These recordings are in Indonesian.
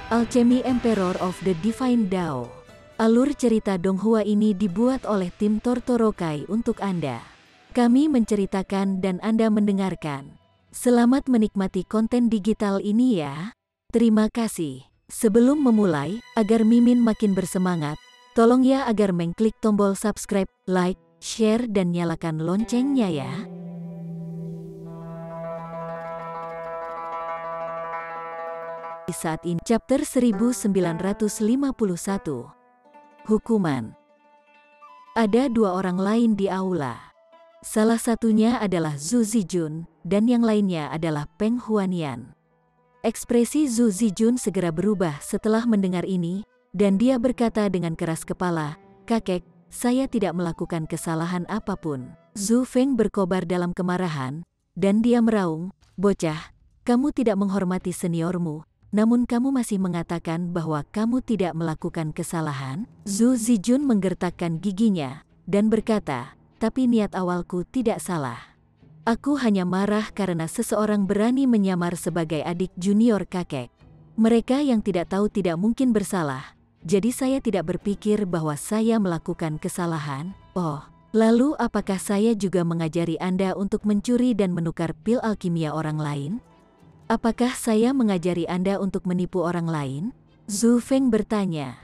Alchemy Emperor of the Divine Dao. Alur cerita Donghua ini dibuat oleh tim Tortorokai untuk Anda. Kami menceritakan dan Anda mendengarkan. Selamat menikmati konten digital ini ya. Terima kasih. Sebelum memulai, agar Mimin makin bersemangat, tolong ya agar mengklik tombol subscribe, like, share dan nyalakan loncengnya ya. Saat ini chapter 1951. Hukuman. Ada dua orang lain di aula. Salah satunya adalah Zhu Zijun dan yang lainnya adalah Peng Huanian. Ekspresi Zhu Zijun segera berubah setelah mendengar ini dan dia berkata dengan keras kepala, "Kakek, saya tidak melakukan kesalahan apapun." Zhu Feng berkobar dalam kemarahan dan dia meraung, "Bocah, kamu tidak menghormati seniormu. Namun kamu masih mengatakan bahwa kamu tidak melakukan kesalahan?" Zhu Zijun menggertakkan giginya dan berkata, "Tapi niat awalku tidak salah. Aku hanya marah karena seseorang berani menyamar sebagai adik junior kakek. Mereka yang tidak tahu tidak mungkin bersalah. Jadi saya tidak berpikir bahwa saya melakukan kesalahan. Oh, lalu apakah saya juga mengajari Anda untuk mencuri dan menukar pil alkimia orang lain? Apakah saya mengajari Anda untuk menipu orang lain?" Zhu Feng bertanya.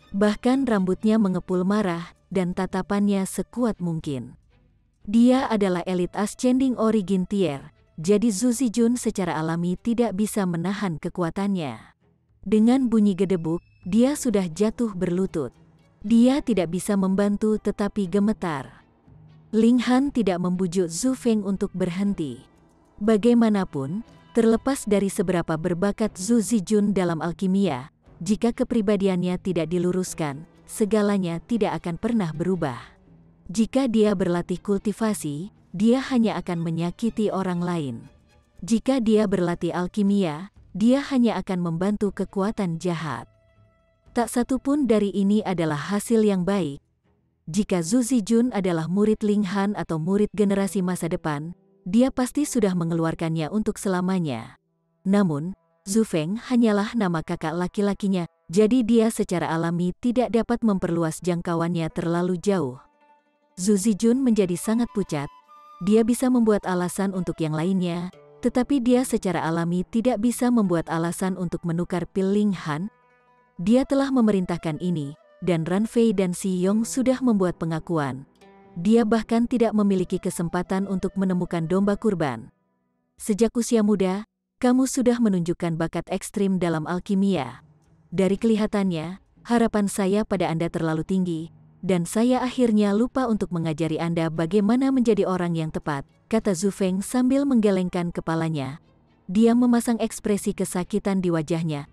Bahkan rambutnya mengepul marah dan tatapannya sekuat mungkin. Dia adalah elit Ascending Origin Tier, jadi Zhu Zijun secara alami tidak bisa menahan kekuatannya. Dengan bunyi gedebuk, dia sudah jatuh berlutut. Dia tidak bisa membantu tetapi gemetar. Ling Han tidak membujuk Zhu Feng untuk berhenti. Bagaimanapun, terlepas dari seberapa berbakat Zhu Zijun dalam alkimia, jika kepribadiannya tidak diluruskan, segalanya tidak akan pernah berubah. Jika dia berlatih kultivasi, dia hanya akan menyakiti orang lain. Jika dia berlatih alkimia, dia hanya akan membantu kekuatan jahat. Tak satu pun dari ini adalah hasil yang baik. Jika Zhu Zijun adalah murid Ling Han atau murid generasi masa depan, dia pasti sudah mengeluarkannya untuk selamanya. Namun, Zhu Feng hanyalah nama kakak laki-lakinya, jadi dia secara alami tidak dapat memperluas jangkauannya terlalu jauh. Zhu Zijun menjadi sangat pucat. Dia bisa membuat alasan untuk yang lainnya, tetapi dia secara alami tidak bisa membuat alasan untuk menukar pil Ling Han. Dia telah memerintahkan ini, dan Ran Fei dan Si Yong sudah membuat pengakuan. Dia bahkan tidak memiliki kesempatan untuk menemukan domba kurban. Sejak usia muda, kamu sudah menunjukkan bakat ekstrim dalam alkimia. Dari kelihatannya, harapan saya pada Anda terlalu tinggi, dan saya akhirnya lupa untuk mengajari Anda bagaimana menjadi orang yang tepat, kata Zhu Feng sambil menggelengkan kepalanya. Dia memasang ekspresi kesakitan di wajahnya.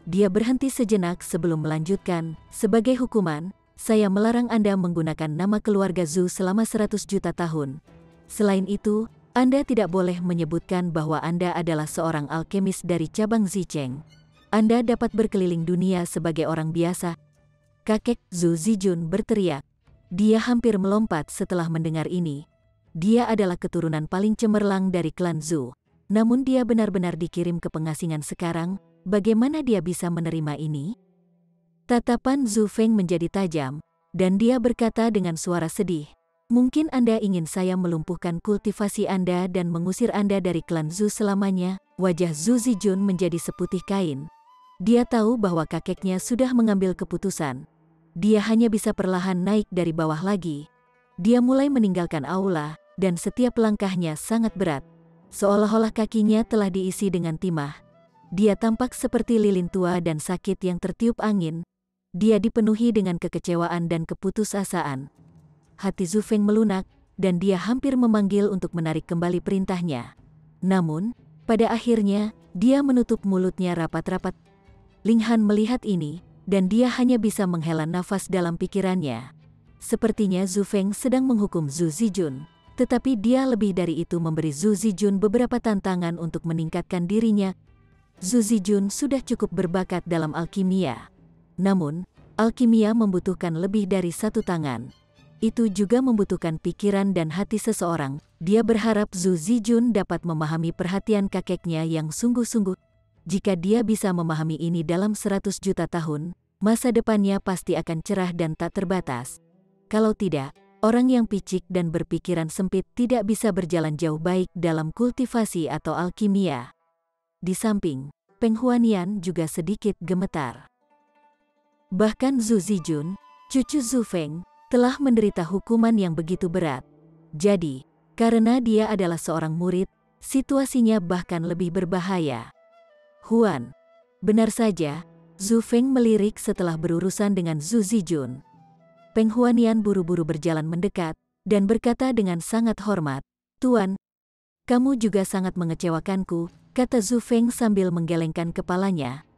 Dia berhenti sejenak sebelum melanjutkan, "Sebagai hukuman, saya melarang Anda menggunakan nama keluarga Zhu selama 100 juta tahun. Selain itu, Anda tidak boleh menyebutkan bahwa Anda adalah seorang alkemis dari cabang Zicheng. Anda dapat berkeliling dunia sebagai orang biasa." Kakek, Zhu Zijun berteriak. Dia hampir melompat setelah mendengar ini. Dia adalah keturunan paling cemerlang dari klan Zhu. Namun dia benar-benar dikirim ke pengasingan sekarang. Bagaimana dia bisa menerima ini? Tatapan Zhu Feng menjadi tajam, dan dia berkata dengan suara sedih, "Mungkin Anda ingin saya melumpuhkan kultivasi Anda dan mengusir Anda dari klan Zhu selamanya?" Wajah Zhu Zijun menjadi seputih kain. Dia tahu bahwa kakeknya sudah mengambil keputusan. Dia hanya bisa perlahan naik dari bawah lagi. Dia mulai meninggalkan aula, dan setiap langkahnya sangat berat. Seolah-olah kakinya telah diisi dengan timah. Dia tampak seperti lilin tua dan sakit yang tertiup angin. Dia dipenuhi dengan kekecewaan dan keputusasaan. Hati Zhu Feng melunak, dan dia hampir memanggil untuk menarik kembali perintahnya. Namun, pada akhirnya, dia menutup mulutnya rapat-rapat. Ling Han melihat ini, dan dia hanya bisa menghela nafas dalam pikirannya. Sepertinya Zhu Feng sedang menghukum Zhu Zijun, tetapi dia lebih dari itu memberi Zhu Zijun beberapa tantangan untuk meningkatkan dirinya. Zhu Zijun sudah cukup berbakat dalam alkimia. Namun, alkimia membutuhkan lebih dari satu tangan. Itu juga membutuhkan pikiran dan hati seseorang. Dia berharap Zhu Zijun dapat memahami perhatian kakeknya yang sungguh-sungguh. jika dia bisa memahami ini dalam 100 juta tahun, masa depannya pasti akan cerah dan tak terbatas. Kalau tidak, orang yang picik dan berpikiran sempit tidak bisa berjalan jauh baik dalam kultivasi atau alkimia. Di samping, Peng Huanian juga sedikit gemetar. Bahkan Zhu Zijun, cucu Zhu Feng, telah menderita hukuman yang begitu berat. Jadi, karena dia adalah seorang murid, situasinya bahkan lebih berbahaya. Huan, benar saja, Zhu Feng melirik setelah berurusan dengan Zhu Zijun. Peng Huanian buru-buru berjalan mendekat, dan berkata dengan sangat hormat, "Tuan, kamu juga sangat mengecewakanku," kata Zhu Feng sambil menggelengkan kepalanya.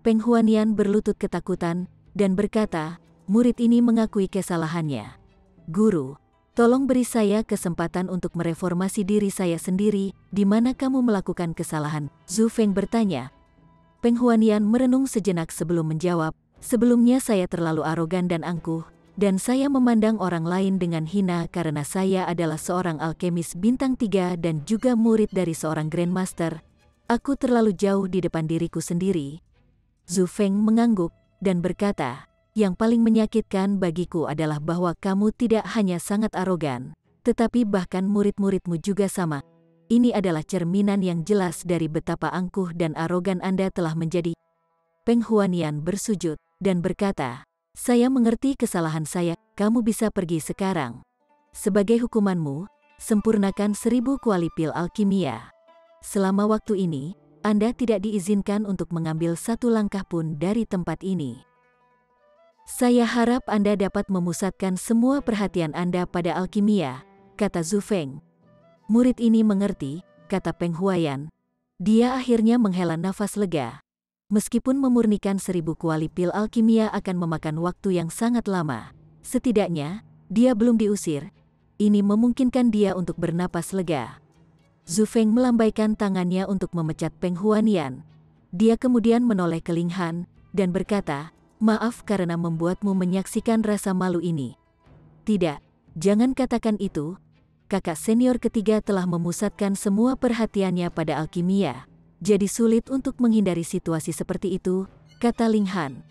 Peng Huanian berlutut ketakutan, dan berkata, "Murid ini mengakui kesalahannya. Guru, tolong beri saya kesempatan untuk mereformasi diri saya sendiri, di mana kamu melakukan kesalahan?" Zhu Feng bertanya. Peng Huanian merenung sejenak sebelum menjawab, "Sebelumnya saya terlalu arogan dan angkuh, dan saya memandang orang lain dengan hina karena saya adalah seorang alkemis bintang 3 dan juga murid dari seorang Grandmaster. Aku terlalu jauh di depan diriku sendiri." Zhu Feng mengangguk, dan berkata, "Yang paling menyakitkan bagiku adalah bahwa kamu tidak hanya sangat arogan, tetapi bahkan murid-muridmu juga sama. Ini adalah cerminan yang jelas dari betapa angkuh dan arogan Anda telah menjadi." Peng Huanian bersujud, dan berkata, "Saya mengerti kesalahan saya, kamu bisa pergi sekarang. Sebagai hukumanmu, sempurnakan 1000 kuali pil alkimia. Selama waktu ini, Anda tidak diizinkan untuk mengambil satu langkah pun dari tempat ini. Saya harap Anda dapat memusatkan semua perhatian Anda pada alkimia," kata Zhu Feng. "Murid ini mengerti," kata Peng Huaiyan. Dia akhirnya menghela nafas lega. Meskipun memurnikan 1000 kuali pil alkimia akan memakan waktu yang sangat lama, setidaknya, dia belum diusir. Ini memungkinkan dia untuk bernapas lega. Zhu Feng melambaikan tangannya untuk memecat Peng Huanian. Dia kemudian menoleh ke Ling Han, dan berkata, "Maaf karena membuatmu menyaksikan rasa malu ini." "Tidak, jangan katakan itu. Kakak senior ketiga telah memusatkan semua perhatiannya pada alkimia. Jadi sulit untuk menghindari situasi seperti itu," kata Ling Han.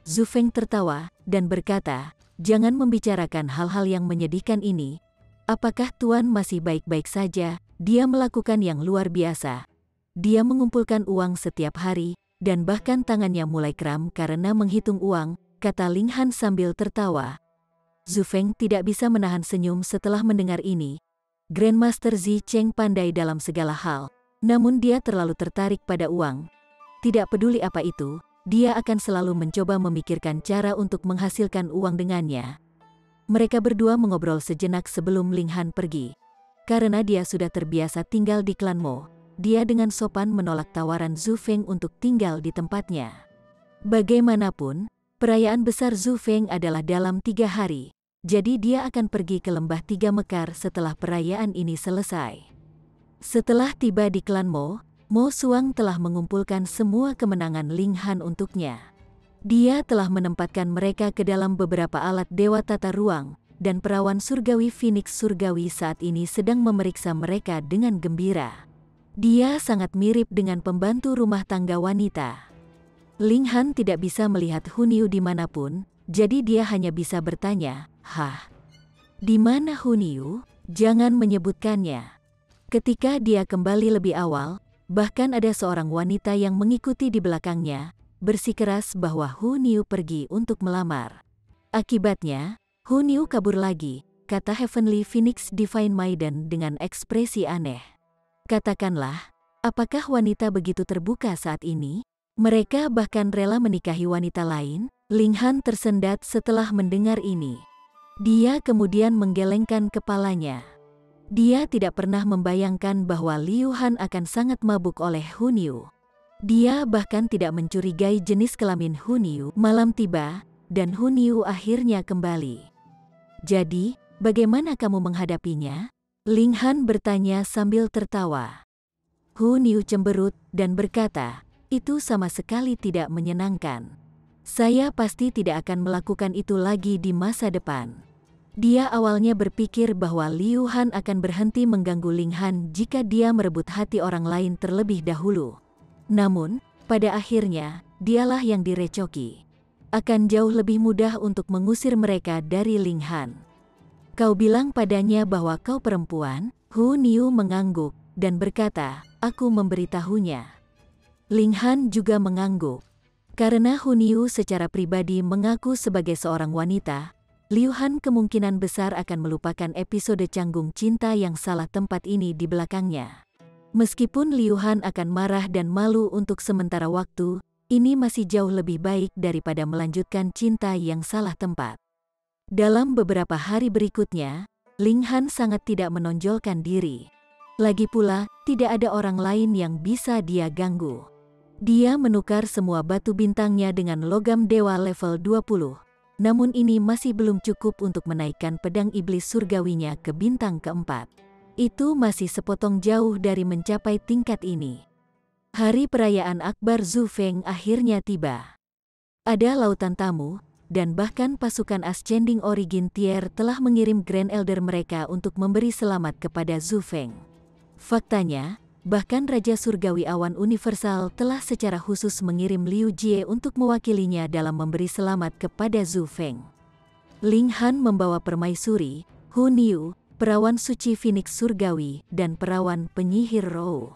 Zhu Feng tertawa, dan berkata, "Jangan membicarakan hal-hal yang menyedihkan ini. Apakah Tuan masih baik-baik saja?" Dia melakukan yang luar biasa. Dia mengumpulkan uang setiap hari, dan bahkan tangannya mulai kram karena menghitung uang, kata Ling Han sambil tertawa. Zhu Feng tidak bisa menahan senyum setelah mendengar ini. Grandmaster Zi Cheng pandai dalam segala hal, namun dia terlalu tertarik pada uang. Tidak peduli apa itu, dia akan selalu mencoba memikirkan cara untuk menghasilkan uang dengannya. Mereka berdua mengobrol sejenak sebelum Ling Han pergi. Karena dia sudah terbiasa tinggal di klan Mo, dia dengan sopan menolak tawaran Zhu Feng untuk tinggal di tempatnya. Bagaimanapun, perayaan besar Zhu Feng adalah dalam 3 hari, jadi dia akan pergi ke lembah 3 Mekar setelah perayaan ini selesai. Setelah tiba di klan Mo, Mo Suang telah mengumpulkan semua kemenangan Ling Han untuknya. Dia telah menempatkan mereka ke dalam beberapa alat dewa tata ruang, dan perawan surgawi Phoenix surgawi saat ini sedang memeriksa mereka dengan gembira. Dia sangat mirip dengan pembantu rumah tangga wanita. Ling Han tidak bisa melihat Huniu dimanapun, jadi dia hanya bisa bertanya, "Hah? Di mana Huniu? Jangan menyebutkannya." Ketika dia kembali lebih awal, bahkan ada seorang wanita yang mengikuti di belakangnya, bersikeras bahwa Huniu pergi untuk melamar. Akibatnya, "Huniu kabur lagi," kata Heavenly Phoenix Divine Maiden dengan ekspresi aneh. "Katakanlah, apakah wanita begitu terbuka saat ini? Mereka bahkan rela menikahi wanita lain?" Ling Han tersendat setelah mendengar ini. Dia kemudian menggelengkan kepalanya. Dia tidak pernah membayangkan bahwa Liu Han akan sangat mabuk oleh Huniu. Dia bahkan tidak mencurigai jenis kelamin Huniu. Malam tiba, dan Huniu akhirnya kembali. "Jadi, bagaimana kamu menghadapinya?" Ling Han bertanya sambil tertawa. Huniu cemberut dan berkata, "Itu sama sekali tidak menyenangkan. Saya pasti tidak akan melakukan itu lagi di masa depan." Dia awalnya berpikir bahwa Liu Han akan berhenti mengganggu Ling Han jika dia merebut hati orang lain terlebih dahulu. Namun, pada akhirnya, dialah yang direcoki. Akan jauh lebih mudah untuk mengusir mereka dari Ling Han. Kau bilang padanya bahwa kau perempuan? Hu Niu mengangguk dan berkata, aku memberitahunya. Ling Han juga mengangguk. Karena Hu Niu secara pribadi mengaku sebagai seorang wanita, Liu Han kemungkinan besar akan melupakan episode canggung cinta yang salah tempat ini di belakangnya. Meskipun Liu Han akan marah dan malu untuk sementara waktu, ini masih jauh lebih baik daripada melanjutkan cinta yang salah tempat. Dalam beberapa hari berikutnya, Ling Han sangat tidak menonjolkan diri. Lagi pula, tidak ada orang lain yang bisa dia ganggu. Dia menukar semua batu bintangnya dengan logam dewa level 20. Namun ini masih belum cukup untuk menaikkan pedang iblis surgawinya ke bintang keempat. Itu masih sepotong jauh dari mencapai tingkat ini. Hari perayaan Akbar Zhu Feng akhirnya tiba. Ada lautan tamu, dan bahkan pasukan Ascending Origin Tier telah mengirim Grand Elder mereka untuk memberi selamat kepada Zhu Feng. Faktanya, bahkan Raja Surgawi Awan Universal telah secara khusus mengirim Liu Jie untuk mewakilinya dalam memberi selamat kepada Zhu Feng. Ling Han membawa permaisuri, Hu Niu, perawan suci Phoenix Surgawi, dan perawan penyihir Rou.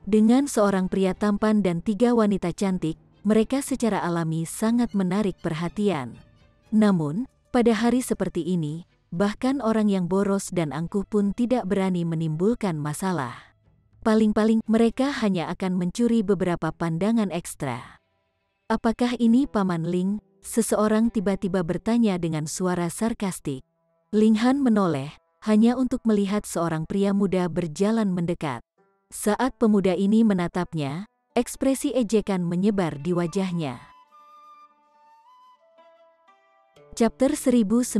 Dengan seorang pria tampan dan 3 wanita cantik, mereka secara alami sangat menarik perhatian. Namun, pada hari seperti ini, bahkan orang yang boros dan angkuh pun tidak berani menimbulkan masalah. Paling-paling mereka hanya akan mencuri beberapa pandangan ekstra. Apakah ini Paman Ling? Seseorang tiba-tiba bertanya dengan suara sarkastik. Ling Han menoleh, hanya untuk melihat seorang pria muda berjalan mendekat. Saat pemuda ini menatapnya, ekspresi ejekan menyebar di wajahnya. Chapter 1952.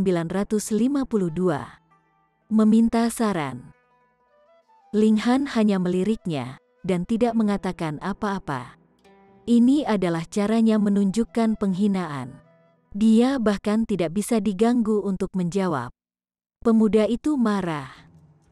Meminta saran. Ling Han hanya meliriknya, dan tidak mengatakan apa-apa. Ini adalah caranya menunjukkan penghinaan. Dia bahkan tidak bisa diganggu untuk menjawab. Pemuda itu marah.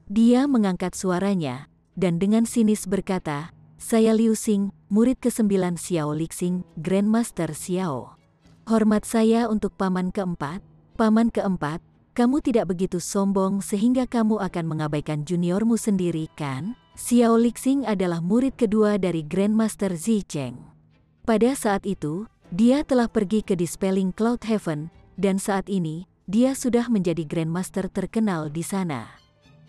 Dia mengangkat suaranya, dan dengan sinis berkata, saya Liu Xing, murid ke-9 Xiao Lixing, Grandmaster Xiao. Hormat saya untuk paman keempat. Paman keempat, kamu tidak begitu sombong sehingga kamu akan mengabaikan juniormu sendiri, kan? Xiao Lixing adalah murid kedua dari Grandmaster Zicheng. Pada saat itu, dia telah pergi ke Dispelling Cloud Heaven, dan saat ini, dia sudah menjadi Grandmaster terkenal di sana.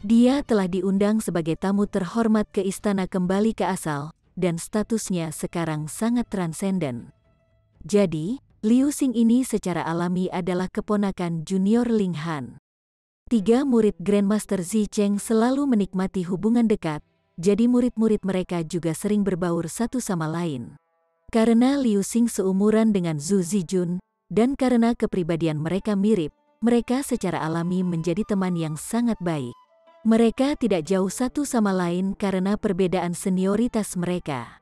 Dia telah diundang sebagai tamu terhormat ke istana kembali ke asal, dan statusnya sekarang sangat transenden. Jadi, Liu Xing ini secara alami adalah keponakan junior Ling Han. 3 murid Grandmaster Zicheng selalu menikmati hubungan dekat, jadi murid-murid mereka juga sering berbaur satu sama lain. Karena Liu Xing seumuran dengan Zhu Zijun, dan karena kepribadian mereka mirip, mereka secara alami menjadi teman yang sangat baik. Mereka tidak jauh satu sama lain karena perbedaan senioritas mereka.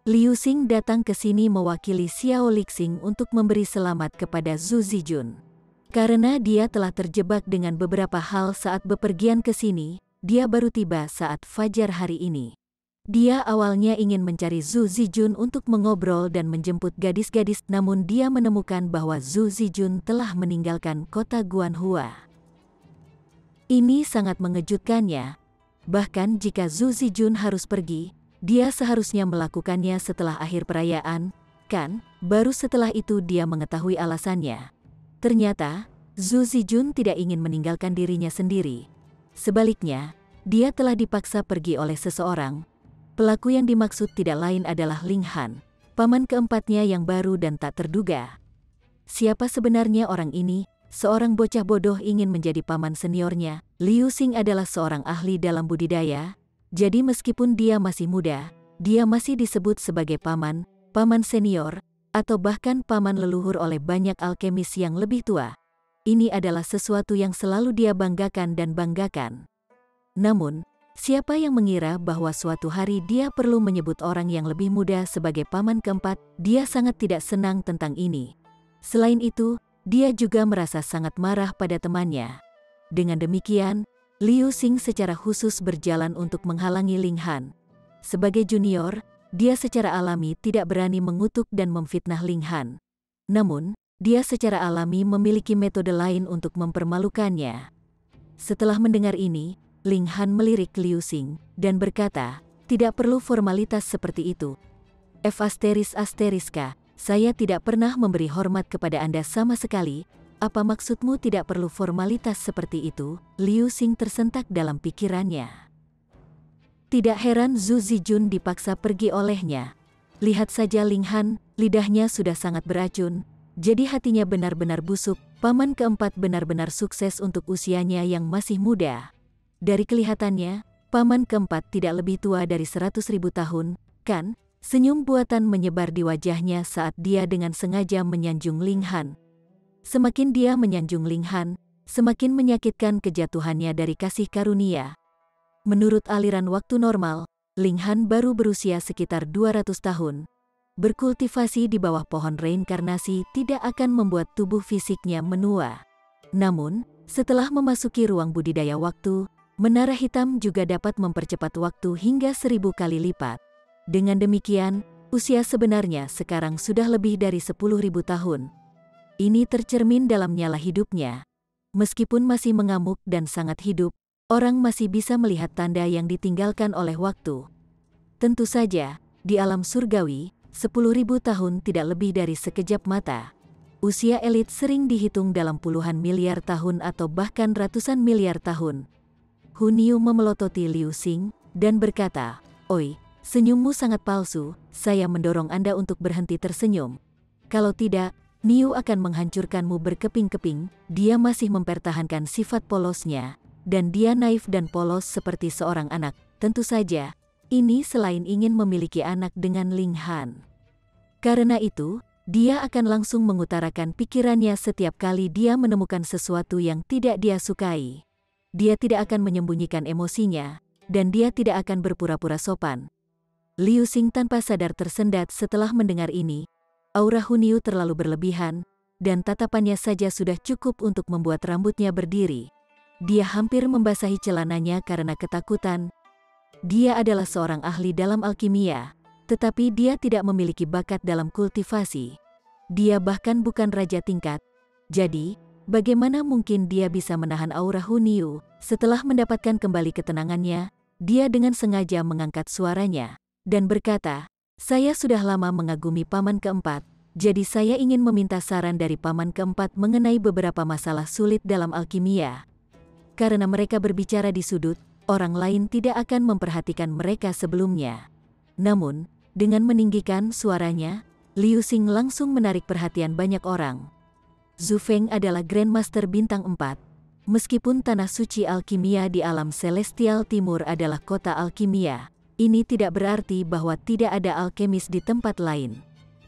Liu Xing datang ke sini mewakili Xiao Lixing untuk memberi selamat kepada Zhu Zijun. Karena dia telah terjebak dengan beberapa hal saat bepergian ke sini, dia baru tiba saat fajar hari ini. Dia awalnya ingin mencari Zhu Zijun untuk mengobrol dan menjemput gadis-gadis, namun dia menemukan bahwa Zhu Zijun telah meninggalkan kota Guanhua. Ini sangat mengejutkannya. Bahkan jika Zhu Zijun harus pergi, dia seharusnya melakukannya setelah akhir perayaan, kan? Baru setelah itu dia mengetahui alasannya. Ternyata, Zhu Zijun tidak ingin meninggalkan dirinya sendiri. Sebaliknya, dia telah dipaksa pergi oleh seseorang. Pelaku yang dimaksud tidak lain adalah Ling Han, paman keempatnya yang baru dan tak terduga. Siapa sebenarnya orang ini? Seorang bocah bodoh ingin menjadi paman seniornya. Liu Xing adalah seorang ahli dalam budidaya, jadi meskipun dia masih muda, dia masih disebut sebagai paman, paman senior, atau bahkan paman leluhur oleh banyak alkemis yang lebih tua. Ini adalah sesuatu yang selalu dia banggakan dan banggakan. Namun, siapa yang mengira bahwa suatu hari dia perlu menyebut orang yang lebih muda sebagai paman keempat? Dia sangat tidak senang tentang ini. Selain itu, dia juga merasa sangat marah pada temannya. Dengan demikian, Liu Xing secara khusus berjalan untuk menghalangi Ling Han. Sebagai junior, dia secara alami tidak berani mengutuk dan memfitnah Ling Han. Namun, dia secara alami memiliki metode lain untuk mempermalukannya. Setelah mendengar ini, Ling Han melirik Liu Xing dan berkata, "Tidak perlu formalitas seperti itu. Saya tidak pernah memberi hormat kepada Anda sama sekali. Apa maksudmu tidak perlu formalitas seperti itu?" Liu Xing tersentak dalam pikirannya. Tidak heran Zhu Zijun dipaksa pergi olehnya. Lihat saja Ling Han, lidahnya sudah sangat beracun, jadi hatinya benar-benar busuk. Paman keempat benar-benar sukses untuk usianya yang masih muda. Dari kelihatannya, paman keempat tidak lebih tua dari 100.000 tahun, kan? Senyum buatan menyebar di wajahnya saat dia dengan sengaja menyanjung Ling Han. Semakin dia menyanjung Ling Han, semakin menyakitkan kejatuhannya dari kasih karunia. Menurut aliran waktu normal, Ling Han baru berusia sekitar 200 tahun. Berkultivasi di bawah pohon reinkarnasi tidak akan membuat tubuh fisiknya menua. Namun, setelah memasuki ruang budidaya waktu, menara hitam juga dapat mempercepat waktu hingga 1000 kali lipat. Dengan demikian, usia sebenarnya sekarang sudah lebih dari 10.000 tahun. Ini tercermin dalam nyala hidupnya. Meskipun masih mengamuk dan sangat hidup, orang masih bisa melihat tanda yang ditinggalkan oleh waktu. Tentu saja, di alam surgawi, 10.000 tahun tidak lebih dari sekejap mata. Usia elit sering dihitung dalam puluhan miliar tahun atau bahkan ratusan miliar tahun. Hun Yu memelototi Liu Xing dan berkata, "Oi, senyummu sangat palsu, saya mendorong Anda untuk berhenti tersenyum. Kalau tidak, Niu akan menghancurkanmu berkeping-keping." Dia masih mempertahankan sifat polosnya, dan dia naif dan polos seperti seorang anak. Tentu saja, ini selain ingin memiliki anak dengan Ling Han. Karena itu, dia akan langsung mengutarakan pikirannya setiap kali dia menemukan sesuatu yang tidak dia sukai. Dia tidak akan menyembunyikan emosinya, dan dia tidak akan berpura-pura sopan. Liu Xing tanpa sadar tersendat setelah mendengar ini. Aura Hun Yu terlalu berlebihan, dan tatapannya saja sudah cukup untuk membuat rambutnya berdiri. Dia hampir membasahi celananya karena ketakutan. Dia adalah seorang ahli dalam alkimia, tetapi dia tidak memiliki bakat dalam kultivasi. Dia bahkan bukan raja tingkat. Jadi, bagaimana mungkin dia bisa menahan aura Hun Yu? Setelah mendapatkan kembali ketenangannya, dia dengan sengaja mengangkat suaranya dan berkata, "Saya sudah lama mengagumi paman keempat, jadi saya ingin meminta saran dari paman keempat mengenai beberapa masalah sulit dalam alkimia." Karena mereka berbicara di sudut, orang lain tidak akan memperhatikan mereka sebelumnya. Namun, dengan meninggikan suaranya, Liu Xing langsung menarik perhatian banyak orang. Zhu Feng adalah Grandmaster Bintang 4. Meskipun tanah suci alkimia di alam Celestial Timur adalah kota alkimia, ini tidak berarti bahwa tidak ada alkemis di tempat lain.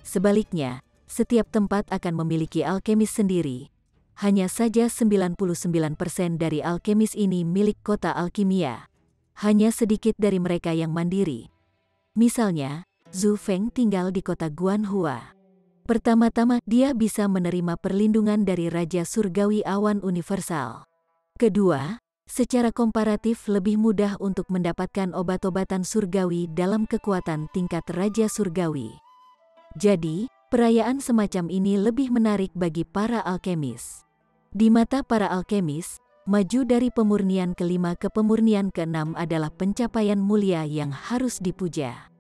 Sebaliknya, setiap tempat akan memiliki alkemis sendiri. Hanya saja 99% dari alkemis ini milik kota alkimia. Hanya sedikit dari mereka yang mandiri. Misalnya, Zhu Feng tinggal di kota Guanhua. Pertama-tama, dia bisa menerima perlindungan dari Raja Surgawi Awan Universal. Kedua, secara komparatif lebih mudah untuk mendapatkan obat-obatan surgawi dalam kekuatan tingkat Raja Surgawi. Jadi, perayaan semacam ini lebih menarik bagi para alkemis. Di mata para alkemis, maju dari pemurnian kelima ke pemurnian keenam adalah pencapaian mulia yang harus dipuja.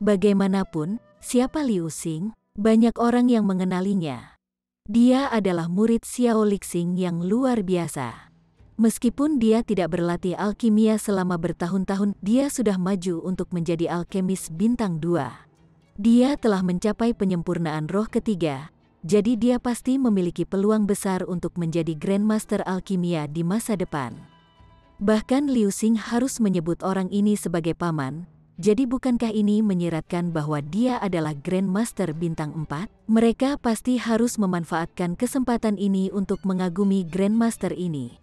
Bagaimanapun, siapa Liu Xing? Banyak orang yang mengenalinya. Dia adalah murid Xiao Lixing yang luar biasa. Meskipun dia tidak berlatih alkimia selama bertahun-tahun, dia sudah maju untuk menjadi alkemis bintang 2. Dia telah mencapai penyempurnaan roh ketiga, jadi dia pasti memiliki peluang besar untuk menjadi Grandmaster alkimia di masa depan. Bahkan Liu Xing harus menyebut orang ini sebagai paman, jadi bukankah ini menyiratkan bahwa dia adalah Grandmaster bintang 4? Mereka pasti harus memanfaatkan kesempatan ini untuk mengagumi Grandmaster ini.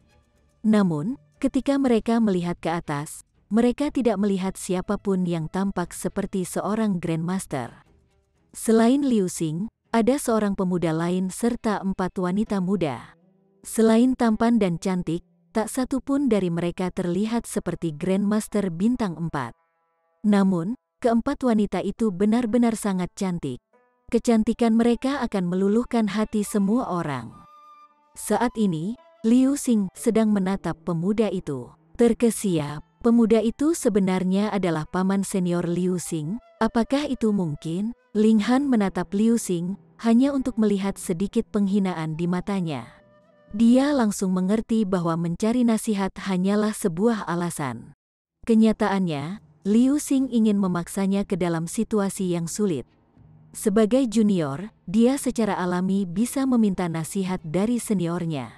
Namun, ketika mereka melihat ke atas, mereka tidak melihat siapapun yang tampak seperti seorang Grandmaster. Selain Liu Xing, ada seorang pemuda lain serta 4 wanita muda. Selain tampan dan cantik, tak satu pun dari mereka terlihat seperti Grandmaster bintang 4. Namun, keempat wanita itu benar-benar sangat cantik. Kecantikan mereka akan meluluhkan hati semua orang. Saat ini, Liu Xing sedang menatap pemuda itu. Terkesiap, pemuda itu sebenarnya adalah paman senior Liu Xing. Apakah itu mungkin? Ling Han menatap Liu Xing hanya untuk melihat sedikit penghinaan di matanya. Dia langsung mengerti bahwa mencari nasihat hanyalah sebuah alasan. Kenyataannya, Liu Xing ingin memaksanya ke dalam situasi yang sulit. Sebagai junior, dia secara alami bisa meminta nasihat dari seniornya.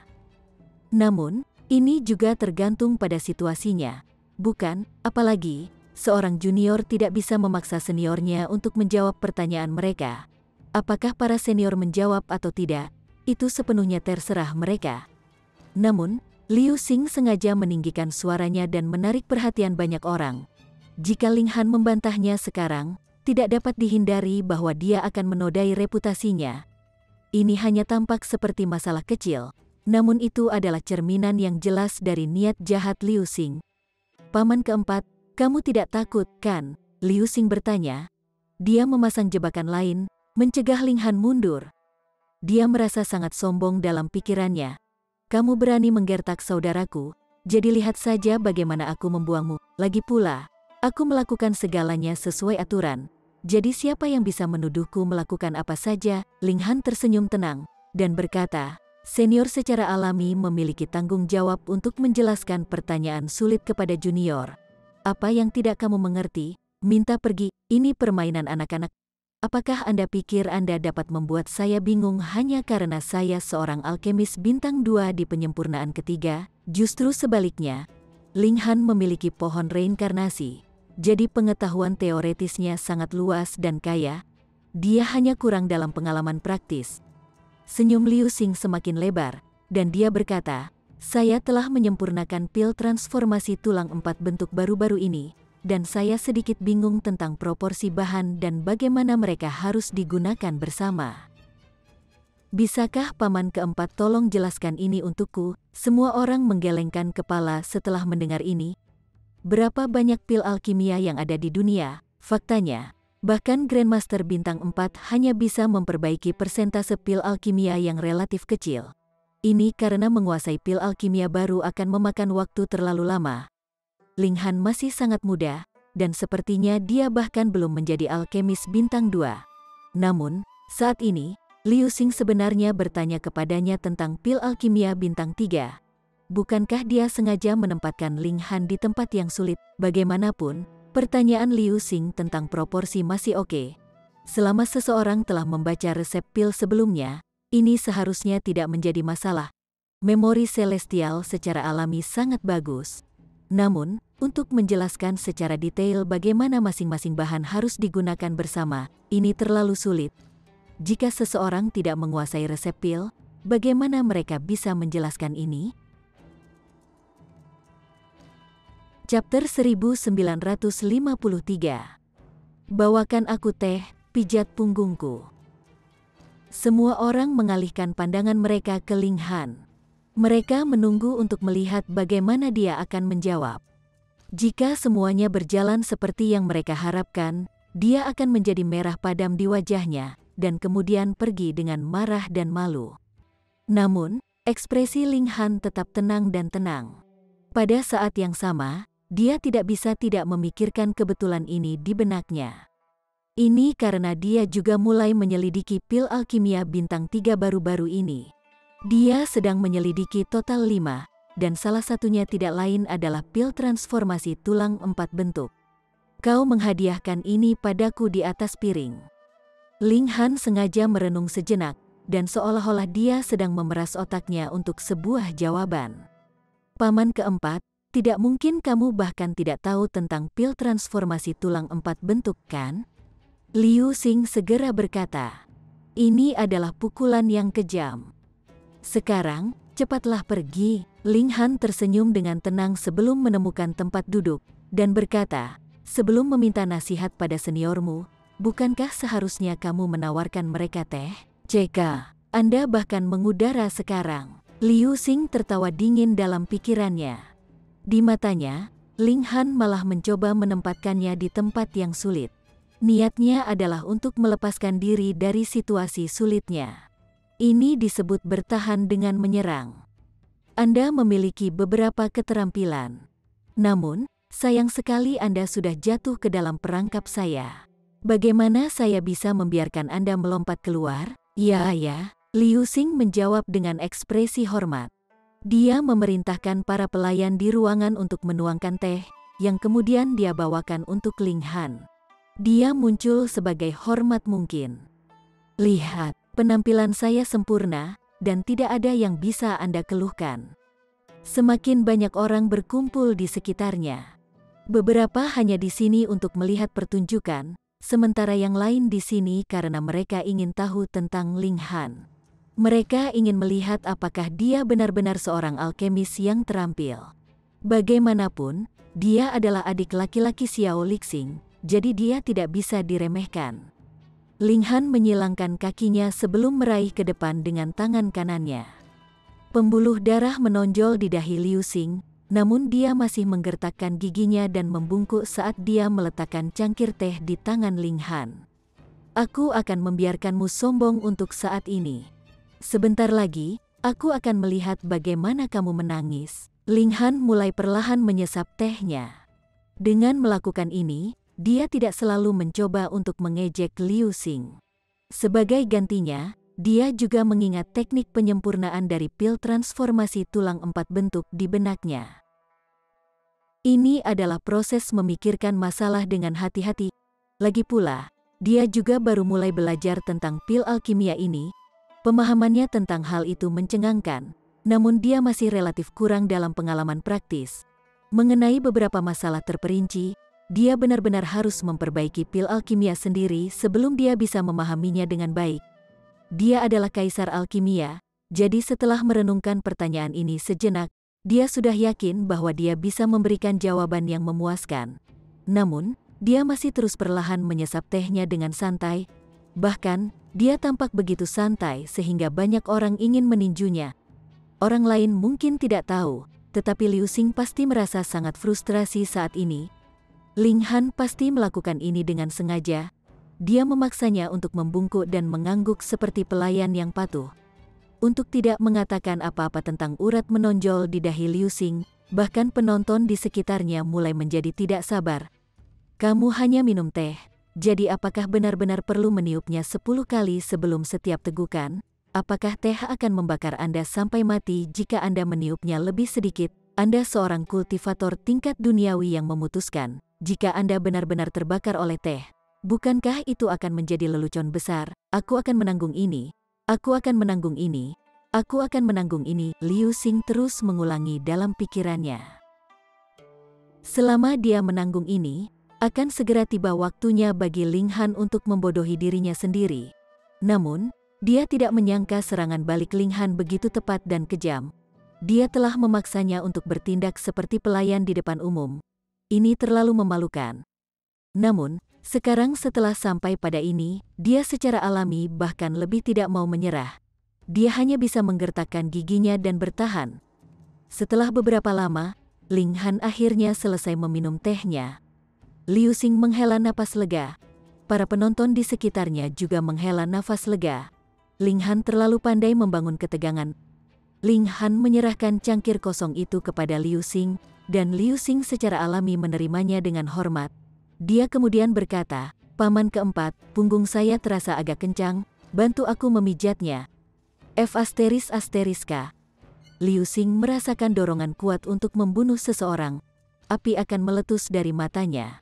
Namun, ini juga tergantung pada situasinya, bukan? Apalagi, seorang junior tidak bisa memaksa seniornya untuk menjawab pertanyaan mereka. Apakah para senior menjawab atau tidak, itu sepenuhnya terserah mereka. Namun, Liu Xing sengaja meninggikan suaranya dan menarik perhatian banyak orang. Jika Ling Han membantahnya sekarang, tidak dapat dihindari bahwa dia akan menodai reputasinya. Ini hanya tampak seperti masalah kecil, namun itu adalah cerminan yang jelas dari niat jahat Liu Xing. Paman keempat, kamu tidak takut, kan? Liu Xing bertanya. Dia memasang jebakan lain, mencegah Ling Han mundur. Dia merasa sangat sombong dalam pikirannya. Kamu berani menggertak saudaraku, jadi lihat saja bagaimana aku membuangmu. Lagi pula, aku melakukan segalanya sesuai aturan. Jadi siapa yang bisa menuduhku melakukan apa saja? Ling Han tersenyum tenang dan berkata, senior secara alami memiliki tanggung jawab untuk menjelaskan pertanyaan sulit kepada junior. Apa yang tidak kamu mengerti? Minta pergi, ini permainan anak-anak. Apakah Anda pikir Anda dapat membuat saya bingung hanya karena saya seorang alkemis bintang 2 di penyempurnaan ketiga? Justru sebaliknya, Ling Han memiliki pohon reinkarnasi. Jadi pengetahuan teoretisnya sangat luas dan kaya. Dia hanya kurang dalam pengalaman praktis. Senyum Liu Xing semakin lebar, dan dia berkata, saya telah menyempurnakan pil transformasi tulang 4 bentuk baru-baru ini, dan saya sedikit bingung tentang proporsi bahan dan bagaimana mereka harus digunakan bersama. Bisakah paman keempat tolong jelaskan ini untukku? Semua orang menggelengkan kepala setelah mendengar ini. Berapa banyak pil alkimia yang ada di dunia? Faktanya, bahkan Grandmaster bintang 4 hanya bisa memperbaiki persentase pil alkimia yang relatif kecil. Ini karena menguasai pil alkimia baru akan memakan waktu terlalu lama. Ling Han masih sangat muda, dan sepertinya dia bahkan belum menjadi alkemis bintang 2. Namun, saat ini, Liu Xing sebenarnya bertanya kepadanya tentang pil alkimia bintang 3. Bukankah dia sengaja menempatkan Ling Han di tempat yang sulit? Bagaimanapun, pertanyaan Liu Xing tentang proporsi masih oke. Selama seseorang telah membaca resep pil sebelumnya, ini seharusnya tidak menjadi masalah. Memori celestial secara alami sangat bagus. Namun, untuk menjelaskan secara detail bagaimana masing-masing bahan harus digunakan bersama, ini terlalu sulit. Jika seseorang tidak menguasai resep pil, bagaimana mereka bisa menjelaskan ini? Chapter 1953. Bawakan aku teh, pijat punggungku. Semua orang mengalihkan pandangan mereka ke Ling Han. Mereka menunggu untuk melihat bagaimana dia akan menjawab. Jika semuanya berjalan seperti yang mereka harapkan, dia akan menjadi merah padam di wajahnya, dan kemudian pergi dengan marah dan malu. Namun, ekspresi Ling Han tetap tenang dan tenang. Pada saat yang sama, dia tidak bisa tidak memikirkan kebetulan ini di benaknya. Ini karena dia juga mulai menyelidiki pil alkimia bintang 3 baru-baru ini. Dia sedang menyelidiki total 5, dan salah satunya tidak lain adalah pil transformasi tulang 4 bentuk. Kau menghadiahkan ini padaku di atas piring. Ling Han sengaja merenung sejenak, dan seolah-olah dia sedang memeras otaknya untuk sebuah jawaban. Paman keempat, tidak mungkin kamu bahkan tidak tahu tentang pil transformasi tulang 4 bentuk, kan? Liu Xing segera berkata, ini adalah pukulan yang kejam. Sekarang, cepatlah pergi. Ling Han tersenyum dengan tenang sebelum menemukan tempat duduk, dan berkata, sebelum meminta nasihat pada seniormu, bukankah seharusnya kamu menawarkan mereka teh? CK, Anda bahkan mengudara sekarang. Liu Xing tertawa dingin dalam pikirannya. Di matanya, Ling Han malah mencoba menempatkannya di tempat yang sulit. Niatnya adalah untuk melepaskan diri dari situasi sulitnya. Ini disebut bertahan dengan menyerang. Anda memiliki beberapa keterampilan. Namun, sayang sekali Anda sudah jatuh ke dalam perangkap saya. Bagaimana saya bisa membiarkan Anda melompat keluar? Ya, Liu Xing menjawab dengan ekspresi hormat. Dia memerintahkan para pelayan di ruangan untuk menuangkan teh, yang kemudian dia bawakan untuk Ling Han. Dia muncul sebagai hormat mungkin. Lihat, penampilan saya sempurna, dan tidak ada yang bisa Anda keluhkan. Semakin banyak orang berkumpul di sekitarnya. Beberapa hanya di sini untuk melihat pertunjukan, sementara yang lain di sini karena mereka ingin tahu tentang Ling Han. Mereka ingin melihat apakah dia benar-benar seorang alkemis yang terampil. Bagaimanapun, dia adalah adik laki-laki Xiao Lixing, jadi dia tidak bisa diremehkan. Ling Han menyilangkan kakinya sebelum meraih ke depan dengan tangan kanannya. Pembuluh darah menonjol di dahi Liu Xing, namun dia masih menggertakkan giginya dan membungkuk saat dia meletakkan cangkir teh di tangan Ling Han. Aku akan membiarkanmu sombong untuk saat ini. Sebentar lagi, aku akan melihat bagaimana kamu menangis. Ling Han mulai perlahan menyesap tehnya. Dengan melakukan ini, dia tidak selalu mencoba untuk mengejek Liu Xing. Sebagai gantinya, dia juga mengingat teknik penyempurnaan dari pil transformasi tulang 4 bentuk di benaknya. Ini adalah proses memikirkan masalah dengan hati-hati. Lagi pula, dia juga baru mulai belajar tentang pil alkimia ini. Pemahamannya tentang hal itu mencengangkan, namun dia masih relatif kurang dalam pengalaman praktis. Mengenai beberapa masalah terperinci, dia benar-benar harus memperbaiki pil alkimia sendiri sebelum dia bisa memahaminya dengan baik. Dia adalah kaisar alkimia, jadi setelah merenungkan pertanyaan ini sejenak, dia sudah yakin bahwa dia bisa memberikan jawaban yang memuaskan. Namun, dia masih terus perlahan menyesap tehnya dengan santai. Bahkan, dia tampak begitu santai sehingga banyak orang ingin meninjunya. Orang lain mungkin tidak tahu, tetapi Liu Xing pasti merasa sangat frustrasi saat ini. Ling Han pasti melakukan ini dengan sengaja. Dia memaksanya untuk membungkuk dan mengangguk seperti pelayan yang patuh. Untuk tidak mengatakan apa-apa tentang urat menonjol di dahi Liu Xing, bahkan penonton di sekitarnya mulai menjadi tidak sabar. Kamu hanya minum teh. Jadi apakah benar-benar perlu meniupnya 10 kali sebelum setiap tegukan? Apakah teh akan membakar Anda sampai mati jika Anda meniupnya lebih sedikit? Anda seorang kultivator tingkat duniawi yang memutuskan, jika Anda benar-benar terbakar oleh teh, bukankah itu akan menjadi lelucon besar? Aku akan menanggung ini. Aku akan menanggung ini. Aku akan menanggung ini. Liu Xing terus mengulangi dalam pikirannya. Selama dia menanggung ini, akan segera tiba waktunya bagi Ling Han untuk membodohi dirinya sendiri. Namun, dia tidak menyangka serangan balik Ling Han begitu tepat dan kejam. Dia telah memaksanya untuk bertindak seperti pelayan di depan umum. Ini terlalu memalukan. Namun, sekarang setelah sampai pada ini, dia secara alami bahkan lebih tidak mau menyerah. Dia hanya bisa menggertakkan giginya dan bertahan. Setelah beberapa lama, Ling Han akhirnya selesai meminum tehnya. Liu Xing menghela napas lega. Para penonton di sekitarnya juga menghela nafas lega. Ling Han terlalu pandai membangun ketegangan. Ling Han menyerahkan cangkir kosong itu kepada Liu Xing, dan Liu Xing secara alami menerimanya dengan hormat. Dia kemudian berkata, "Paman keempat, punggung saya terasa agak kencang, bantu aku memijatnya." F***K. Liu Xing merasakan dorongan kuat untuk membunuh seseorang. Api akan meletus dari matanya.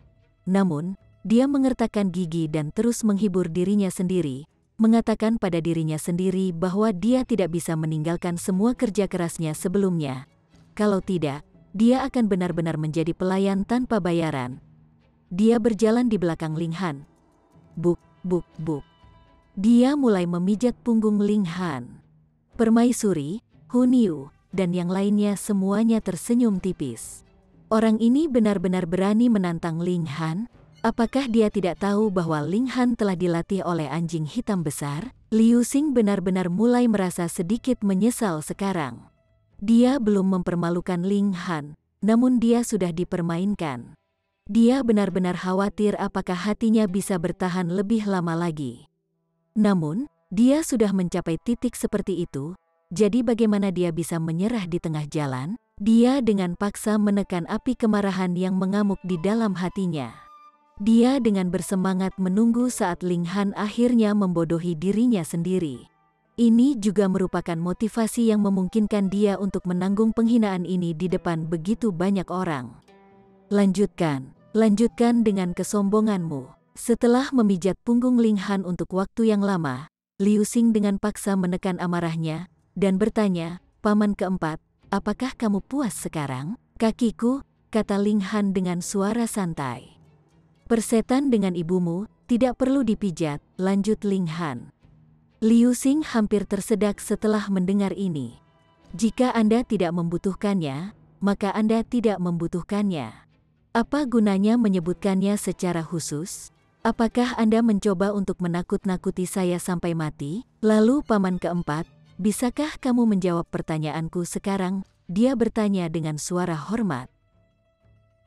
Namun, dia mengertakkan gigi dan terus menghibur dirinya sendiri, mengatakan pada dirinya sendiri bahwa dia tidak bisa meninggalkan semua kerja kerasnya sebelumnya. Kalau tidak, dia akan benar-benar menjadi pelayan tanpa bayaran. Dia berjalan di belakang Ling Han. Buk, buk, buk. Dia mulai memijat punggung Ling Han. Permaisuri, Hun Yu, dan yang lainnya semuanya tersenyum tipis. Orang ini benar-benar berani menantang Ling Han. Apakah dia tidak tahu bahwa Ling Han telah dilatih oleh anjing hitam besar? Liu Xing benar-benar mulai merasa sedikit menyesal sekarang. Dia belum mempermalukan Ling Han. namun dia sudah dipermainkan. Dia benar-benar khawatir apakah hatinya bisa bertahan lebih lama lagi. Namun, dia sudah mencapai titik seperti itu, jadi bagaimana dia bisa menyerah di tengah jalan? Dia dengan paksa menekan api kemarahan yang mengamuk di dalam hatinya. Dia dengan bersemangat menunggu saat Ling Han akhirnya membodohi dirinya sendiri. Ini juga merupakan motivasi yang memungkinkan dia untuk menanggung penghinaan ini di depan begitu banyak orang. Lanjutkan dengan kesombonganmu. Setelah memijat punggung Ling Han untuk waktu yang lama, Liu Xing dengan paksa menekan amarahnya dan bertanya, "Paman keempat, apakah kamu puas sekarang?" "Kakiku," kata Ling Han dengan suara santai. "Persetan dengan ibumu, tidak perlu dipijat," lanjut Ling Han. Liu Xing hampir tersedak setelah mendengar ini. "Jika Anda tidak membutuhkannya, maka Anda tidak membutuhkannya. Apa gunanya menyebutkannya secara khusus? Apakah Anda mencoba untuk menakut-nakuti saya sampai mati? Lalu paman keempat, bisakah kamu menjawab pertanyaanku sekarang?" Dia bertanya dengan suara hormat.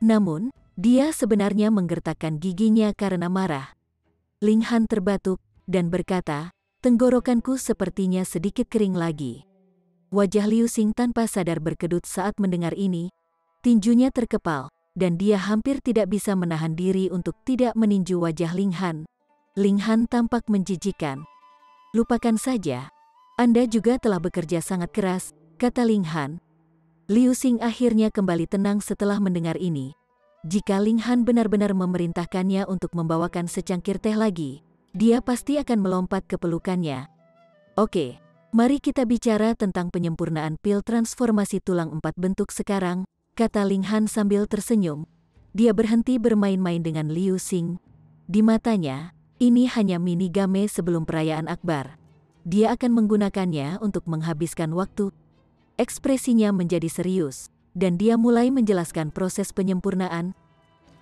Namun, dia sebenarnya menggertakkan giginya karena marah. Ling Han terbatuk dan berkata, "Tenggorokanku sepertinya sedikit kering lagi." Wajah Liu Xing tanpa sadar berkedut saat mendengar ini. Tinjunya terkepal, dan dia hampir tidak bisa menahan diri untuk tidak meninju wajah Ling Han. Ling Han tampak menjijikan. "Lupakan saja. Anda juga telah bekerja sangat keras," kata Ling Han. Liu Xing akhirnya kembali tenang setelah mendengar ini. Jika Ling Han benar-benar memerintahkannya untuk membawakan secangkir teh lagi, dia pasti akan melompat ke pelukannya. "Oke, mari kita bicara tentang penyempurnaan pil transformasi tulang 4 bentuk sekarang," kata Ling Han sambil tersenyum. Dia berhenti bermain-main dengan Liu Xing. Di matanya, ini hanya mini game sebelum perayaan akbar. Dia akan menggunakannya untuk menghabiskan waktu. Ekspresinya menjadi serius, dan dia mulai menjelaskan proses penyempurnaan.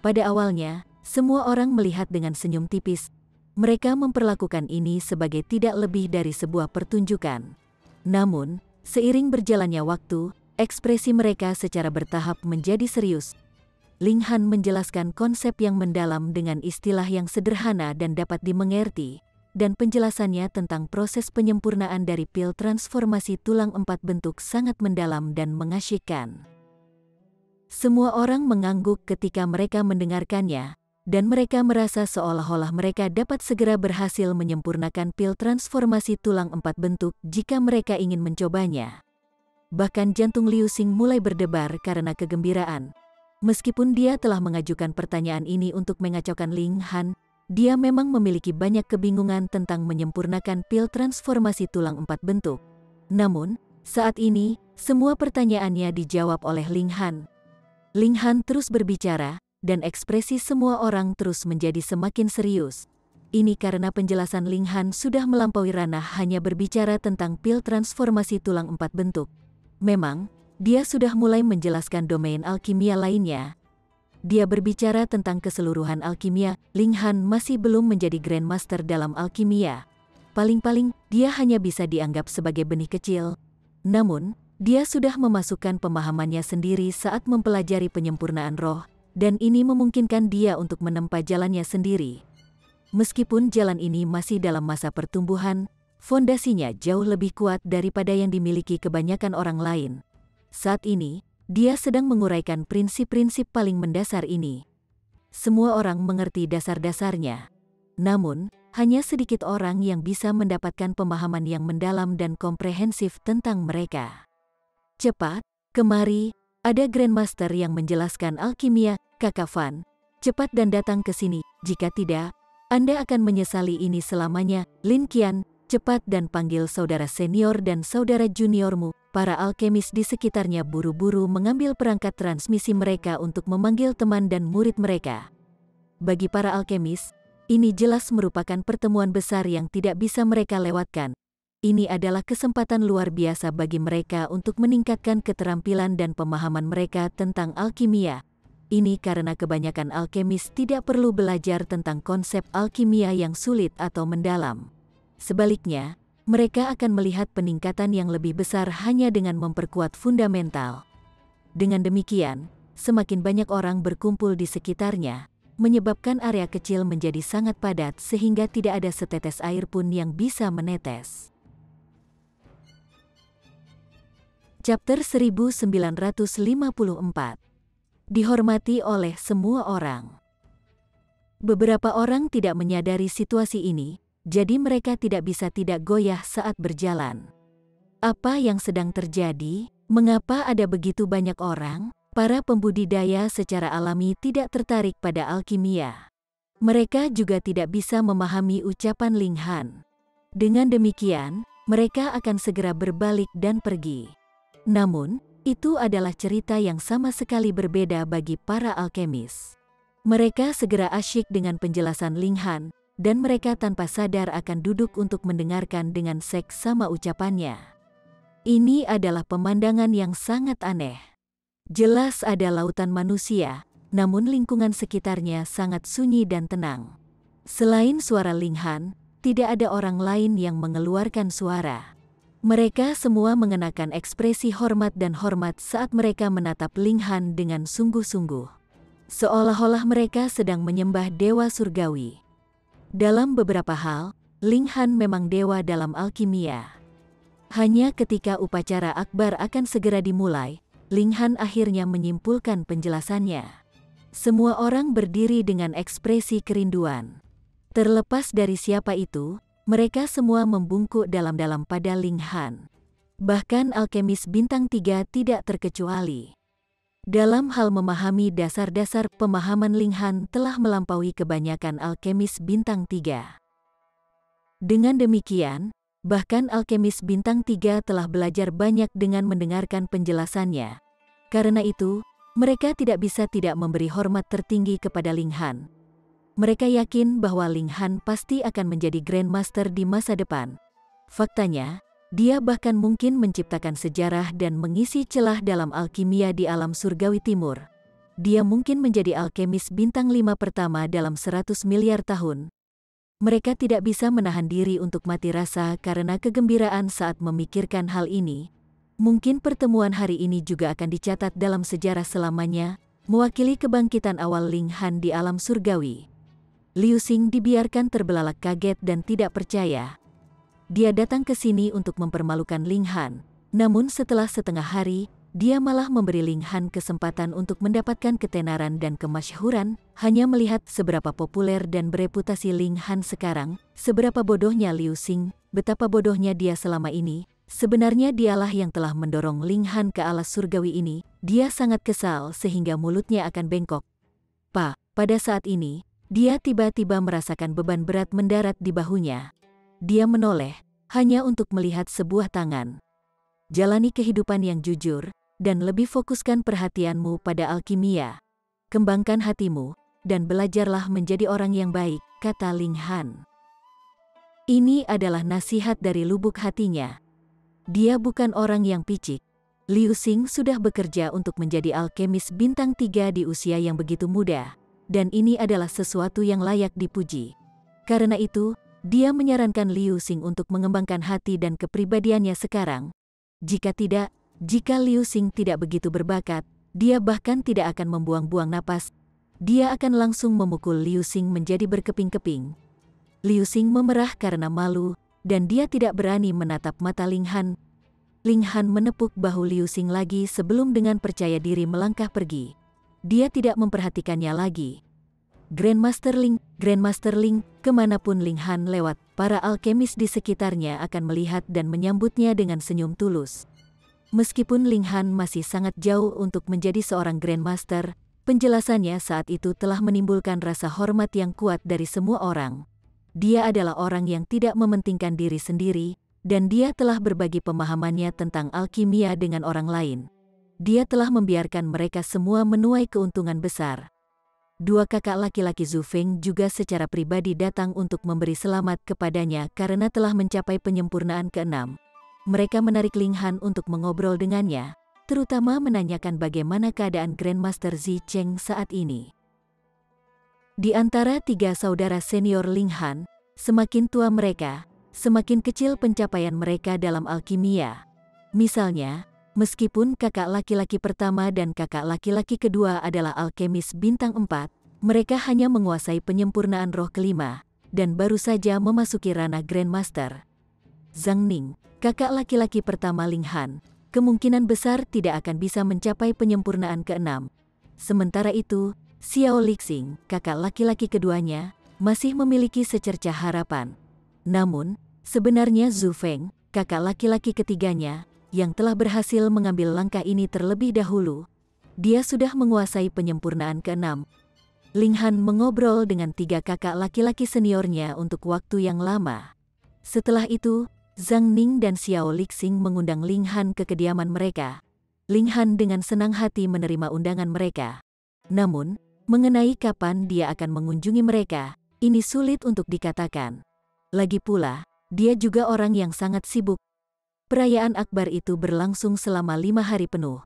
Pada awalnya, semua orang melihat dengan senyum tipis. Mereka memperlakukan ini sebagai tidak lebih dari sebuah pertunjukan. Namun, seiring berjalannya waktu, ekspresi mereka secara bertahap menjadi serius. Ling Han menjelaskan konsep yang mendalam dengan istilah yang sederhana dan dapat dimengerti, dan penjelasannya tentang proses penyempurnaan dari pil transformasi tulang 4 bentuk sangat mendalam dan mengasyikkan. Semua orang mengangguk ketika mereka mendengarkannya, dan mereka merasa seolah-olah mereka dapat segera berhasil menyempurnakan pil transformasi tulang 4 bentuk jika mereka ingin mencobanya. Bahkan jantung Liu Xing mulai berdebar karena kegembiraan. Meskipun dia telah mengajukan pertanyaan ini untuk mengacaukan Ling Han, dia memang memiliki banyak kebingungan tentang menyempurnakan pil transformasi tulang 4 bentuk. Namun, saat ini, semua pertanyaannya dijawab oleh Ling Han. Ling Han terus berbicara, dan ekspresi semua orang terus menjadi semakin serius. Ini karena penjelasan Ling Han sudah melampaui ranah hanya berbicara tentang pil transformasi tulang 4 bentuk. Memang, dia sudah mulai menjelaskan domain alkimia lainnya. Dia berbicara tentang keseluruhan alkimia. Ling Han masih belum menjadi Grandmaster dalam alkimia. Paling-paling, dia hanya bisa dianggap sebagai benih kecil. Namun, dia sudah memasukkan pemahamannya sendiri saat mempelajari penyempurnaan roh, dan ini memungkinkan dia untuk menempa jalannya sendiri. Meskipun jalan ini masih dalam masa pertumbuhan, fondasinya jauh lebih kuat daripada yang dimiliki kebanyakan orang lain. Saat ini, dia sedang menguraikan prinsip-prinsip paling mendasar ini. Semua orang mengerti dasar-dasarnya. Namun, hanya sedikit orang yang bisa mendapatkan pemahaman yang mendalam dan komprehensif tentang mereka. "Cepat, kemari, ada Grandmaster yang menjelaskan alkimia, Kakak Fan. Cepat dan datang ke sini, jika tidak, Anda akan menyesali ini selamanya." "Lin Qian, cepat dan panggil saudara senior dan saudara juniormu." Para alkemis di sekitarnya buru-buru mengambil perangkat transmisi mereka untuk memanggil teman dan murid mereka. Bagi para alkemis, ini jelas merupakan pertemuan besar yang tidak bisa mereka lewatkan. Ini adalah kesempatan luar biasa bagi mereka untuk meningkatkan keterampilan dan pemahaman mereka tentang alkimia. Ini karena kebanyakan alkemis tidak perlu belajar tentang konsep alkimia yang sulit atau mendalam. Sebaliknya, mereka akan melihat peningkatan yang lebih besar hanya dengan memperkuat fundamental. Dengan demikian, semakin banyak orang berkumpul di sekitarnya, menyebabkan area kecil menjadi sangat padat sehingga tidak ada setetes air pun yang bisa menetes. Chapter 1954. Dihormati oleh semua orang. Beberapa orang tidak menyadari situasi ini, jadi mereka tidak bisa tidak goyah saat berjalan. Apa yang sedang terjadi? Mengapa ada begitu banyak orang? Para pembudidaya secara alami tidak tertarik pada alkimia. Mereka juga tidak bisa memahami ucapan Ling Han. Dengan demikian, mereka akan segera berbalik dan pergi. Namun, itu adalah cerita yang sama sekali berbeda bagi para alkemis. Mereka segera asyik dengan penjelasan Ling Han, dan mereka tanpa sadar akan duduk untuk mendengarkan dengan seksama ucapannya. Ini adalah pemandangan yang sangat aneh. Jelas ada lautan manusia, namun lingkungan sekitarnya sangat sunyi dan tenang. Selain suara Ling Han, tidak ada orang lain yang mengeluarkan suara. Mereka semua mengenakan ekspresi hormat dan hormat saat mereka menatap Ling Han dengan sungguh-sungguh. Seolah-olah mereka sedang menyembah dewa surgawi. Dalam beberapa hal, Ling Han memang dewa dalam alkimia. Hanya ketika upacara akbar akan segera dimulai, Ling Han akhirnya menyimpulkan penjelasannya. Semua orang berdiri dengan ekspresi kerinduan. Terlepas dari siapa itu, mereka semua membungkuk dalam-dalam pada Ling Han. Bahkan alkemis bintang 3 tidak terkecuali. Dalam hal memahami dasar-dasar pemahaman Ling Han telah melampaui kebanyakan alkemis bintang 3. Dengan demikian, bahkan alkemis bintang 3 telah belajar banyak dengan mendengarkan penjelasannya. Karena itu, mereka tidak bisa tidak memberi hormat tertinggi kepada Ling Han. Mereka yakin bahwa Ling Han pasti akan menjadi Grandmaster di masa depan. Faktanya, dia bahkan mungkin menciptakan sejarah dan mengisi celah dalam alkimia di alam surgawi timur. Dia mungkin menjadi alkemis bintang 5 pertama dalam 100 miliar tahun. Mereka tidak bisa menahan diri untuk mati rasa karena kegembiraan saat memikirkan hal ini. Mungkin pertemuan hari ini juga akan dicatat dalam sejarah selamanya, mewakili kebangkitan awal Ling Han di alam surgawi. Liu Xing dibiarkan terbelalak kaget dan tidak percaya. Dia datang ke sini untuk mempermalukan Ling Han, namun setelah setengah hari, dia malah memberi Ling Han kesempatan untuk mendapatkan ketenaran dan kemasyhuran. Hanya melihat seberapa populer dan bereputasi Ling Han sekarang, seberapa bodohnya Liu Xing, betapa bodohnya dia selama ini. Sebenarnya dialah yang telah mendorong Ling Han ke alas surgawi ini. Dia sangat kesal sehingga mulutnya akan bengkok. Pada saat ini, dia tiba-tiba merasakan beban berat mendarat di bahunya. Dia menoleh, hanya untuk melihat sebuah tangan. Jalani kehidupan yang jujur, dan lebih fokuskan perhatianmu pada alkimia. Kembangkan hatimu, dan belajarlah menjadi orang yang baik, kata Ling Han. Ini adalah nasihat dari lubuk hatinya. Dia bukan orang yang picik. Liu Xing sudah bekerja untuk menjadi alkemis bintang 3 di usia yang begitu muda, dan ini adalah sesuatu yang layak dipuji. Karena itu, dia menyarankan Liu Xing untuk mengembangkan hati dan kepribadiannya sekarang. Jika Liu Xing tidak begitu berbakat, dia bahkan tidak akan membuang-buang napas. Dia akan langsung memukul Liu Xing menjadi berkeping-keping. Liu Xing memerah karena malu, dan dia tidak berani menatap mata Ling Han. Ling Han menepuk bahu Liu Xing lagi sebelum dengan percaya diri melangkah pergi. Dia tidak memperhatikannya lagi. Grandmaster Ling, kemanapun Ling Han lewat, para alkemis di sekitarnya akan melihat dan menyambutnya dengan senyum tulus. Meskipun Ling Han masih sangat jauh untuk menjadi seorang Grandmaster, penjelasannya saat itu telah menimbulkan rasa hormat yang kuat dari semua orang. Dia adalah orang yang tidak mementingkan diri sendiri, dan dia telah berbagi pemahamannya tentang alkimia dengan orang lain. Dia telah membiarkan mereka semua menuai keuntungan besar. Dua kakak laki-laki Zhu Feng juga secara pribadi datang untuk memberi selamat kepadanya karena telah mencapai penyempurnaan ke-6. Mereka menarik Ling Han untuk mengobrol dengannya, terutama menanyakan bagaimana keadaan Grandmaster Zi Cheng saat ini. Di antara 3 saudara senior Ling Han, semakin tua mereka, semakin kecil pencapaian mereka dalam alkimia. Misalnya, Meskipun kakak laki-laki pertama dan kakak laki-laki kedua adalah alkemis bintang 4, mereka hanya menguasai penyempurnaan roh kelima, dan baru saja memasuki ranah Grandmaster. Zhang Ning, kakak laki-laki pertama Ling Han, kemungkinan besar tidak akan bisa mencapai penyempurnaan ke-6. Sementara itu, Xiao Lixing, kakak laki-laki keduanya, masih memiliki secercah harapan. Namun, sebenarnya Zhu Feng, kakak laki-laki ketiganya, yang telah berhasil mengambil langkah ini terlebih dahulu, dia sudah menguasai penyempurnaan ke-6. Ling Han mengobrol dengan 3 kakak laki-laki seniornya untuk waktu yang lama. Setelah itu, Zhang Ning dan Xiao Lixing mengundang Ling Han ke kediaman mereka. Ling Han dengan senang hati menerima undangan mereka. Namun, mengenai kapan dia akan mengunjungi mereka, ini sulit untuk dikatakan. Lagi pula, dia juga orang yang sangat sibuk. Perayaan akbar itu berlangsung selama 5 hari penuh.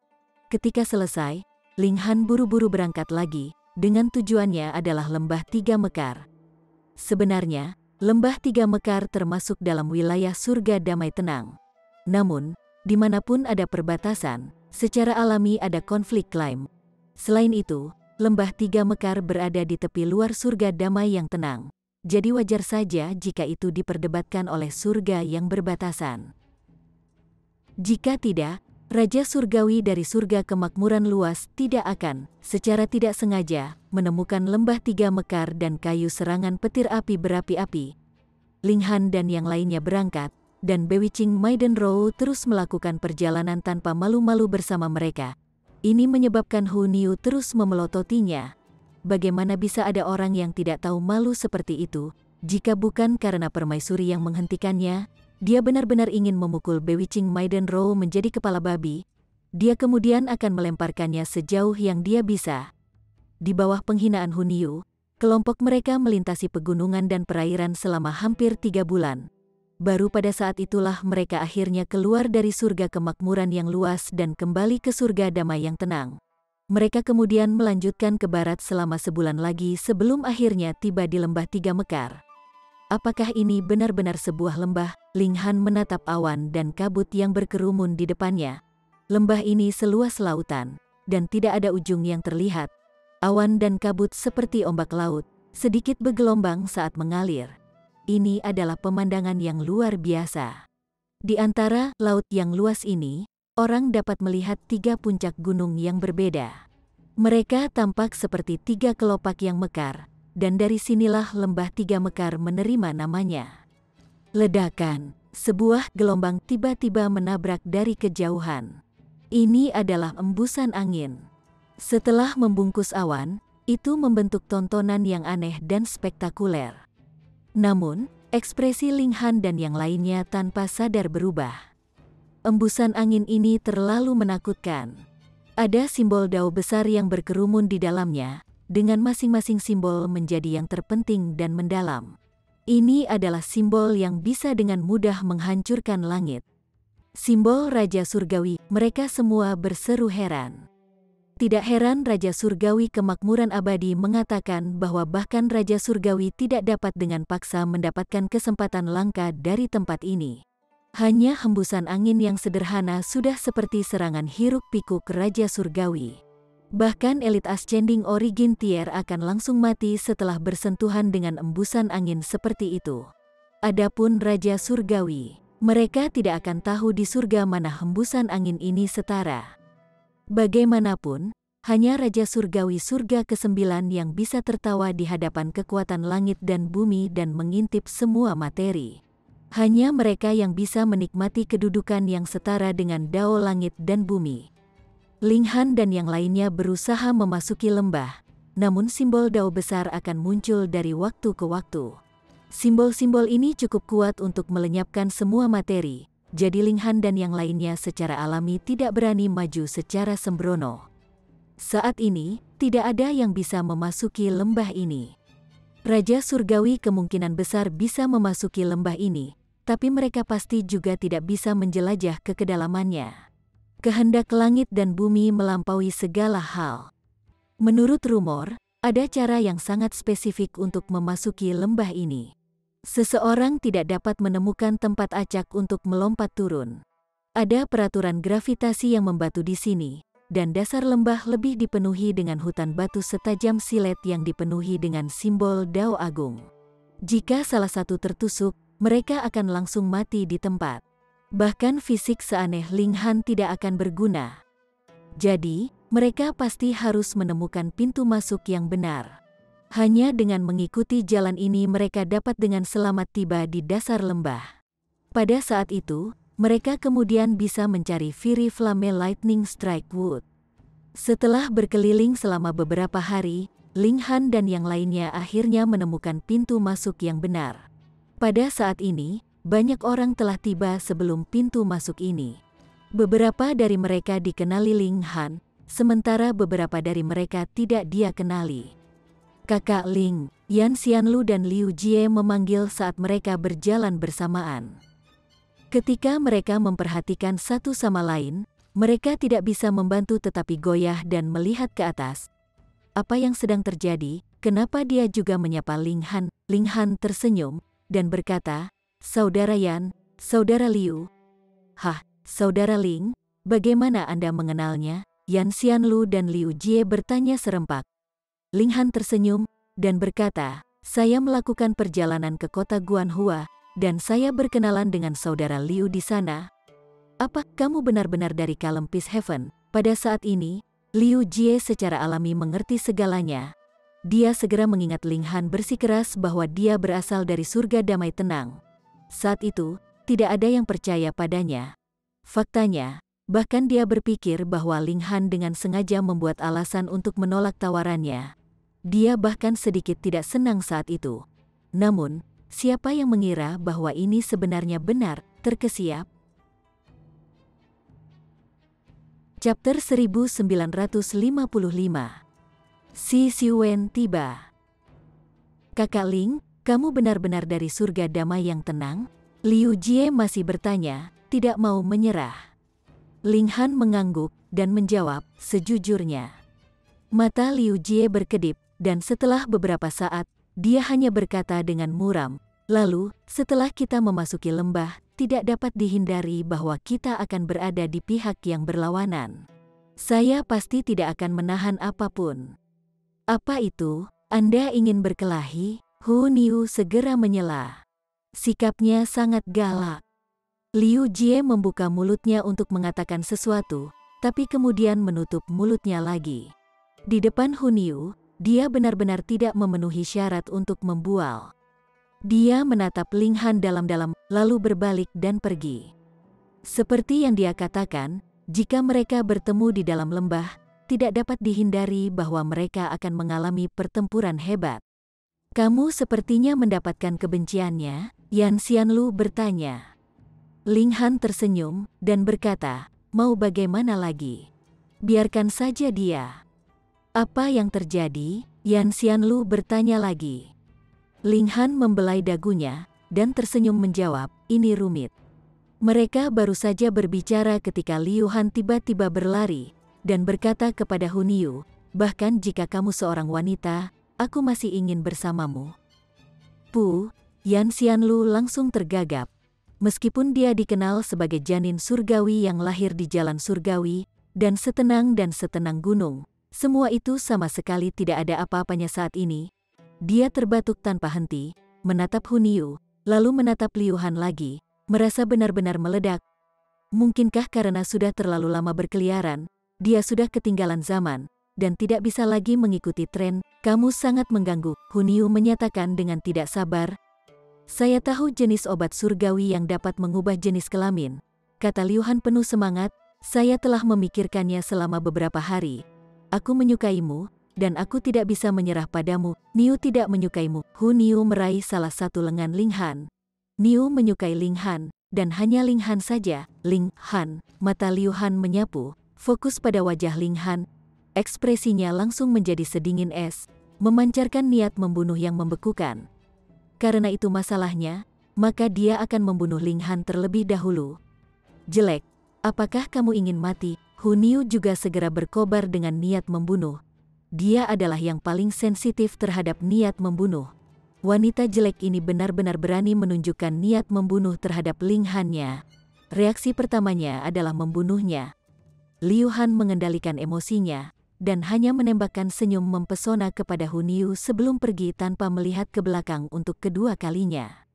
Ketika selesai, Ling Han buru-buru berangkat lagi, dengan tujuannya adalah Lembah Tiga Mekar. Sebenarnya, Lembah Tiga Mekar termasuk dalam wilayah surga damai tenang. Namun, dimanapun ada perbatasan, secara alami ada konflik klaim. Selain itu, Lembah Tiga Mekar berada di tepi luar surga damai yang tenang. Jadi wajar saja jika itu diperdebatkan oleh surga yang berbatasan. Jika tidak, Raja Surgawi dari surga kemakmuran luas tidak akan, secara tidak sengaja, menemukan Lembah Tiga Mekar dan kayu serangan petir api berapi-api. Ling Han dan yang lainnya berangkat, dan Bewitching Maiden Row terus melakukan perjalanan tanpa malu-malu bersama mereka. Ini menyebabkan Hu Niu terus memelototinya. Bagaimana bisa ada orang yang tidak tahu malu seperti itu, jika bukan karena permaisuri yang menghentikannya? Dia benar-benar ingin memukul Bewitching Maiden Row menjadi kepala babi. Dia kemudian akan melemparkannya sejauh yang dia bisa. Di bawah penghinaan Hu Niu, kelompok mereka melintasi pegunungan dan perairan selama hampir 3 bulan. Baru pada saat itulah mereka akhirnya keluar dari surga kemakmuran yang luas dan kembali ke surga damai yang tenang. Mereka kemudian melanjutkan ke barat selama sebulan lagi sebelum akhirnya tiba di Lembah Tiga Mekar. Apakah ini benar-benar sebuah lembah? Ling Han menatap awan dan kabut yang berkerumun di depannya. Lembah ini seluas lautan, dan tidak ada ujung yang terlihat. Awan dan kabut seperti ombak laut, sedikit bergelombang saat mengalir. Ini adalah pemandangan yang luar biasa. Di antara laut yang luas ini, orang dapat melihat 3 puncak gunung yang berbeda. Mereka tampak seperti 3 kelopak yang mekar. Dan dari sinilah Lembah Tiga Mekar menerima namanya. Ledakan, sebuah gelombang tiba-tiba menabrak dari kejauhan. Ini adalah embusan angin. Setelah membungkus awan, itu membentuk tontonan yang aneh dan spektakuler. Namun, ekspresi Ling Han dan yang lainnya tanpa sadar berubah. Embusan angin ini terlalu menakutkan. Ada simbol dao besar yang berkerumun di dalamnya, dengan masing-masing simbol menjadi yang terpenting dan mendalam. Ini adalah simbol yang bisa dengan mudah menghancurkan langit. Simbol Raja Surgawi, mereka semua berseru heran. Tidak heran Raja Surgawi Kemakmuran Abadi mengatakan bahwa bahkan Raja Surgawi tidak dapat dengan paksa mendapatkan kesempatan langka dari tempat ini. Hanya hembusan angin yang sederhana sudah seperti serangan hiruk-pikuk Raja Surgawi. Bahkan elit Ascending Origin Tier akan langsung mati setelah bersentuhan dengan embusan angin seperti itu. Adapun Raja Surgawi, mereka tidak akan tahu di surga mana hembusan angin ini setara. Bagaimanapun, hanya Raja Surgawi surga ke-9 yang bisa tertawa di hadapan kekuatan langit dan bumi dan mengintip semua materi. Hanya mereka yang bisa menikmati kedudukan yang setara dengan dao langit dan bumi. Ling Han dan yang lainnya berusaha memasuki lembah, namun simbol dao besar akan muncul dari waktu ke waktu. Simbol-simbol ini cukup kuat untuk melenyapkan semua materi, jadi Ling Han dan yang lainnya secara alami tidak berani maju secara sembrono. Saat ini, tidak ada yang bisa memasuki lembah ini. Raja Surgawi kemungkinan besar bisa memasuki lembah ini, tapi mereka pasti juga tidak bisa menjelajah ke kedalamannya. Kehendak langit dan bumi melampaui segala hal. Menurut rumor, ada cara yang sangat spesifik untuk memasuki lembah ini. Seseorang tidak dapat menemukan tempat acak untuk melompat turun. Ada peraturan gravitasi yang membatu di sini, dan dasar lembah lebih dipenuhi dengan hutan batu setajam silet yang dipenuhi dengan simbol Dao Agung. Jika salah satu tertusuk, mereka akan langsung mati di tempat. Bahkan fisik seaneh Ling Han tidak akan berguna. Jadi, mereka pasti harus menemukan pintu masuk yang benar. Hanya dengan mengikuti jalan ini mereka dapat dengan selamat tiba di dasar lembah. Pada saat itu, mereka kemudian bisa mencari Fury Flame Lightning Strike Wood. Setelah berkeliling selama beberapa hari, Ling Han dan yang lainnya akhirnya menemukan pintu masuk yang benar. Pada saat ini, banyak orang telah tiba sebelum pintu masuk ini. Beberapa dari mereka dikenali Ling Han, sementara beberapa dari mereka tidak dia kenali. Kakak Ling, Yan Xianlu dan Liu Jie memanggil saat mereka berjalan bersamaan. Ketika mereka memperhatikan satu sama lain, mereka tidak bisa membantu tetapi goyah dan melihat ke atas. Apa yang sedang terjadi? Kenapa dia juga menyapa Ling Han? Ling Han tersenyum dan berkata, "Saudara Yan, Saudara Liu." "Hah, Saudara Ling, bagaimana Anda mengenalnya?" Yan Xianlu dan Liu Jie bertanya serempak. Ling Han tersenyum dan berkata, "Saya melakukan perjalanan ke kota Guanhua, dan saya berkenalan dengan Saudara Liu di sana." "Apa, kamu benar-benar dari Kalem Peace Heaven?" Pada saat ini, Liu Jie secara alami mengerti segalanya. Dia segera mengingat Ling Han bersikeras bahwa dia berasal dari surga damai tenang. Saat itu, tidak ada yang percaya padanya. Faktanya, bahkan dia berpikir bahwa Ling Han dengan sengaja membuat alasan untuk menolak tawarannya. Dia bahkan sedikit tidak senang saat itu. Namun, siapa yang mengira bahwa ini sebenarnya benar? Terkesiap. Chapter 1955. Si Xiwen tiba. "Kakak Ling, kamu benar-benar dari surga damai yang tenang?" Liu Jie masih bertanya, tidak mau menyerah. Ling Han mengangguk dan menjawab, "Sejujurnya." Mata Liu Jie berkedip, dan setelah beberapa saat, dia hanya berkata dengan muram, "Lalu, setelah kita memasuki lembah, tidak dapat dihindari bahwa kita akan berada di pihak yang berlawanan. Saya pasti tidak akan menahan apapun." "Apa itu? Anda ingin berkelahi?" Hu Niu segera menyela. Sikapnya sangat galak. Liu Jie membuka mulutnya untuk mengatakan sesuatu, tapi kemudian menutup mulutnya lagi. Di depan Hu Niu, dia benar-benar tidak memenuhi syarat untuk membual. Dia menatap Ling Han dalam-dalam, lalu berbalik dan pergi. Seperti yang dia katakan, jika mereka bertemu di dalam lembah, tidak dapat dihindari bahwa mereka akan mengalami pertempuran hebat. "Kamu sepertinya mendapatkan kebenciannya?" Yan Xianlu bertanya. Ling Han tersenyum dan berkata, "Mau bagaimana lagi? Biarkan saja dia." "Apa yang terjadi?" Yan Xianlu bertanya lagi. Ling Han membelai dagunya dan tersenyum menjawab, "Ini rumit." Mereka baru saja berbicara ketika Liu Han tiba-tiba berlari dan berkata kepada Hu Niu, "Bahkan jika kamu seorang wanita, aku masih ingin bersamamu." "Pu." Yan Xianlu langsung tergagap. Meskipun dia dikenal sebagai janin surgawi yang lahir di jalan surgawi, dan setenang gunung, semua itu sama sekali tidak ada apa-apanya saat ini. Dia terbatuk tanpa henti, menatap Hu Niu, lalu menatap Liu Han lagi, merasa benar-benar meledak. Mungkinkah karena sudah terlalu lama berkeliaran, dia sudah ketinggalan zaman, dan tidak bisa lagi mengikuti tren? "Kamu sangat mengganggu," Hu Niu menyatakan dengan tidak sabar. "Saya tahu jenis obat surgawi yang dapat mengubah jenis kelamin," kata Liu Han penuh semangat. "Saya telah memikirkannya selama beberapa hari. Aku menyukaimu, dan aku tidak bisa menyerah padamu." "Niu tidak menyukaimu." Hu Niu meraih salah satu lengan Ling Han. Niu menyukai Ling Han, dan hanya Ling Han saja. "Ling Han." Mata Liu Han menyapu, fokus pada wajah Ling Han. Ekspresinya langsung menjadi sedingin es, memancarkan niat membunuh yang membekukan. Karena itu masalahnya, maka dia akan membunuh Ling Han terlebih dahulu. "Jelek, apakah kamu ingin mati?" Hu Niu juga segera berkobar dengan niat membunuh. Dia adalah yang paling sensitif terhadap niat membunuh. Wanita jelek ini benar-benar berani menunjukkan niat membunuh terhadap Ling Han-nya. Reaksi pertamanya adalah membunuhnya. Liu Han mengendalikan emosinya, dan hanya menembakkan senyum mempesona kepada Hun Yu sebelum pergi tanpa melihat ke belakang untuk kedua kalinya.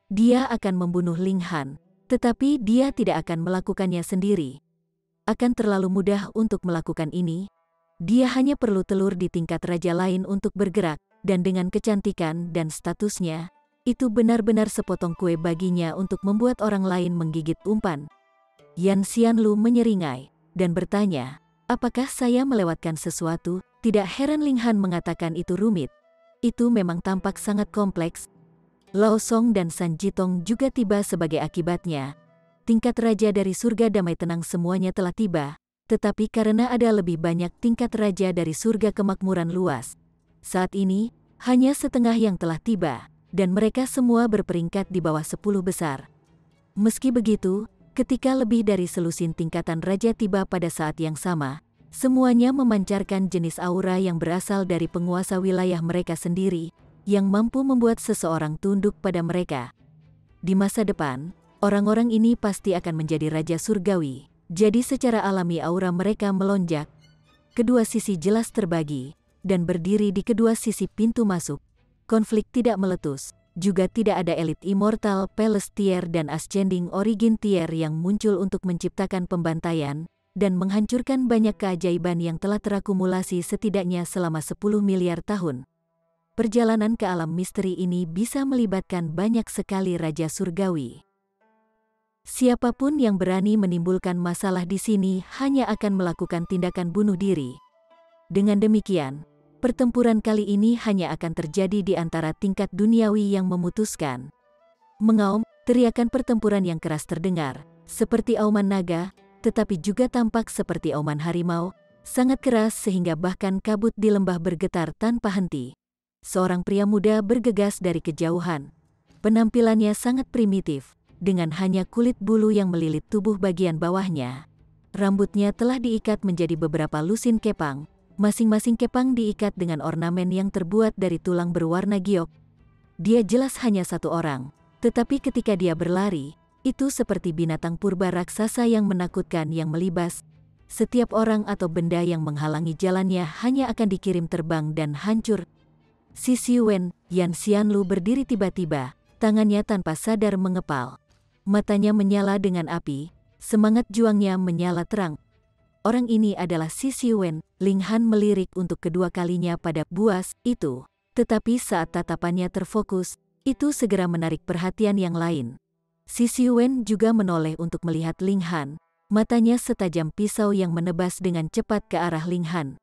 Dia akan membunuh Ling Han, tetapi dia tidak akan melakukannya sendiri. Akan terlalu mudah untuk melakukan ini. Dia hanya perlu telur di tingkat raja lain untuk bergerak, dan dengan kecantikan dan statusnya, itu benar-benar sepotong kue baginya untuk membuat orang lain menggigit umpan. Yan Xianlu menyeringai, dan bertanya, apakah saya melewatkan sesuatu? Tidak heran Ling Han mengatakan itu rumit. Itu memang tampak sangat kompleks. Lao Song dan San Jitong juga tiba sebagai akibatnya. Tingkat raja dari surga damai tenang semuanya telah tiba, tetapi karena ada lebih banyak tingkat raja dari surga kemakmuran luas, saat ini hanya setengah yang telah tiba, dan mereka semua berperingkat di bawah 10 besar. Meski begitu, ketika lebih dari selusin tingkatan raja tiba pada saat yang sama, semuanya memancarkan jenis aura yang berasal dari penguasa wilayah mereka sendiri, yang mampu membuat seseorang tunduk pada mereka. Di masa depan, orang-orang ini pasti akan menjadi raja surgawi, jadi secara alami aura mereka melonjak. Kedua sisi jelas terbagi, dan berdiri di kedua sisi pintu masuk. Konflik tidak meletus, juga tidak ada elit immortal Palace Tier dan Ascending Origin Tier yang muncul untuk menciptakan pembantaian, dan menghancurkan banyak keajaiban yang telah terakumulasi setidaknya selama 10 miliar tahun. Perjalanan ke alam misteri ini bisa melibatkan banyak sekali raja surgawi. Siapapun yang berani menimbulkan masalah di sini hanya akan melakukan tindakan bunuh diri. Dengan demikian, pertempuran kali ini hanya akan terjadi di antara tingkat duniawi yang memutuskan. Mengaum, teriakan pertempuran yang keras terdengar, seperti auman naga, tetapi juga tampak seperti auman harimau, sangat keras sehingga bahkan kabut di lembah bergetar tanpa henti. Seorang pria muda bergegas dari kejauhan. Penampilannya sangat primitif, dengan hanya kulit bulu yang melilit tubuh bagian bawahnya. Rambutnya telah diikat menjadi beberapa lusin kepang, masing-masing kepang diikat dengan ornamen yang terbuat dari tulang berwarna giok. Dia jelas hanya satu orang, tetapi ketika dia berlari, itu seperti binatang purba raksasa yang menakutkan yang melibas. Setiap orang atau benda yang menghalangi jalannya hanya akan dikirim terbang dan hancur. Si Wen, Yan Xianlu berdiri tiba-tiba, tangannya tanpa sadar mengepal. Matanya menyala dengan api, semangat juangnya menyala terang. Orang ini adalah Si Wen. Ling Han melirik untuk kedua kalinya pada buas itu, tetapi saat tatapannya terfokus, itu segera menarik perhatian yang lain. Si Wen juga menoleh untuk melihat Ling Han, matanya setajam pisau yang menebas dengan cepat ke arah Ling Han.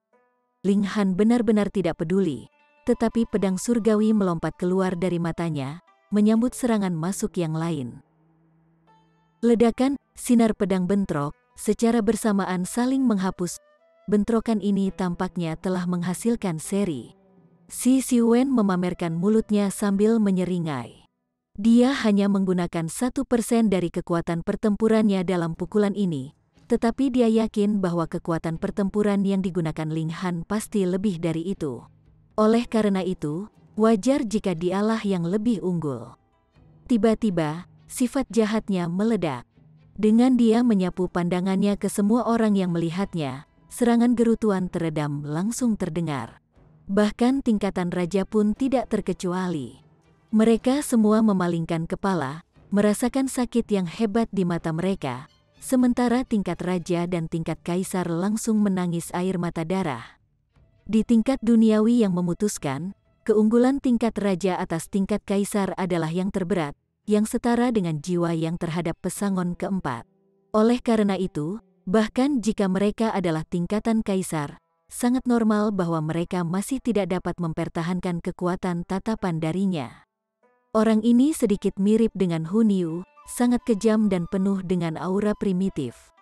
Ling Han benar-benar tidak peduli. Tetapi pedang surgawi melompat keluar dari matanya, menyambut serangan masuk yang lain. Ledakan, sinar pedang bentrok, secara bersamaan saling menghapus. Bentrokan ini tampaknya telah menghasilkan seri. Si Wen memamerkan mulutnya sambil menyeringai. Dia hanya menggunakan 1% dari kekuatan pertempurannya dalam pukulan ini, tetapi dia yakin bahwa kekuatan pertempuran yang digunakan Ling Han pasti lebih dari itu. Oleh karena itu, wajar jika dialah yang lebih unggul. Tiba-tiba, sifat jahatnya meledak. Dengan dia menyapu pandangannya ke semua orang yang melihatnya, serangan gerutuan teredam langsung terdengar. Bahkan tingkatan raja pun tidak terkecuali. Mereka semua memalingkan kepala, merasakan sakit yang hebat di mata mereka, sementara tingkat raja dan tingkat kaisar langsung menangis air mata darah. Di tingkat duniawi yang memutuskan, keunggulan tingkat raja atas tingkat kaisar adalah yang terberat, yang setara dengan jiwa yang terhadap pesangon keempat. Oleh karena itu, bahkan jika mereka adalah tingkatan kaisar, sangat normal bahwa mereka masih tidak dapat mempertahankan kekuatan tatapan darinya. Orang ini sedikit mirip dengan Hun Yu, sangat kejam dan penuh dengan aura primitif.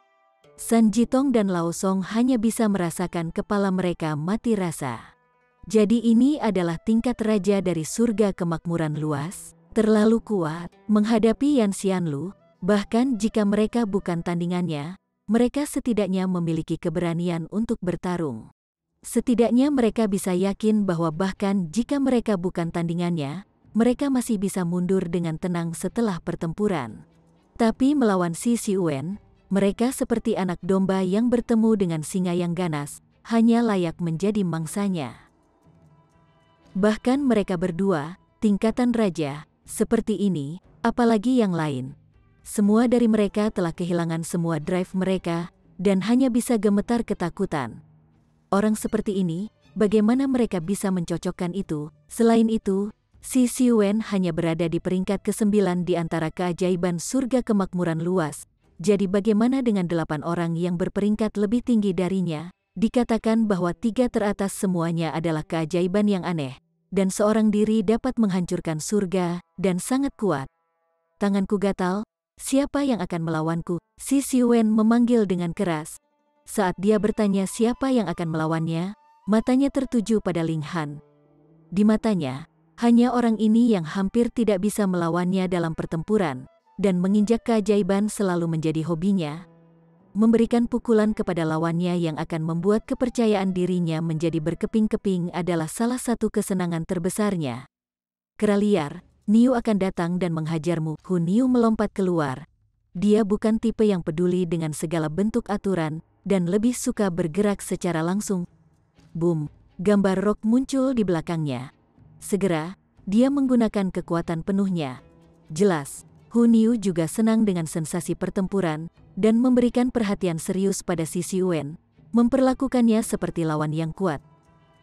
San Jitong dan Lao Song hanya bisa merasakan kepala mereka mati rasa. Jadi ini adalah tingkat raja dari surga kemakmuran luas, terlalu kuat, menghadapi Yan Xianlu, bahkan jika mereka bukan tandingannya, mereka setidaknya memiliki keberanian untuk bertarung. Setidaknya mereka bisa yakin bahwa bahkan jika mereka bukan tandingannya, mereka masih bisa mundur dengan tenang setelah pertempuran. Tetapi melawan Si Xiwen, mereka seperti anak domba yang bertemu dengan singa yang ganas, hanya layak menjadi mangsanya. Bahkan mereka berdua, tingkatan raja, seperti ini, apalagi yang lain. Semua dari mereka telah kehilangan semua drive mereka, dan hanya bisa gemetar ketakutan. Orang seperti ini, bagaimana mereka bisa mencocokkan itu? Selain itu, Si Xiwen hanya berada di peringkat ke-9 di antara keajaiban surga kemakmuran luas. Jadi bagaimana dengan 8 orang yang berperingkat lebih tinggi darinya? Dikatakan bahwa 3 teratas semuanya adalah keajaiban yang aneh, dan seorang diri dapat menghancurkan surga, dan sangat kuat. Tanganku gatal, siapa yang akan melawanku? Si Xiwen memanggil dengan keras. Saat dia bertanya siapa yang akan melawannya, matanya tertuju pada Ling Han. Di matanya, hanya orang ini yang hampir tidak bisa melawannya dalam pertempuran, dan menginjak keajaiban selalu menjadi hobinya. Memberikan pukulan kepada lawannya yang akan membuat kepercayaan dirinya menjadi berkeping-keping adalah salah satu kesenangan terbesarnya. Kera liar, Niu akan datang dan menghajarmu. Hu Niu melompat keluar. Dia bukan tipe yang peduli dengan segala bentuk aturan, dan lebih suka bergerak secara langsung. Boom, gambar Rock muncul di belakangnya. Segera, dia menggunakan kekuatan penuhnya. Jelas, Hu Niu juga senang dengan sensasi pertempuran, dan memberikan perhatian serius pada Si Xiwen, memperlakukannya seperti lawan yang kuat.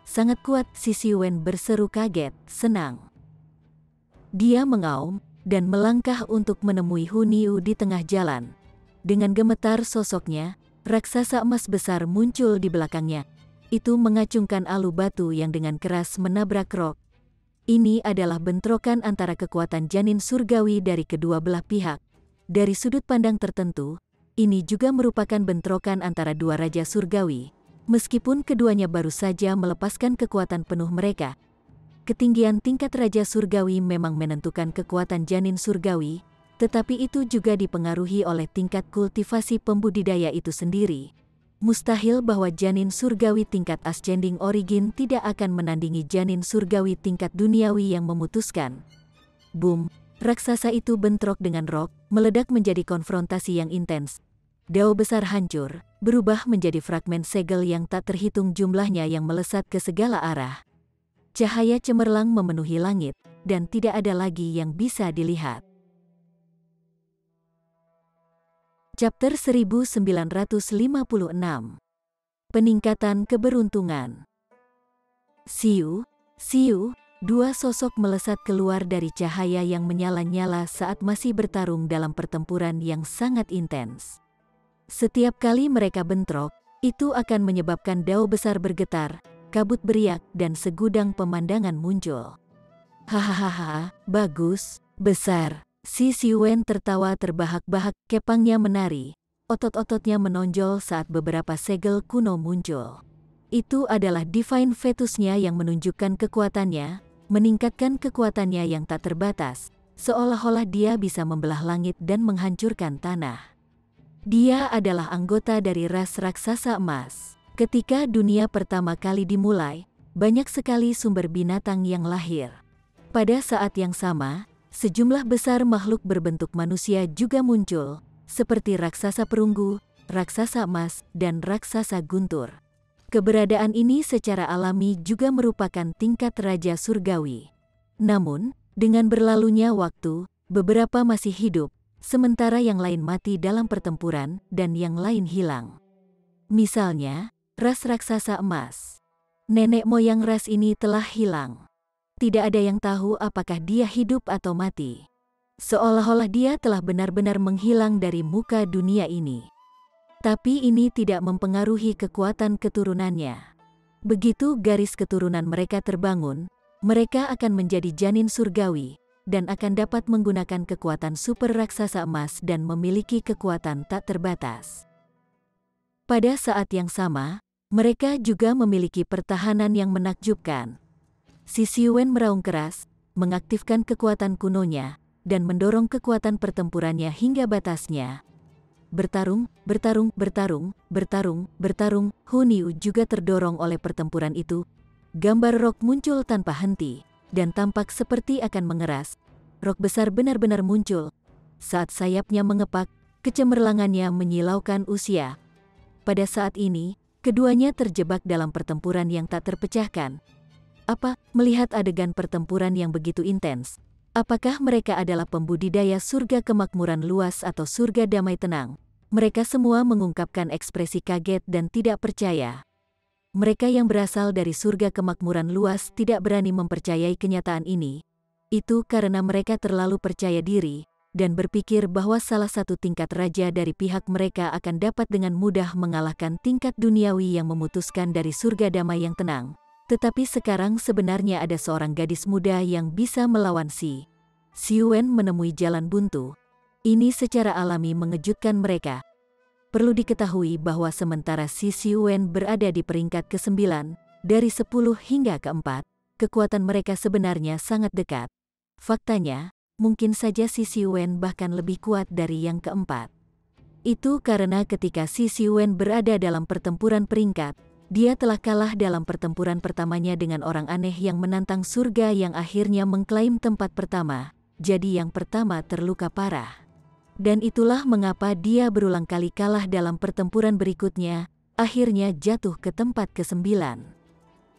Sangat kuat, Si Xiwen berseru kaget, senang. Dia mengaum, dan melangkah untuk menemui Hu Niu di tengah jalan. Dengan gemetar sosoknya, raksasa emas besar muncul di belakangnya. Itu mengacungkan alu batu yang dengan keras menabrak Rock. Ini adalah bentrokan antara kekuatan janin surgawi dari kedua belah pihak. Dari sudut pandang tertentu, ini juga merupakan bentrokan antara dua raja surgawi. Meskipun keduanya baru saja melepaskan kekuatan penuh mereka. Ketinggian tingkat raja surgawi memang menentukan kekuatan janin surgawi, tetapi itu juga dipengaruhi oleh tingkat kultivasi pembudidaya itu sendiri. Mustahil bahwa janin surgawi tingkat ascending origin tidak akan menandingi janin surgawi tingkat duniawi yang memutuskan. Boom, raksasa itu bentrok dengan Rock, meledak menjadi konfrontasi yang intens. Dao besar hancur, berubah menjadi fragmen segel yang tak terhitung jumlahnya yang melesat ke segala arah. Cahaya cemerlang memenuhi langit, dan tidak ada lagi yang bisa dilihat. Chapter 1956. Peningkatan keberuntungan. Siu, dua sosok melesat keluar dari cahaya yang menyala-nyala saat masih bertarung dalam pertempuran yang sangat intens. Setiap kali mereka bentrok, itu akan menyebabkan dao besar bergetar, kabut beriak, dan segudang pemandangan muncul. Hahaha, bagus, besar. Si Xiwen tertawa terbahak-bahak, kepangnya menari, otot-ototnya menonjol saat beberapa segel kuno muncul. Itu adalah Divine Fetusnya yang menunjukkan kekuatannya, meningkatkan kekuatannya yang tak terbatas, seolah-olah dia bisa membelah langit dan menghancurkan tanah. Dia adalah anggota dari ras raksasa emas. Ketika dunia pertama kali dimulai, banyak sekali sumber binatang yang lahir. Pada saat yang sama, sejumlah besar makhluk berbentuk manusia juga muncul, seperti raksasa perunggu, raksasa emas, dan raksasa guntur. Keberadaan ini secara alami juga merupakan tingkat raja surgawi. Namun, dengan berlalunya waktu, beberapa masih hidup, sementara yang lain mati dalam pertempuran, dan yang lain hilang. Misalnya, ras raksasa emas. Nenek moyang ras ini telah hilang. Tidak ada yang tahu apakah dia hidup atau mati. Seolah-olah dia telah benar-benar menghilang dari muka dunia ini. Tapi ini tidak mempengaruhi kekuatan keturunannya. Begitu garis keturunan mereka terbangun, mereka akan menjadi janin surgawi, dan akan dapat menggunakan kekuatan super raksasa emas dan memiliki kekuatan tak terbatas. Pada saat yang sama, mereka juga memiliki pertahanan yang menakjubkan. Si Xiwen meraung keras, mengaktifkan kekuatan kunonya, dan mendorong kekuatan pertempurannya hingga batasnya. Bertarung, bertarung, bertarung, bertarung, bertarung, Hu Niu juga terdorong oleh pertempuran itu. Gambar Rock muncul tanpa henti, dan tampak seperti akan mengeras. Rock besar benar-benar muncul. saat sayapnya mengepak, kecemerlangannya menyilaukan usia. Pada saat ini, keduanya terjebak dalam pertempuran yang tak terpecahkan. Apa, melihat adegan pertempuran yang begitu intens, apakah mereka adalah pembudidaya surga kemakmuran luas atau surga damai tenang? Mereka semua mengungkapkan ekspresi kaget dan tidak percaya. Mereka yang berasal dari surga kemakmuran luas tidak berani mempercayai kenyataan ini. Itu karena mereka terlalu percaya diri, dan berpikir bahwa salah satu tingkat raja dari pihak mereka akan dapat dengan mudah mengalahkan tingkat duniawi yang memutuskan dari surga damai yang tenang. Tetapi sekarang sebenarnya ada seorang gadis muda yang bisa melawan Si Wen menemui jalan buntu. Ini secara alami mengejutkan mereka. Perlu diketahui bahwa sementara Si Wen berada di peringkat ke-9, dari 10 hingga ke-4, kekuatan mereka sebenarnya sangat dekat. Faktanya, mungkin saja Si Wen bahkan lebih kuat dari yang ke-4. Itu karena ketika Si Wen berada dalam pertempuran peringkat, dia telah kalah dalam pertempuran pertamanya dengan orang aneh yang menantang surga yang akhirnya mengklaim tempat pertama, jadi yang pertama terluka parah. Dan itulah mengapa dia berulang kali kalah dalam pertempuran berikutnya, akhirnya jatuh ke tempat ke-9.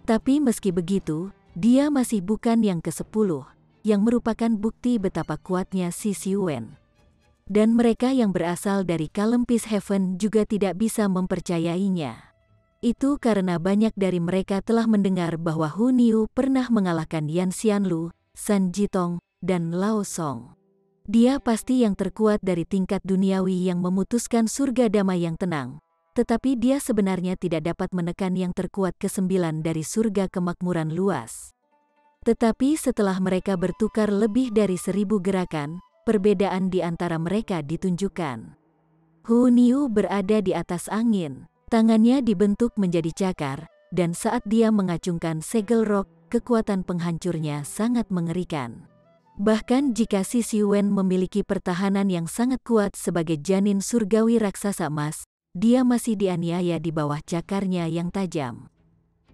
Tapi meski begitu, dia masih bukan yang ke-10, yang merupakan bukti betapa kuatnya Si Wen. Dan mereka yang berasal dari Kalem Peace Heaven juga tidak bisa mempercayainya. Itu karena banyak dari mereka telah mendengar bahwa Hu Niu pernah mengalahkan Yan Xianlu, San Jitong, dan Lao Song. Dia pasti yang terkuat dari tingkat duniawi yang memutuskan surga damai yang tenang. Tetapi dia sebenarnya tidak dapat menekan yang terkuat ke-9 dari surga kemakmuran luas. Tetapi setelah mereka bertukar lebih dari 1000 gerakan, perbedaan di antara mereka ditunjukkan. Hu Niu berada di atas angin, tangannya dibentuk menjadi cakar, dan saat dia mengacungkan segel rok, kekuatan penghancurnya sangat mengerikan. Bahkan jika Si Wen memiliki pertahanan yang sangat kuat sebagai janin surgawi raksasa emas, dia masih dianiaya di bawah cakarnya yang tajam.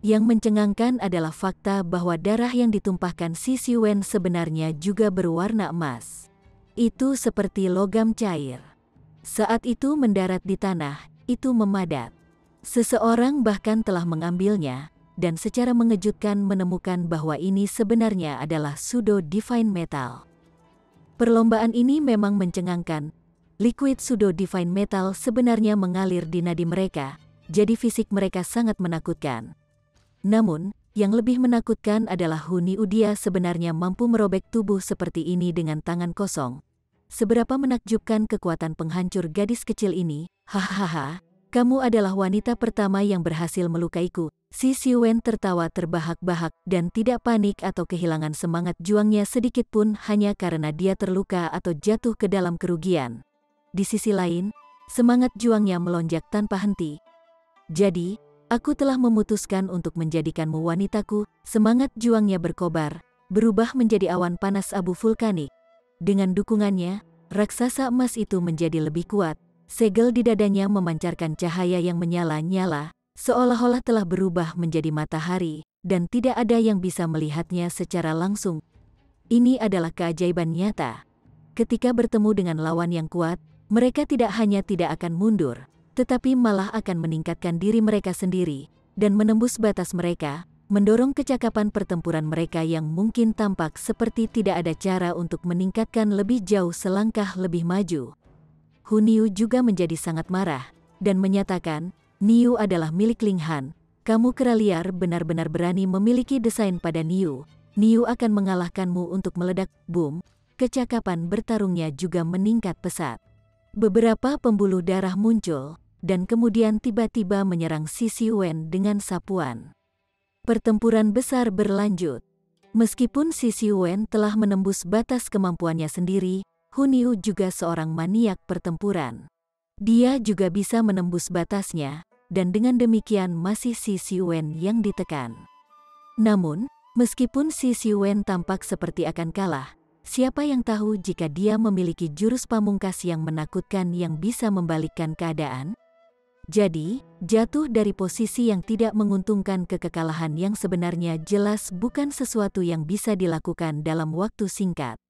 Yang mencengangkan adalah fakta bahwa darah yang ditumpahkan Si Wen sebenarnya juga berwarna emas. Itu seperti logam cair. Saat itu mendarat di tanah, itu memadat. Seseorang bahkan telah mengambilnya, dan secara mengejutkan menemukan bahwa ini sebenarnya adalah pseudo divine metal. Perlombaan ini memang mencengangkan. Liquid pseudo divine metal sebenarnya mengalir di nadi mereka, jadi fisik mereka sangat menakutkan. Namun, yang lebih menakutkan adalah Hu Niu dia sebenarnya mampu merobek tubuh seperti ini dengan tangan kosong. Seberapa menakjubkan kekuatan penghancur gadis kecil ini, hahaha. Kamu adalah wanita pertama yang berhasil melukaiku. Si Wen tertawa terbahak-bahak dan tidak panik atau kehilangan semangat juangnya sedikit pun hanya karena dia terluka atau jatuh ke dalam kerugian. Di sisi lain, semangat juangnya melonjak tanpa henti. Jadi, aku telah memutuskan untuk menjadikanmu wanitaku. Semangat juangnya berkobar, berubah menjadi awan panas abu vulkanik. Dengan dukungannya, raksasa emas itu menjadi lebih kuat. Segel di dadanya memancarkan cahaya yang menyala-nyala, seolah-olah telah berubah menjadi matahari, dan tidak ada yang bisa melihatnya secara langsung. Ini adalah keajaiban nyata. Ketika bertemu dengan lawan yang kuat, mereka tidak hanya tidak akan mundur, tetapi malah akan meningkatkan diri mereka sendiri, dan menembus batas mereka, mendorong kecakapan pertempuran mereka yang mungkin tampak seperti tidak ada cara untuk meningkatkan lebih jauh selangkah lebih maju. Hu Niu juga menjadi sangat marah, dan menyatakan, Niu adalah milik Ling Han. Kamu kera liar benar-benar berani memiliki desain pada Niu. Niu akan mengalahkanmu untuk meledak, boom. Kecakapan bertarungnya juga meningkat pesat. Beberapa pembuluh darah muncul, dan kemudian tiba-tiba menyerang Si Wen dengan sapuan. Pertempuran besar berlanjut. Meskipun Si Wen telah menembus batas kemampuannya sendiri, Hu Niu juga seorang maniak pertempuran. Dia juga bisa menembus batasnya, dan dengan demikian masih Si Wen yang ditekan. Namun, meskipun Si Wen tampak seperti akan kalah, siapa yang tahu jika dia memiliki jurus pamungkas yang menakutkan yang bisa membalikkan keadaan? Jadi, jatuh dari posisi yang tidak menguntungkan ke kekalahan yang sebenarnya jelas bukan sesuatu yang bisa dilakukan dalam waktu singkat.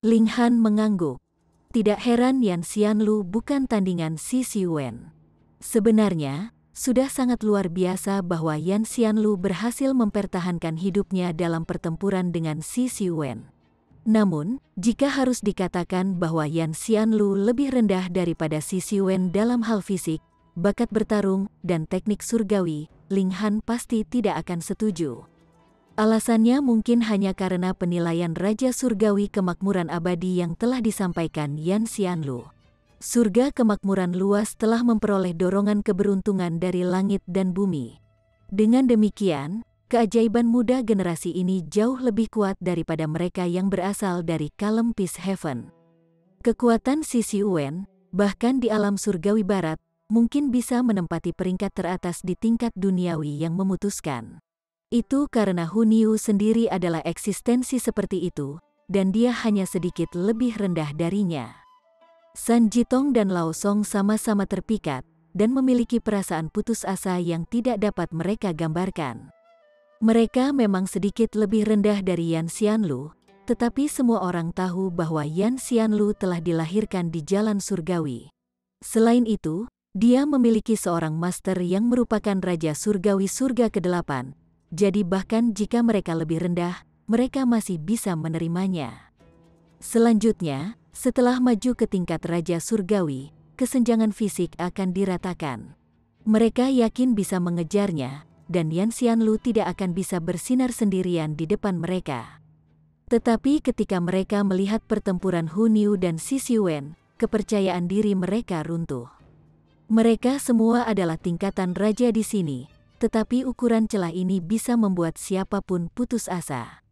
Ling Han mengangguk. Tidak heran Yan Xianlu bukan tandingan Xi Xiwen. Sebenarnya, sudah sangat luar biasa bahwa Yan Xianlu berhasil mempertahankan hidupnya dalam pertempuran dengan Xi Xiwen. Namun, jika harus dikatakan bahwa Yan Xianlu lebih rendah daripada Xi Xiwen dalam hal fisik, bakat bertarung, dan teknik surgawi, Ling Han pasti tidak akan setuju. Alasannya mungkin hanya karena penilaian Raja Surgawi Kemakmuran Abadi yang telah disampaikan Yan Xianlu. Surga kemakmuran luas telah memperoleh dorongan keberuntungan dari langit dan bumi. Dengan demikian, keajaiban muda generasi ini jauh lebih kuat daripada mereka yang berasal dari Kalem Peace Heaven. Kekuatan Xi Xiwen, bahkan di alam surgawi barat, mungkin bisa menempati peringkat teratas di tingkat duniawi yang memutuskan. Itu karena Hu Niu sendiri adalah eksistensi seperti itu, dan dia hanya sedikit lebih rendah darinya. San Jitong dan Lao Song sama-sama terpikat, dan memiliki perasaan putus asa yang tidak dapat mereka gambarkan. Mereka memang sedikit lebih rendah dari Yan Xianlu, tetapi semua orang tahu bahwa Yan Xianlu telah dilahirkan di jalan surgawi. Selain itu, dia memiliki seorang master yang merupakan Raja Surgawi Surga ke-8. Jadi bahkan jika mereka lebih rendah, mereka masih bisa menerimanya. Selanjutnya, setelah maju ke tingkat Raja Surgawi, kesenjangan fisik akan diratakan. Mereka yakin bisa mengejarnya, dan Yan Xianlu tidak akan bisa bersinar sendirian di depan mereka. Tetapi ketika mereka melihat pertempuran Hu Niu dan Xi Xiwen, kepercayaan diri mereka runtuh. Mereka semua adalah tingkatan raja di sini. Tetapi ukuran celah ini bisa membuat siapapun putus asa.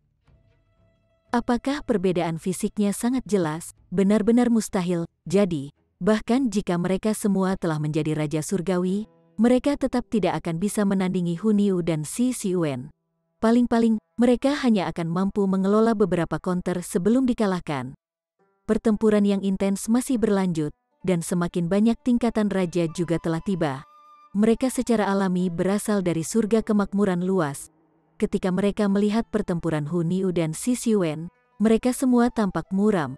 Apakah perbedaan fisiknya sangat jelas, benar-benar mustahil? Jadi, bahkan jika mereka semua telah menjadi Raja Surgawi, mereka tetap tidak akan bisa menandingi Hu Niu dan Xi Xiwen. Paling-paling, mereka hanya akan mampu mengelola beberapa counter sebelum dikalahkan. Pertempuran yang intens masih berlanjut, dan semakin banyak tingkatan raja juga telah tiba. Mereka secara alami berasal dari surga kemakmuran luas. Ketika mereka melihat pertempuran Hu Niu dan Xi Xiwen, mereka semua tampak muram.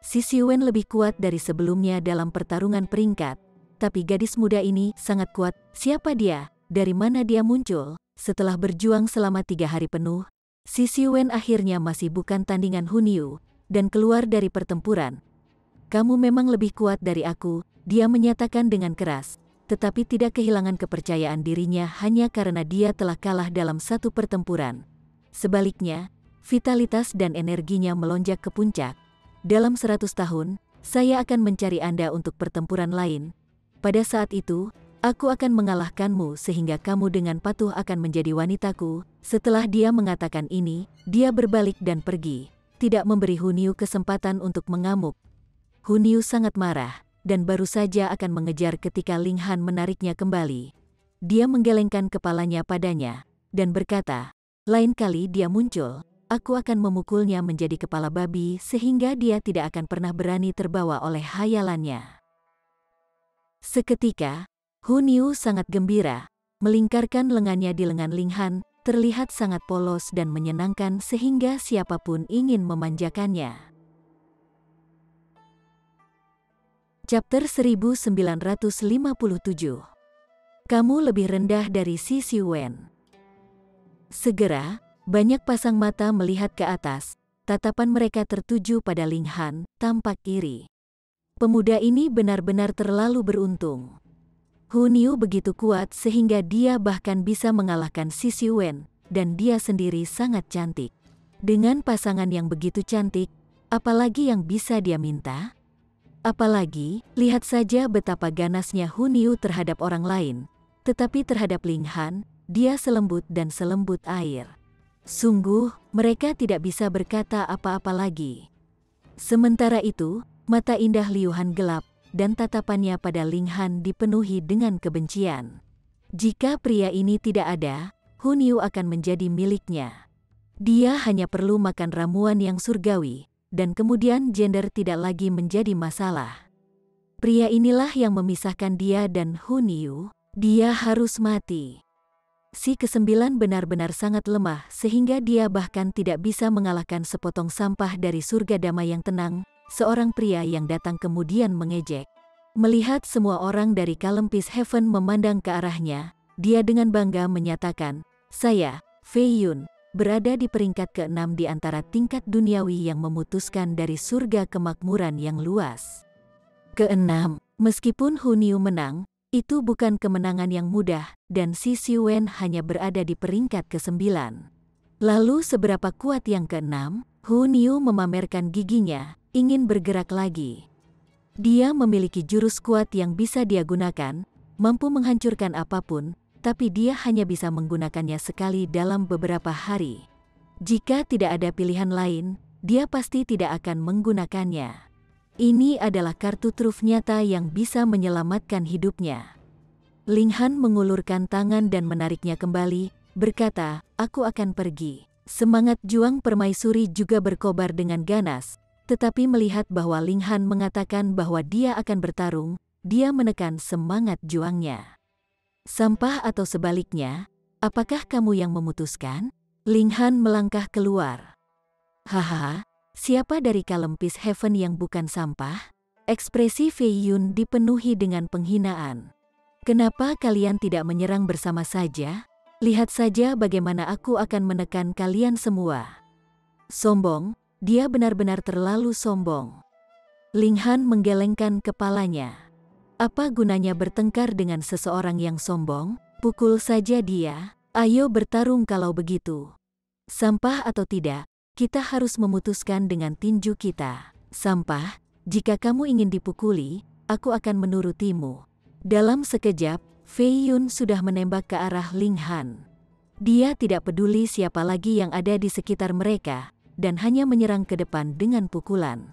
Xi Xiwen lebih kuat dari sebelumnya dalam pertarungan peringkat, tapi gadis muda ini sangat kuat. Siapa dia? Dari mana dia muncul? Setelah berjuang selama 3 hari penuh, Xi Xiwen akhirnya masih bukan tandingan Hu Niu, dan keluar dari pertempuran. Kamu memang lebih kuat dari aku, dia menyatakan dengan keras. Tetapi tidak kehilangan kepercayaan dirinya hanya karena dia telah kalah dalam satu pertempuran. Sebaliknya, vitalitas dan energinya melonjak ke puncak. Dalam 100 tahun, saya akan mencari Anda untuk pertempuran lain. Pada saat itu, aku akan mengalahkanmu sehingga kamu dengan patuh akan menjadi wanitaku. Setelah dia mengatakan ini, dia berbalik dan pergi, tidak memberi Hu Niu kesempatan untuk mengamuk. Hu Niu sangat marah, dan baru saja akan mengejar ketika Ling Han menariknya kembali. Dia menggelengkan kepalanya padanya, dan berkata, lain kali dia muncul, aku akan memukulnya menjadi kepala babi sehingga dia tidak akan pernah berani terbawa oleh hayalannya. Seketika, Hu Niu sangat gembira, melingkarkan lengannya di lengan Ling Han, terlihat sangat polos dan menyenangkan sehingga siapapun ingin memanjakannya. Chapter 1957. Kamu lebih rendah dari Xi Xiwen. Segera, banyak pasang mata melihat ke atas, tatapan mereka tertuju pada Ling Han, tampak iri. Pemuda ini benar-benar terlalu beruntung. Hu Niu begitu kuat sehingga dia bahkan bisa mengalahkan Xi Xiwen, dan dia sendiri sangat cantik. Dengan pasangan yang begitu cantik, apalagi yang bisa dia minta? Apalagi, lihat saja betapa ganasnya Hu Niu terhadap orang lain, tetapi terhadap Ling Han, dia selembut dan selembut air. Sungguh, mereka tidak bisa berkata apa-apa lagi. Sementara itu, mata indah Liu Han gelap, dan tatapannya pada Ling Han dipenuhi dengan kebencian. Jika pria ini tidak ada, Hu Niu akan menjadi miliknya. Dia hanya perlu makan ramuan yang surgawi, dan kemudian gender tidak lagi menjadi masalah. Pria inilah yang memisahkan dia dan Hu Niu. Dia harus mati. Si ke-9 benar-benar sangat lemah sehingga dia bahkan tidak bisa mengalahkan sepotong sampah dari surga damai yang tenang. seorang pria yang datang kemudian mengejek. Melihat semua orang dari Kalepis Heaven memandang ke arahnya, dia dengan bangga menyatakan, "Saya, Fei Yun, berada di peringkat ke-6 di antara tingkat duniawi yang memutuskan dari surga kemakmuran yang luas." Keenam, meskipun Hu Niu menang, itu bukan kemenangan yang mudah, dan Si Wen hanya berada di peringkat ke-9. Lalu seberapa kuat yang keenam? Hu Niu memamerkan giginya, ingin bergerak lagi. Dia memiliki jurus kuat yang bisa dia gunakan, mampu menghancurkan apapun, tapi dia hanya bisa menggunakannya sekali dalam beberapa hari. Jika tidak ada pilihan lain, dia pasti tidak akan menggunakannya. Ini adalah kartu truf nyata yang bisa menyelamatkan hidupnya. Ling Han mengulurkan tangan dan menariknya kembali, berkata, "Aku akan pergi." Semangat juang permaisuri juga berkobar dengan ganas, tetapi melihat bahwa Ling Han mengatakan bahwa dia akan bertarung, dia menekan semangat juangnya. "Sampah atau sebaliknya, apakah kamu yang memutuskan?" Ling Han melangkah keluar. "Haha, siapa dari Kalepis Heaven yang bukan sampah?" Ekspresi Fei Yun dipenuhi dengan penghinaan. "Kenapa kalian tidak menyerang bersama saja? Lihat saja bagaimana aku akan menekan kalian semua." Sombong, dia benar-benar terlalu sombong. Ling Han menggelengkan kepalanya. Apa gunanya bertengkar dengan seseorang yang sombong? Pukul saja dia, ayo bertarung kalau begitu. Sampah atau tidak, kita harus memutuskan dengan tinju kita. Sampah, jika kamu ingin dipukuli, aku akan menurutimu. Dalam sekejap, Fei Yun sudah menembak ke arah Ling Han. Dia tidak peduli siapa lagi yang ada di sekitar mereka, dan hanya menyerang ke depan dengan pukulan.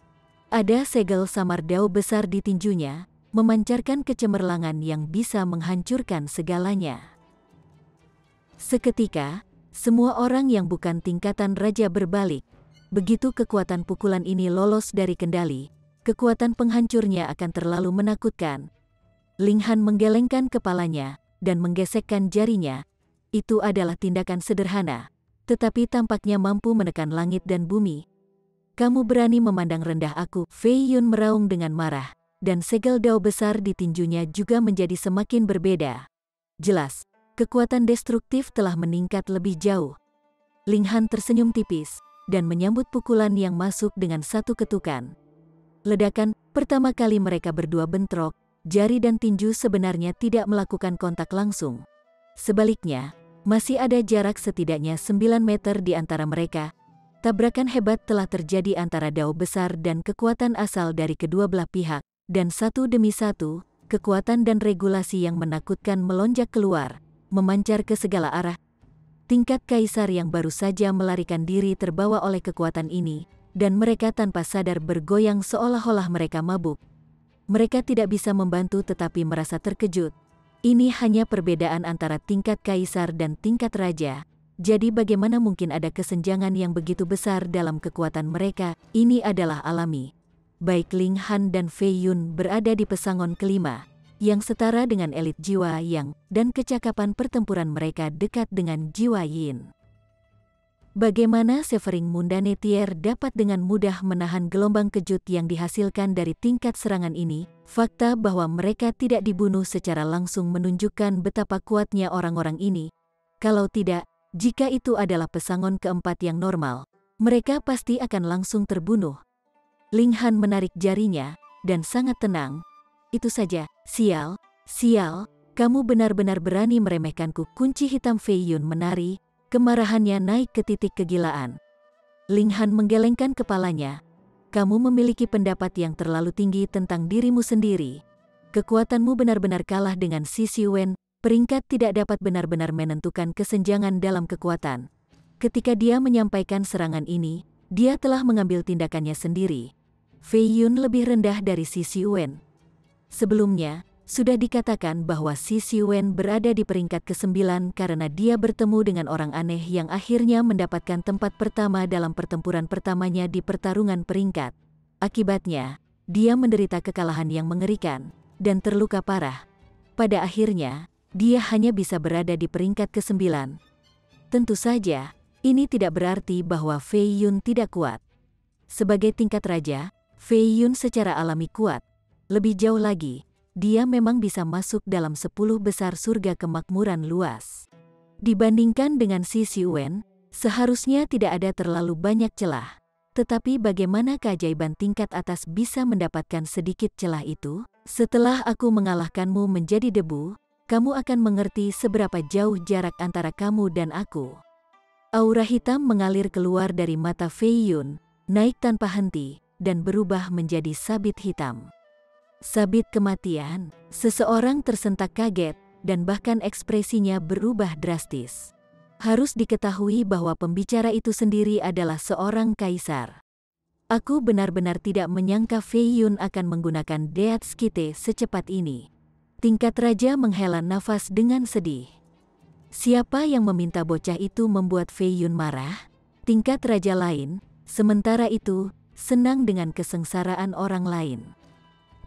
Ada segel samar dao besar di tinjunya, memancarkan kecemerlangan yang bisa menghancurkan segalanya. Seketika, semua orang yang bukan tingkatan raja berbalik. Begitu kekuatan pukulan ini lolos dari kendali, kekuatan penghancurnya akan terlalu menakutkan. Ling Han menggelengkan kepalanya dan menggesekkan jarinya. Itu adalah tindakan sederhana, tetapi tampaknya mampu menekan langit dan bumi. "Kamu berani memandang rendah aku?" Fei Yun meraung dengan marah, dan segel dao besar di tinjunya juga menjadi semakin berbeda. Jelas, kekuatan destruktif telah meningkat lebih jauh. Ling Han tersenyum tipis dan menyambut pukulan yang masuk dengan satu ketukan. Ledakan, pertama kali mereka berdua bentrok. Jari dan tinju sebenarnya tidak melakukan kontak langsung. Sebaliknya, masih ada jarak setidaknya 9 meter di antara mereka. Tabrakan hebat telah terjadi antara dao besar dan kekuatan asal dari kedua belah pihak, dan satu demi satu, kekuatan dan regulasi yang menakutkan melonjak keluar, memancar ke segala arah. Tingkat kaisar yang baru saja melarikan diri terbawa oleh kekuatan ini, dan mereka tanpa sadar bergoyang seolah-olah mereka mabuk. Mereka tidak bisa membantu tetapi merasa terkejut. Ini hanya perbedaan antara tingkat kaisar dan tingkat raja. Jadi bagaimana mungkin ada kesenjangan yang begitu besar dalam kekuatan mereka? Ini adalah alami. Baik Ling Han dan Fei Yun berada di pesangon kelima, yang setara dengan elit jiwa yang, dan kecakapan pertempuran mereka dekat dengan jiwa yin. Bagaimana Severing Mundanetier dapat dengan mudah menahan gelombang kejut yang dihasilkan dari tingkat serangan ini? Fakta bahwa mereka tidak dibunuh secara langsung menunjukkan betapa kuatnya orang-orang ini. Kalau tidak, jika itu adalah pesangon keempat yang normal, mereka pasti akan langsung terbunuh. Ling Han menarik jarinya, dan sangat tenang. "Itu saja, sial, kamu benar-benar berani meremehkanku." Kunci hitam Fei Yun menari. Kemarahannya naik ke titik kegilaan. Ling Han menggelengkan kepalanya. "Kamu memiliki pendapat yang terlalu tinggi tentang dirimu sendiri. Kekuatanmu benar-benar kalah dengan Si Wen. Peringkat tidak dapat benar-benar menentukan kesenjangan dalam kekuatan." Ketika dia menyampaikan serangan ini, dia telah mengambil tindakannya sendiri. Fei Yun lebih rendah dari Si Wen. Sebelumnya, sudah dikatakan bahwa Si Wen berada di peringkat ke-9 karena dia bertemu dengan orang aneh yang akhirnya mendapatkan tempat pertama dalam pertempuran pertamanya di pertarungan peringkat. Akibatnya, dia menderita kekalahan yang mengerikan dan terluka parah. Pada akhirnya, dia hanya bisa berada di peringkat ke-9. Tentu saja, ini tidak berarti bahwa Fei Yun tidak kuat. Sebagai tingkat raja, Fei Yun secara alami kuat. Lebih jauh lagi, dia memang bisa masuk dalam 10 besar surga kemakmuran luas. Dibandingkan dengan Xi Xiwen, seharusnya tidak ada terlalu banyak celah. Tetapi bagaimana keajaiban tingkat atas bisa mendapatkan sedikit celah itu? Setelah aku mengalahkanmu menjadi debu, kamu akan mengerti seberapa jauh jarak antara kamu dan aku. Aura hitam mengalir keluar dari mata Fei Yun, naik tanpa henti, dan berubah menjadi sabit hitam. Sabit kematian, seseorang tersentak kaget, dan bahkan ekspresinya berubah drastis. Harus diketahui bahwa pembicara itu sendiri adalah seorang kaisar. Aku benar-benar tidak menyangka Fei Yun akan menggunakan Deat Skite secepat ini. Tingkat raja menghela nafas dengan sedih. Siapa yang meminta bocah itu membuat Fei Yun marah? Tingkat raja lain, sementara itu, senang dengan kesengsaraan orang lain.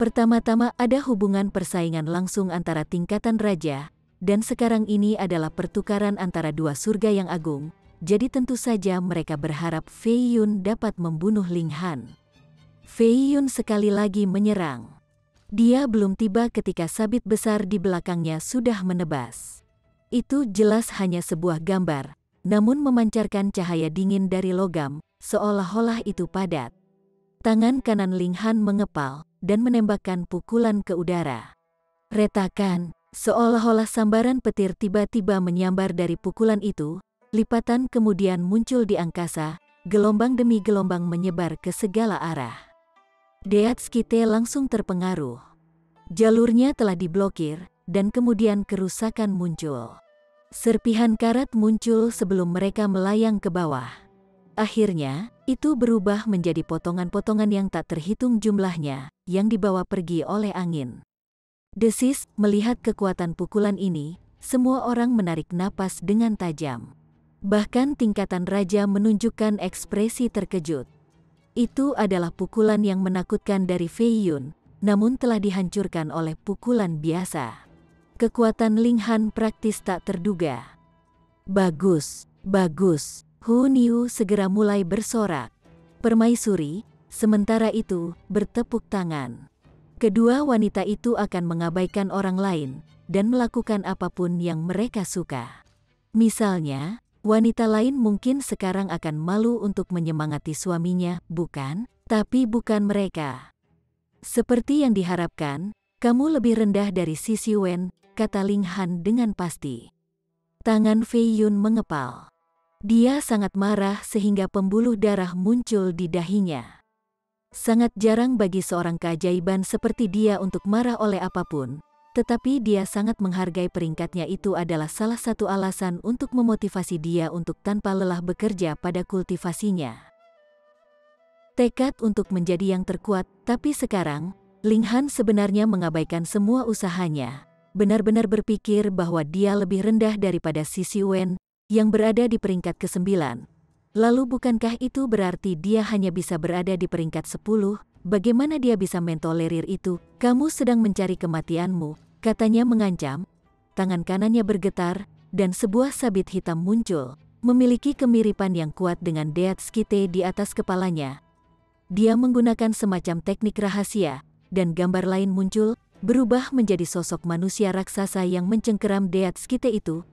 Pertama-tama ada hubungan persaingan langsung antara tingkatan raja, dan sekarang ini adalah pertukaran antara dua surga yang agung, jadi tentu saja mereka berharap Fei Yun dapat membunuh Ling Han. Fei Yun sekali lagi menyerang. Dia belum tiba ketika sabit besar di belakangnya sudah menebas. Itu jelas hanya sebuah gambar, namun memancarkan cahaya dingin dari logam, seolah-olah itu padat. Tangan kanan Ling Han mengepal, dan menembakkan pukulan ke udara. Retakan. Seolah-olah sambaran petir tiba-tiba menyambar dari pukulan itu, lipatan kemudian muncul di angkasa, gelombang demi gelombang menyebar ke segala arah. Deat Skite langsung terpengaruh. Jalurnya telah diblokir, dan kemudian kerusakan muncul. Serpihan karat muncul sebelum mereka melayang ke bawah. Akhirnya, itu berubah menjadi potongan-potongan yang tak terhitung jumlahnya, yang dibawa pergi oleh angin. Desis, melihat kekuatan pukulan ini, semua orang menarik napas dengan tajam. Bahkan tingkatan raja menunjukkan ekspresi terkejut. Itu adalah pukulan yang menakutkan dari Fei Yun, namun telah dihancurkan oleh pukulan biasa. Kekuatan Ling Han praktis tak terduga. Bagus, bagus. Hu Niu segera mulai bersorak. Permaisuri, sementara itu, bertepuk tangan. Kedua wanita itu akan mengabaikan orang lain, dan melakukan apapun yang mereka suka. Misalnya, wanita lain mungkin sekarang akan malu untuk menyemangati suaminya, bukan? Tapi bukan mereka. Seperti yang diharapkan, kamu lebih rendah dari Xi Xiwen, kata Ling Han dengan pasti. Tangan Fei Yun mengepal. Dia sangat marah sehingga pembuluh darah muncul di dahinya. Sangat jarang bagi seorang keajaiban seperti dia untuk marah oleh apapun, tetapi dia sangat menghargai peringkatnya. Itu adalah salah satu alasan untuk memotivasi dia untuk tanpa lelah bekerja pada kultivasinya. Tekad untuk menjadi yang terkuat, tapi sekarang, Ling Han sebenarnya mengabaikan semua usahanya, benar-benar berpikir bahwa dia lebih rendah daripada Xi Xiwen, yang berada di peringkat ke-9. Lalu bukankah itu berarti dia hanya bisa berada di peringkat 10? Bagaimana dia bisa mentolerir itu? Kamu sedang mencari kematianmu, katanya mengancam. Tangan kanannya bergetar, dan sebuah sabit hitam muncul, memiliki kemiripan yang kuat dengan Deat Skite di atas kepalanya. Dia menggunakan semacam teknik rahasia, dan gambar lain muncul, berubah menjadi sosok manusia raksasa yang mencengkeram Deat Skite itu.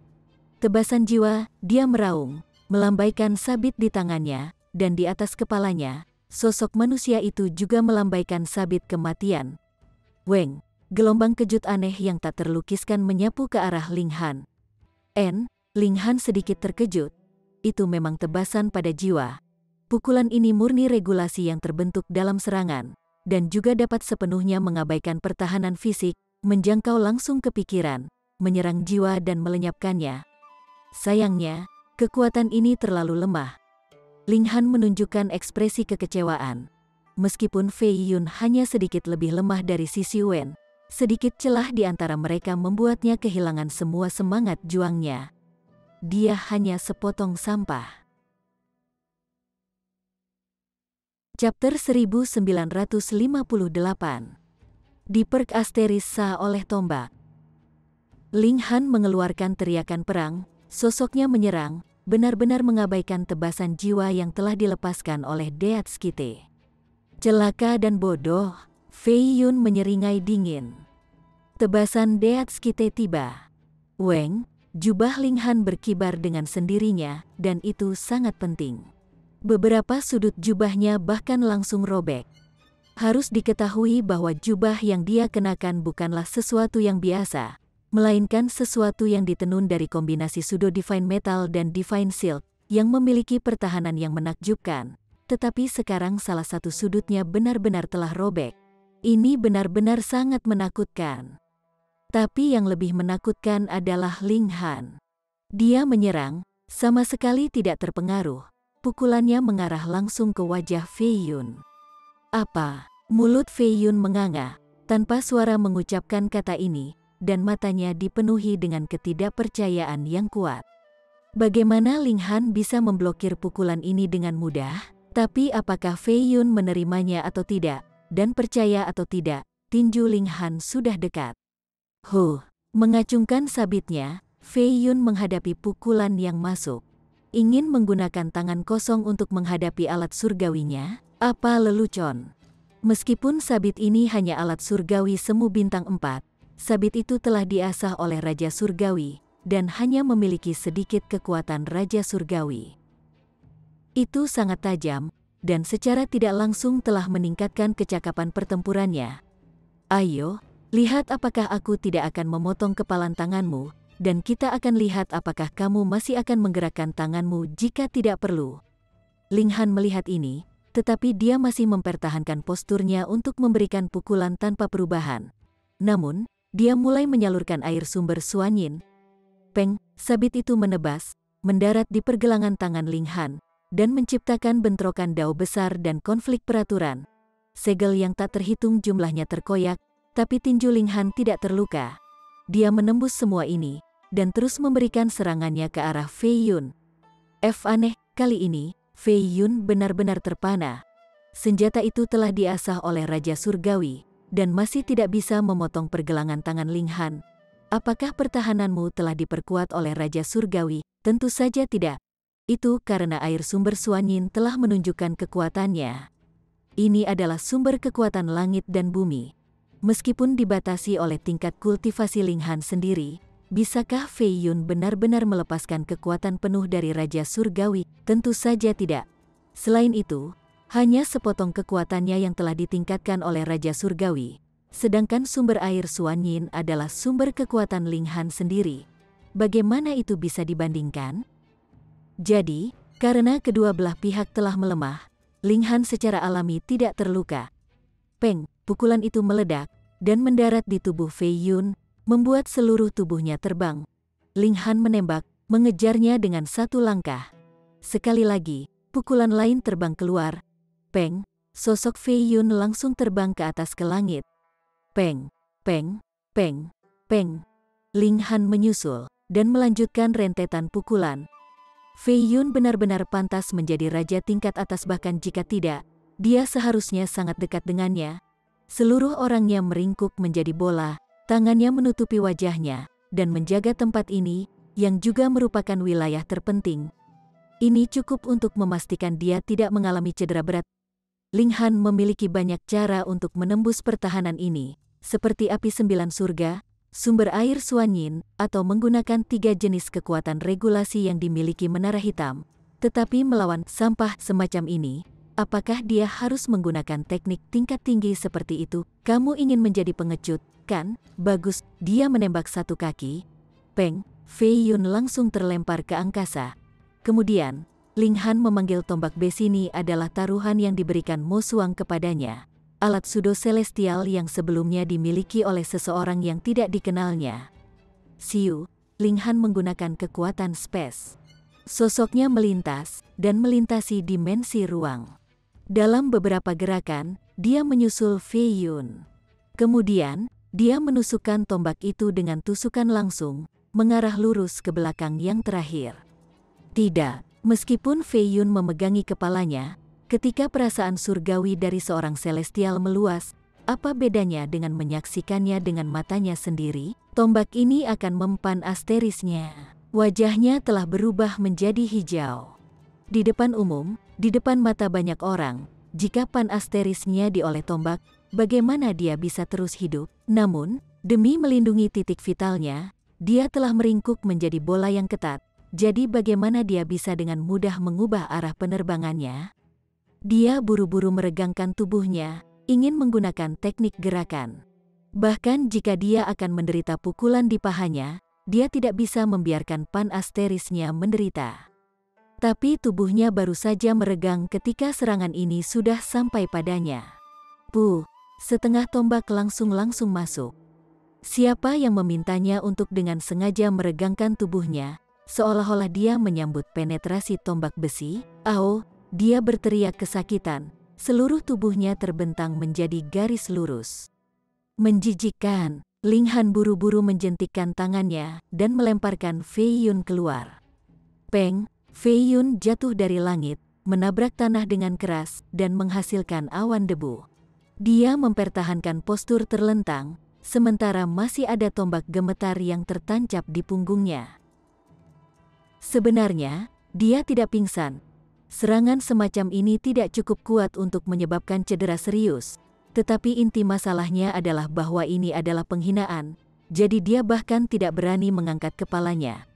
Tebasan jiwa, dia meraung, melambaikan sabit di tangannya, dan di atas kepalanya, sosok manusia itu juga melambaikan sabit kematian. Weng, gelombang kejut aneh yang tak terlukiskan menyapu ke arah Ling Han. Ling Han sedikit terkejut. Itu memang tebasan pada jiwa. Pukulan ini murni regulasi yang terbentuk dalam serangan, dan juga dapat sepenuhnya mengabaikan pertahanan fisik, menjangkau langsung ke pikiran, menyerang jiwa dan melenyapkannya. Sayangnya, kekuatan ini terlalu lemah. Ling Han menunjukkan ekspresi kekecewaan. Meskipun Fei Yun hanya sedikit lebih lemah dari Xi Xiwen, sedikit celah di antara mereka membuatnya kehilangan semua semangat juangnya. Dia hanya sepotong sampah. Chapter 1958. Diperk asteris Sa oleh tombak. Ling Han mengeluarkan teriakan perang, sosoknya menyerang, benar-benar mengabaikan tebasan jiwa yang telah dilepaskan oleh Deat Skite. Celaka dan bodoh, Fei Yun menyeringai dingin. Tebasan Deatskite tiba. Weng, jubah Ling Han berkibar dengan sendirinya, dan itu sangat penting. Beberapa sudut jubahnya bahkan langsung robek. Harus diketahui bahwa jubah yang dia kenakan bukanlah sesuatu yang biasa, melainkan sesuatu yang ditenun dari kombinasi pseudo divine metal dan divine silk, yang memiliki pertahanan yang menakjubkan. Tetapi sekarang salah satu sudutnya benar-benar telah robek. Ini benar-benar sangat menakutkan. Tapi yang lebih menakutkan adalah Ling Han. Dia menyerang, sama sekali tidak terpengaruh. Pukulannya mengarah langsung ke wajah Fei Yun. Apa? Mulut Fei Yun menganga, tanpa suara mengucapkan kata ini, dan matanya dipenuhi dengan ketidakpercayaan yang kuat. Bagaimana Ling Han bisa memblokir pukulan ini dengan mudah? Tapi apakah Fei Yun menerimanya atau tidak, dan percaya atau tidak, tinju Ling Han sudah dekat. Mengacungkan sabitnya, Fei Yun menghadapi pukulan yang masuk. Ingin menggunakan tangan kosong untuk menghadapi alat surgawinya? Apa lelucon? Meskipun sabit ini hanya alat surgawi semu bintang 4, sabit itu telah diasah oleh Raja Surgawi, dan hanya memiliki sedikit kekuatan Raja Surgawi. Itu sangat tajam, dan secara tidak langsung telah meningkatkan kecakapan pertempurannya. Ayo, lihat apakah aku tidak akan memotong kepalan tanganmu, dan kita akan lihat apakah kamu masih akan menggerakkan tanganmu jika tidak perlu. Ling Han melihat ini, tetapi dia masih mempertahankan posturnya untuk memberikan pukulan tanpa perubahan. Namun, dia mulai menyalurkan air sumber Suanyin. Peng, sabit itu menebas, mendarat di pergelangan tangan Ling Han, dan menciptakan bentrokan dao besar dan konflik peraturan. Segel yang tak terhitung jumlahnya terkoyak, tapi tinju Ling Han tidak terluka. Dia menembus semua ini, dan terus memberikan serangannya ke arah Fei Yun. Aneh, kali ini, Fei Yun benar-benar terpana. Senjata itu telah diasah oleh Raja Surgawi, dan masih tidak bisa memotong pergelangan tangan Ling Han. Apakah pertahananmu telah diperkuat oleh Raja Surgawi? Tentu saja tidak. Itu karena air sumber Suanyin telah menunjukkan kekuatannya. Ini adalah sumber kekuatan langit dan bumi. Meskipun dibatasi oleh tingkat kultivasi Ling Han sendiri, bisakah Fei Yun benar-benar melepaskan kekuatan penuh dari Raja Surgawi? Tentu saja tidak. Selain itu, hanya sepotong kekuatannya yang telah ditingkatkan oleh Raja Surgawi, sedangkan sumber air Suanyin adalah sumber kekuatan Ling Han sendiri. Bagaimana itu bisa dibandingkan? Jadi, karena kedua belah pihak telah melemah, Ling Han secara alami tidak terluka. Peng, pukulan itu meledak, dan mendarat di tubuh Fei Yun, membuat seluruh tubuhnya terbang. Ling Han menembak, mengejarnya dengan satu langkah. Sekali lagi, pukulan lain terbang keluar. Peng, sosok Fei Yun langsung terbang ke atas ke langit. Peng, peng, peng, peng. Ling Han menyusul, dan melanjutkan rentetan pukulan. Fei Yun benar-benar pantas menjadi raja tingkat atas, bahkan jika tidak, dia seharusnya sangat dekat dengannya. Seluruh orangnya meringkuk menjadi bola, tangannya menutupi wajahnya, dan menjaga tempat ini, yang juga merupakan wilayah terpenting. Ini cukup untuk memastikan dia tidak mengalami cedera berat. Ling Han memiliki banyak cara untuk menembus pertahanan ini, seperti api 9 surga, sumber air Suanyin, atau menggunakan 3 jenis kekuatan regulasi yang dimiliki Menara Hitam. Tetapi melawan sampah semacam ini, apakah dia harus menggunakan teknik tingkat tinggi seperti itu? Kamu ingin menjadi pengecut, kan? Bagus, dia menembak satu kaki. Peng, Fei Yun langsung terlempar ke angkasa. Kemudian, Ling Han memanggil tombak besini adalah taruhan yang diberikan Mo Suang kepadanya. Alat pseudo celestial yang sebelumnya dimiliki oleh seseorang yang tidak dikenalnya. Siu, Ling Han menggunakan kekuatan space. Sosoknya melintas, dan melintasi dimensi ruang. Dalam beberapa gerakan, dia menyusul Fei Yun. Kemudian, dia menusukkan tombak itu dengan tusukan langsung, mengarah lurus ke belakang yang terakhir. Tidak, meskipun Fei Yun memegangi kepalanya, ketika perasaan surgawi dari seorang celestial meluas, apa bedanya dengan menyaksikannya dengan matanya sendiri? Tombak ini akan mempan asterisnya. Wajahnya telah berubah menjadi hijau. Di depan umum, di depan mata banyak orang, Jika Pan Asterisnya diolah tombak, bagaimana dia bisa terus hidup? Namun, demi melindungi titik vitalnya, dia telah meringkuk menjadi bola yang ketat. Jadi bagaimana dia bisa dengan mudah mengubah arah penerbangannya? Dia buru-buru meregangkan tubuhnya, ingin menggunakan teknik gerakan. Bahkan jika dia akan menderita pukulan di pahanya, dia tidak bisa membiarkan Pan Asterisnya menderita. Tapi tubuhnya baru saja meregang ketika serangan ini sudah sampai padanya. Puh, setengah tombak langsung masuk. Siapa yang memintanya untuk dengan sengaja meregangkan tubuhnya, seolah-olah dia menyambut penetrasi tombak besi? Au, dia berteriak kesakitan, seluruh tubuhnya terbentang menjadi garis lurus. Menjijikkan, Ling Han buru-buru menjentikkan tangannya dan melemparkan Fei Yun keluar. Peng, Fei Yun jatuh dari langit, menabrak tanah dengan keras dan menghasilkan awan debu. Dia mempertahankan postur terlentang, sementara masih ada tombak gemetar yang tertancap di punggungnya. Sebenarnya, dia tidak pingsan. Serangan semacam ini tidak cukup kuat untuk menyebabkan cedera serius. Tetapi inti masalahnya adalah bahwa ini adalah penghinaan, jadi dia bahkan tidak berani mengangkat kepalanya.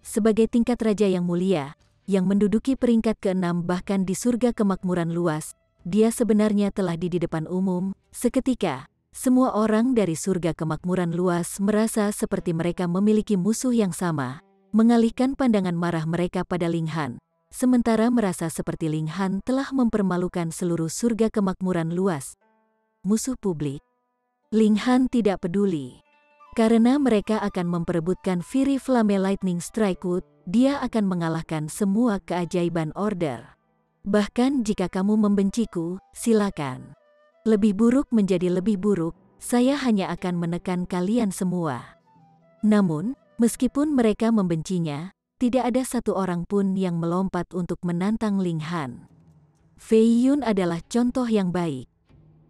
Sebagai tingkat raja yang mulia, yang menduduki peringkat ke-6 bahkan di surga kemakmuran luas, dia sebenarnya telah di depan umum. Seketika, semua orang dari surga kemakmuran luas merasa seperti mereka memiliki musuh yang sama, mengalihkan pandangan marah mereka pada Ling Han, sementara merasa seperti Ling Han telah mempermalukan seluruh surga kemakmuran luas. Musuh publik. Ling Han tidak peduli. Karena mereka akan memperebutkan Fury Flame Lightning Strike Wood, dia akan mengalahkan semua keajaiban order. Bahkan jika kamu membenciku, silakan. Lebih buruk menjadi lebih buruk, saya hanya akan menekan kalian semua. Namun, meskipun mereka membencinya, tidak ada satu orang pun yang melompat untuk menantang Ling Han. Fei Yun adalah contoh yang baik.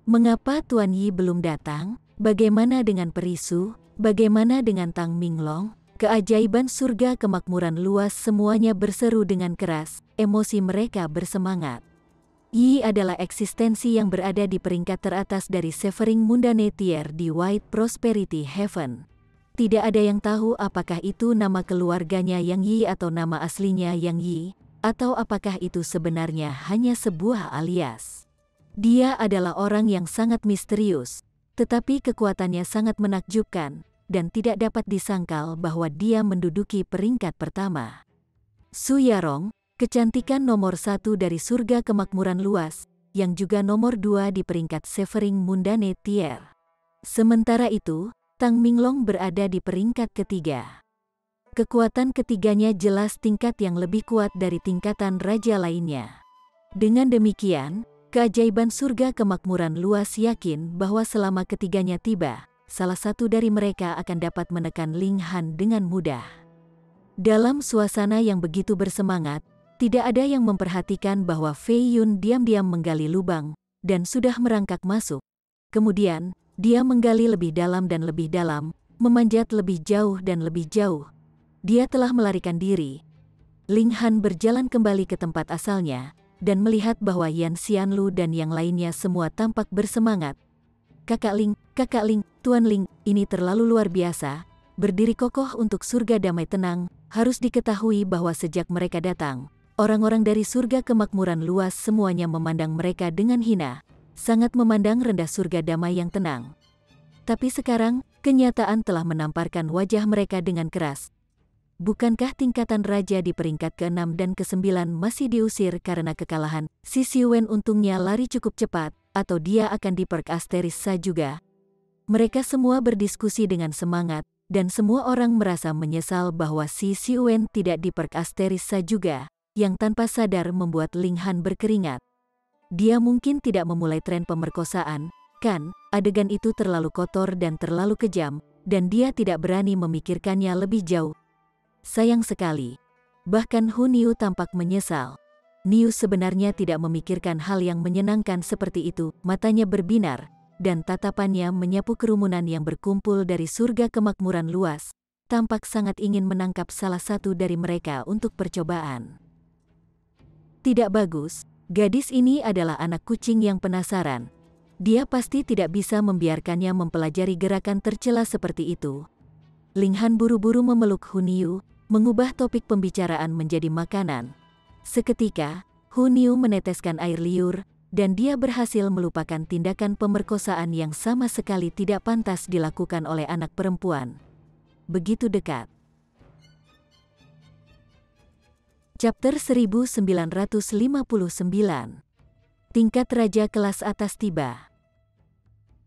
Mengapa Tuan Yi belum datang? Bagaimana dengan Perisu? Bagaimana dengan Tang Minglong? Keajaiban surga kemakmuran luas semuanya berseru dengan keras, emosi mereka bersemangat. Yi adalah eksistensi yang berada di peringkat teratas dari Severing Mundane Tier di White Prosperity Heaven. Tidak ada yang tahu apakah itu nama keluarganya Yang Yi atau nama aslinya Yang Yi, atau apakah itu sebenarnya hanya sebuah alias. Dia adalah orang yang sangat misterius, tetapi kekuatannya sangat menakjubkan, dan tidak dapat disangkal bahwa dia menduduki peringkat pertama. Su Yarong, kecantikan nomor 1 dari surga kemakmuran luas, yang juga nomor 2 di peringkat Severing Mundane Tier. Sementara itu, Tang Minglong berada di peringkat ketiga. Kekuatan ketiganya jelas tingkat yang lebih kuat dari tingkatan raja lainnya. Dengan demikian, keajaiban surga kemakmuran luas yakin bahwa selama ketiganya tiba, salah satu dari mereka akan dapat menekan Ling Han dengan mudah. Dalam suasana yang begitu bersemangat, tidak ada yang memperhatikan bahwa Fei Yun diam-diam menggali lubang, dan sudah merangkak masuk. Kemudian, dia menggali lebih dalam dan lebih dalam, memanjat lebih jauh dan lebih jauh. Dia telah melarikan diri. Ling Han berjalan kembali ke tempat asalnya, dan melihat bahwa Yan Xianlu dan yang lainnya semua tampak bersemangat. Kakak Ling, Tuan Ling, ini terlalu luar biasa. Berdiri kokoh untuk surga damai tenang, harus diketahui bahwa sejak mereka datang, orang-orang dari surga kemakmuran luas semuanya memandang mereka dengan hina. Sangat memandang rendah surga damai yang tenang. Tapi sekarang, kenyataan telah menamparkan wajah mereka dengan keras. Bukankah tingkatan raja di peringkat ke-6 dan ke-9 masih diusir karena kekalahan? Si Xiwen untungnya lari cukup cepat, atau dia akan diperk Asterisa juga. Mereka semua berdiskusi dengan semangat, dan semua orang merasa menyesal bahwa si Xiwen tidak diperk Asterisa juga, yang tanpa sadar membuat Ling Han berkeringat. Dia mungkin tidak memulai tren pemerkosaan, kan? Adegan itu terlalu kotor dan terlalu kejam, dan dia tidak berani memikirkannya lebih jauh. Sayang sekali. Bahkan Hu Niu tampak menyesal. Niu sebenarnya tidak memikirkan hal yang menyenangkan seperti itu, matanya berbinar, dan tatapannya menyapu kerumunan yang berkumpul dari surga kemakmuran luas, tampak sangat ingin menangkap salah satu dari mereka untuk percobaan. Tidak bagus. Gadis ini adalah anak kucing yang penasaran. Dia pasti tidak bisa membiarkannya mempelajari gerakan tercela seperti itu. Ling Han buru-buru memeluk Huniu, mengubah topik pembicaraan menjadi makanan. Seketika, Huniu meneteskan air liur, dan dia berhasil melupakan tindakan pemerkosaan yang sama sekali tidak pantas dilakukan oleh anak perempuan. Begitu dekat. Chapter 1959. Tingkat Raja Kelas Atas tiba.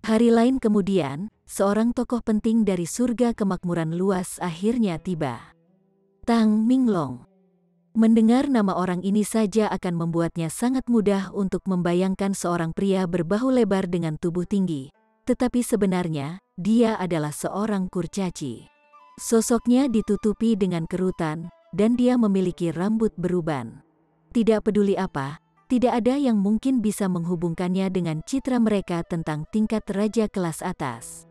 Hari lain kemudian, seorang tokoh penting dari surga kemakmuran luas akhirnya tiba. Tang Minglong. Mendengar nama orang ini saja akan membuatnya sangat mudah untuk membayangkan seorang pria berbahu lebar dengan tubuh tinggi. Tetapi sebenarnya, dia adalah seorang kurcaci. Sosoknya ditutupi dengan kerutan, dan dia memiliki rambut beruban. Tidak peduli apa, tidak ada yang mungkin bisa menghubungkannya dengan citra mereka tentang tingkat raja kelas atas.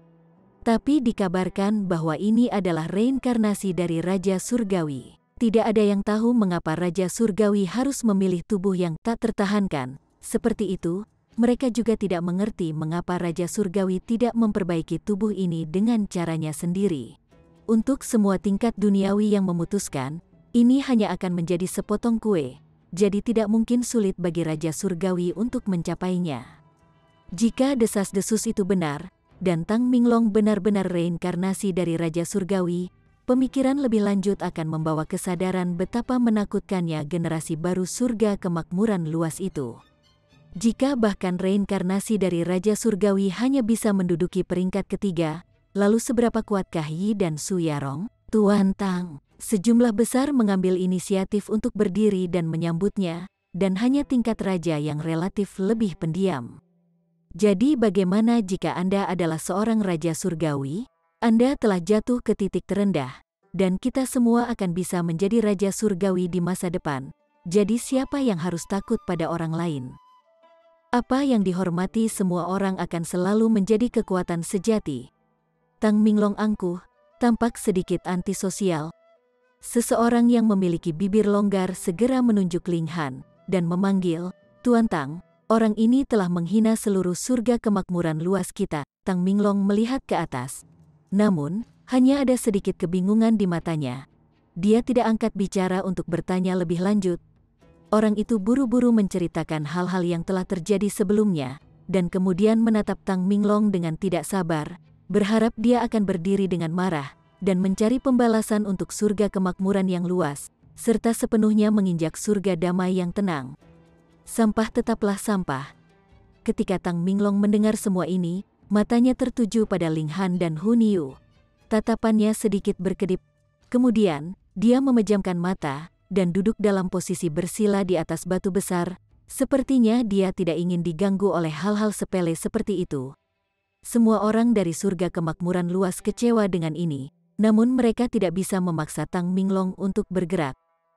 Tapi dikabarkan bahwa ini adalah reinkarnasi dari Raja Surgawi. Tidak ada yang tahu mengapa Raja Surgawi harus memilih tubuh yang tak tertahankan. Seperti itu, mereka juga tidak mengerti mengapa Raja Surgawi tidak memperbaiki tubuh ini dengan caranya sendiri. Untuk semua tingkat duniawi yang memutuskan, ini hanya akan menjadi sepotong kue, jadi tidak mungkin sulit bagi Raja Surgawi untuk mencapainya. Jika desas-desus itu benar, dan Tang Minglong benar-benar reinkarnasi dari Raja Surgawi, pemikiran lebih lanjut akan membawa kesadaran betapa menakutkannya generasi baru surga kemakmuran luas itu. Jika bahkan reinkarnasi dari Raja Surgawi hanya bisa menduduki peringkat ketiga, lalu seberapa kuatkah Yi dan Su Yarong? Tuan Tang, sejumlah besar mengambil inisiatif untuk berdiri dan menyambutnya, dan hanya tingkat raja yang relatif lebih pendiam. Jadi bagaimana jika Anda adalah seorang Raja Surgawi? Anda telah jatuh ke titik terendah, dan kita semua akan bisa menjadi Raja Surgawi di masa depan. Jadi siapa yang harus takut pada orang lain? Apa yang dihormati semua orang akan selalu menjadi kekuatan sejati. Tang Minglong angkuh, tampak sedikit antisosial. Seseorang yang memiliki bibir longgar segera menunjuk Ling Han, dan memanggil, Tuan Tang, orang ini telah menghina seluruh surga kemakmuran luas kita. Tang Minglong melihat ke atas. Namun, hanya ada sedikit kebingungan di matanya. Dia tidak angkat bicara untuk bertanya lebih lanjut. Orang itu buru-buru menceritakan hal-hal yang telah terjadi sebelumnya, dan kemudian menatap Tang Minglong dengan tidak sabar, berharap dia akan berdiri dengan marah, dan mencari pembalasan untuk surga kemakmuran yang luas, serta sepenuhnya menginjak surga damai yang tenang. Sampah tetaplah sampah. Ketika Tang Minglong mendengar semua ini, matanya tertuju pada Ling Han dan Huniu. Tatapannya sedikit berkedip. Kemudian, dia memejamkan mata, dan duduk dalam posisi bersila di atas batu besar. Sepertinya dia tidak ingin diganggu oleh hal-hal sepele seperti itu. Semua orang dari surga kemakmuran luas kecewa dengan ini, namun mereka tidak bisa memaksa Tang Minglong untuk bergerak.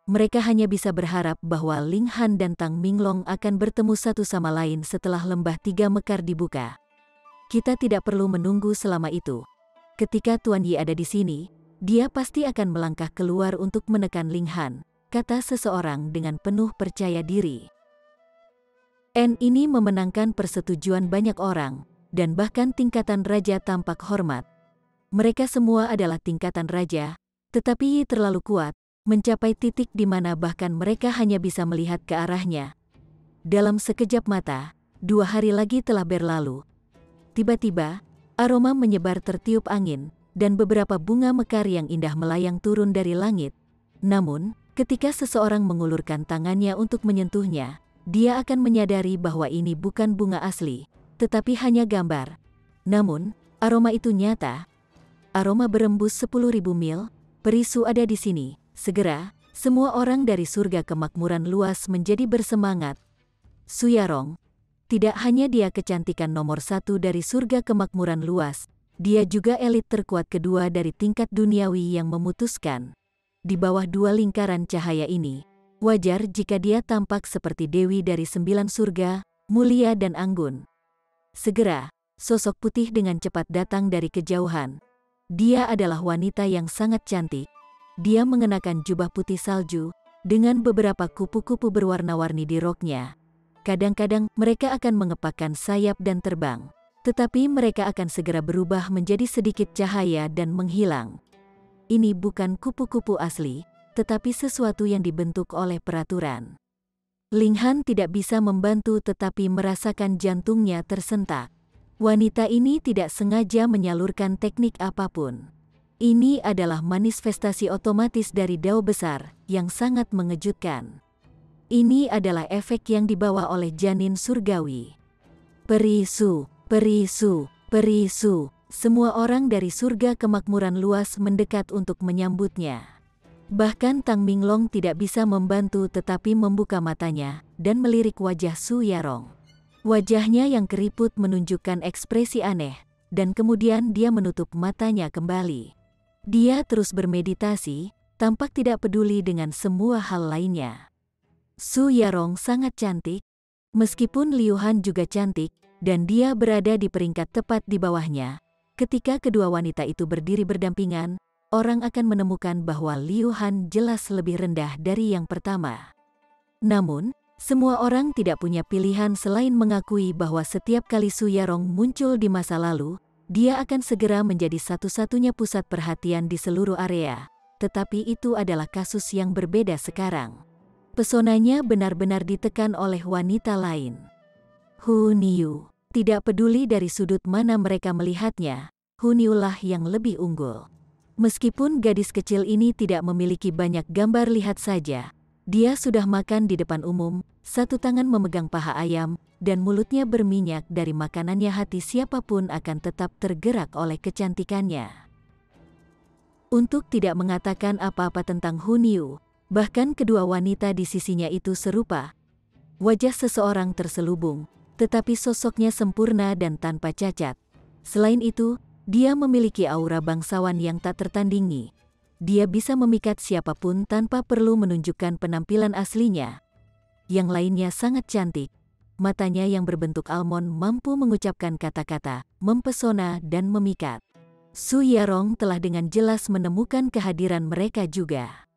Mereka hanya bisa berharap bahwa Ling Han dan Tang Minglong akan bertemu satu sama lain setelah lembah tiga mekar dibuka. Kita tidak perlu menunggu selama itu. Ketika Tuan Yi ada di sini, dia pasti akan melangkah keluar untuk menekan Ling Han, kata seseorang dengan penuh percaya diri. Ini memenangkan persetujuan banyak orang, dan bahkan tingkatan raja tampak hormat. Mereka semua adalah tingkatan raja, tetapi Yi terlalu kuat, mencapai titik di mana bahkan mereka hanya bisa melihat ke arahnya. Dalam sekejap mata, 2 hari lagi telah berlalu. Tiba-tiba, aroma menyebar tertiup angin, dan beberapa bunga mekar yang indah melayang turun dari langit. Namun, ketika seseorang mengulurkan tangannya untuk menyentuhnya, dia akan menyadari bahwa ini bukan bunga asli, tetapi hanya gambar. Namun, aroma itu nyata. Aroma berembus 10.000 mil, perisu ada di sini. Segera, semua orang dari surga kemakmuran luas menjadi bersemangat. Su Yarong, tidak hanya dia kecantikan nomor 1 dari surga kemakmuran luas, dia juga elit terkuat kedua dari tingkat duniawi yang memutuskan. Di bawah 2 lingkaran cahaya ini, wajar jika dia tampak seperti dewi dari 9 surga, mulia dan anggun. Segera, sosok putih dengan cepat datang dari kejauhan. Dia adalah wanita yang sangat cantik. Dia mengenakan jubah putih salju, dengan beberapa kupu-kupu berwarna-warni di roknya. kadang-kadang mereka akan mengepakkan sayap dan terbang. Tetapi mereka akan segera berubah menjadi sedikit cahaya dan menghilang. Ini bukan kupu-kupu asli, tetapi sesuatu yang dibentuk oleh peraturan. Linghan tidak bisa membantu tetapi merasakan jantungnya tersentak. Wanita ini tidak sengaja menyalurkan teknik apapun. Ini adalah manifestasi otomatis dari Dao besar yang sangat mengejutkan. Ini adalah efek yang dibawa oleh janin surgawi. Perisu, perisu, perisu. Semua orang dari surga kemakmuran luas mendekat untuk menyambutnya. Bahkan Tang Minglong tidak bisa membantu tetapi membuka matanya dan melirik wajah Su Yarong. Wajahnya yang keriput menunjukkan ekspresi aneh, dan kemudian dia menutup matanya kembali. Dia terus bermeditasi, tampak tidak peduli dengan semua hal lainnya. Su Yarong sangat cantik, meskipun Liu Han juga cantik, dan dia berada di peringkat tepat di bawahnya. Ketika kedua wanita itu berdiri berdampingan, orang akan menemukan bahwa Liu Han jelas lebih rendah dari yang pertama. Namun, semua orang tidak punya pilihan selain mengakui bahwa setiap kali Su Yarong muncul di masa lalu, dia akan segera menjadi satu-satunya pusat perhatian di seluruh area. Tetapi itu adalah kasus yang berbeda sekarang. Pesonanya benar-benar ditekan oleh wanita lain. Hu Niu. Tidak peduli dari sudut mana mereka melihatnya, Hu Niu lah yang lebih unggul. Meskipun gadis kecil ini tidak memiliki banyak gambar lihat saja, dia sudah makan di depan umum, satu tangan memegang paha ayam, dan mulutnya berminyak dari makanannya. Hati siapapun akan tetap tergerak oleh kecantikannya. Untuk tidak mengatakan apa-apa tentang Hu Niu, bahkan kedua wanita di sisinya itu serupa. Wajah seseorang terselubung, tetapi sosoknya sempurna dan tanpa cacat. Selain itu, dia memiliki aura bangsawan yang tak tertandingi. Dia bisa memikat siapapun tanpa perlu menunjukkan penampilan aslinya. Yang lainnya sangat cantik. Matanya yang berbentuk almond mampu mengucapkan kata-kata, mempesona dan memikat. Su Yarong telah dengan jelas menemukan kehadiran mereka juga.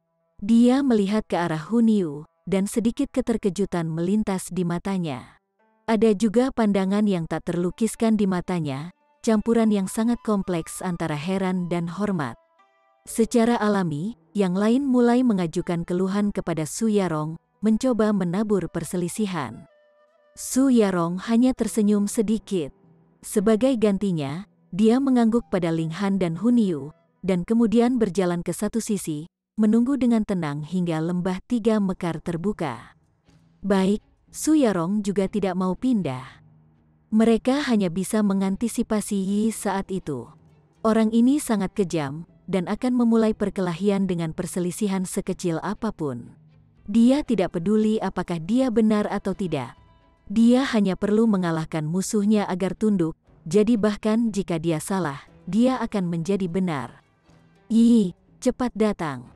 Dia melihat ke arah Hu Niu, dan sedikit keterkejutan melintas di matanya. Ada juga pandangan yang tak terlukiskan di matanya, campuran yang sangat kompleks antara heran dan hormat. Secara alami, yang lain mulai mengajukan keluhan kepada Su Yarong, mencoba menabur perselisihan. Su Yarong hanya tersenyum sedikit. Sebagai gantinya, dia mengangguk pada Linghan dan Hu Niu, dan kemudian berjalan ke satu sisi, menunggu dengan tenang hingga lembah tiga mekar terbuka. Baik, Su Yarong juga tidak mau pindah. Mereka hanya bisa mengantisipasi Yi saat itu. Orang ini sangat kejam, dan akan memulai perkelahian dengan perselisihan sekecil apapun. Dia tidak peduli apakah dia benar atau tidak. Dia hanya perlu mengalahkan musuhnya agar tunduk, jadi bahkan jika dia salah, dia akan menjadi benar. Yi, cepat datang.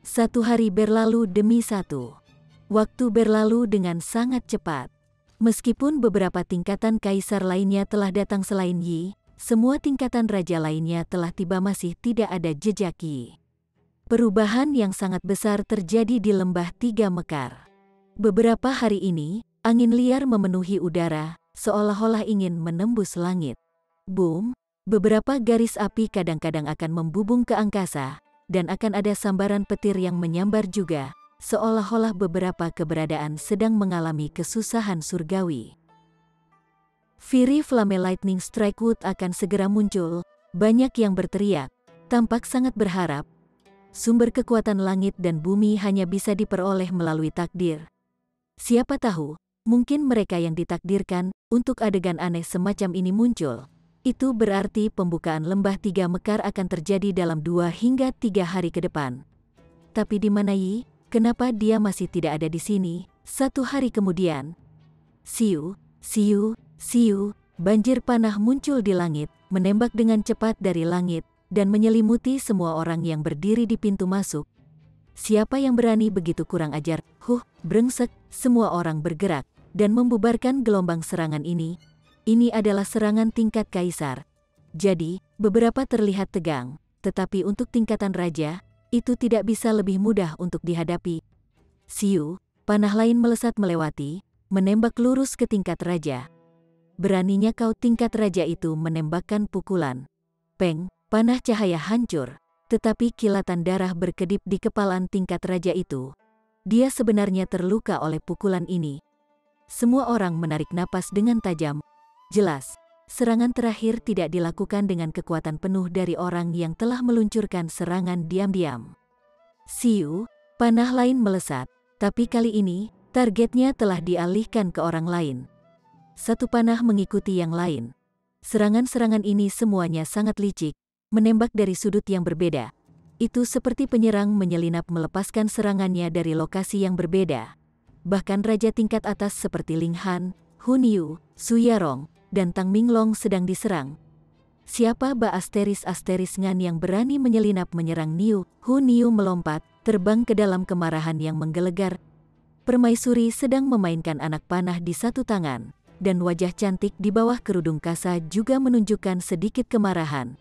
Satu hari berlalu demi satu. Waktu berlalu dengan sangat cepat. Meskipun beberapa tingkatan kaisar lainnya telah datang selain Yi, semua tingkatan raja lainnya telah tiba, masih tidak ada jejak Yi. Perubahan yang sangat besar terjadi di lembah tiga mekar. Beberapa hari ini, angin liar memenuhi udara, seolah-olah ingin menembus langit. Boom, beberapa garis api kadang-kadang akan membubung ke angkasa, dan akan ada sambaran petir yang menyambar juga, seolah-olah beberapa keberadaan sedang mengalami kesusahan surgawi. Fury Flame Lightning Strike Wood akan segera muncul, banyak yang berteriak, tampak sangat berharap. Sumber kekuatan langit dan bumi hanya bisa diperoleh melalui takdir. Siapa tahu, mungkin mereka yang ditakdirkan untuk adegan aneh semacam ini muncul. Itu berarti pembukaan lembah tiga mekar akan terjadi dalam 2 hingga 3 hari ke depan. Tapi di mana Yi? Kenapa dia masih tidak ada di sini? 1 hari kemudian, siu, siu, siu, banjir panah muncul di langit, menembak dengan cepat dari langit, dan menyelimuti semua orang yang berdiri di pintu masuk. Siapa yang berani begitu kurang ajar? Brengsek, semua orang bergerak, dan membubarkan gelombang serangan ini. Ini adalah serangan tingkat kaisar. Jadi, beberapa terlihat tegang, tetapi untuk tingkatan raja, itu tidak bisa lebih mudah untuk dihadapi. Siu, panah lain melesat melewati, menembak lurus ke tingkat raja. Beraninya kau, tingkat raja itu menembakkan pukulan. Peng, panah cahaya hancur, tetapi kilatan darah berkedip di kepalan tingkat raja itu. Dia sebenarnya terluka oleh pukulan ini. Semua orang menarik napas dengan tajam. Jelas, serangan terakhir tidak dilakukan dengan kekuatan penuh dari orang yang telah meluncurkan serangan diam-diam. Siu, panah lain melesat, tapi kali ini, targetnya telah dialihkan ke orang lain. Satu panah mengikuti yang lain. Serangan-serangan ini semuanya sangat licik, menembak dari sudut yang berbeda. Itu seperti penyerang menyelinap melepaskan serangannya dari lokasi yang berbeda. Bahkan raja tingkat atas seperti Ling Han, Hun Yu, Su Yarong, dan Tang Minglong sedang diserang. Siapa Ba-Asteris Ngan yang berani menyelinap menyerang Niu? Hun Yu melompat, terbang ke dalam kemarahan yang menggelegar. Permaisuri sedang memainkan anak panah di satu tangan, dan wajah cantik di bawah kerudung kasa juga menunjukkan sedikit kemarahan.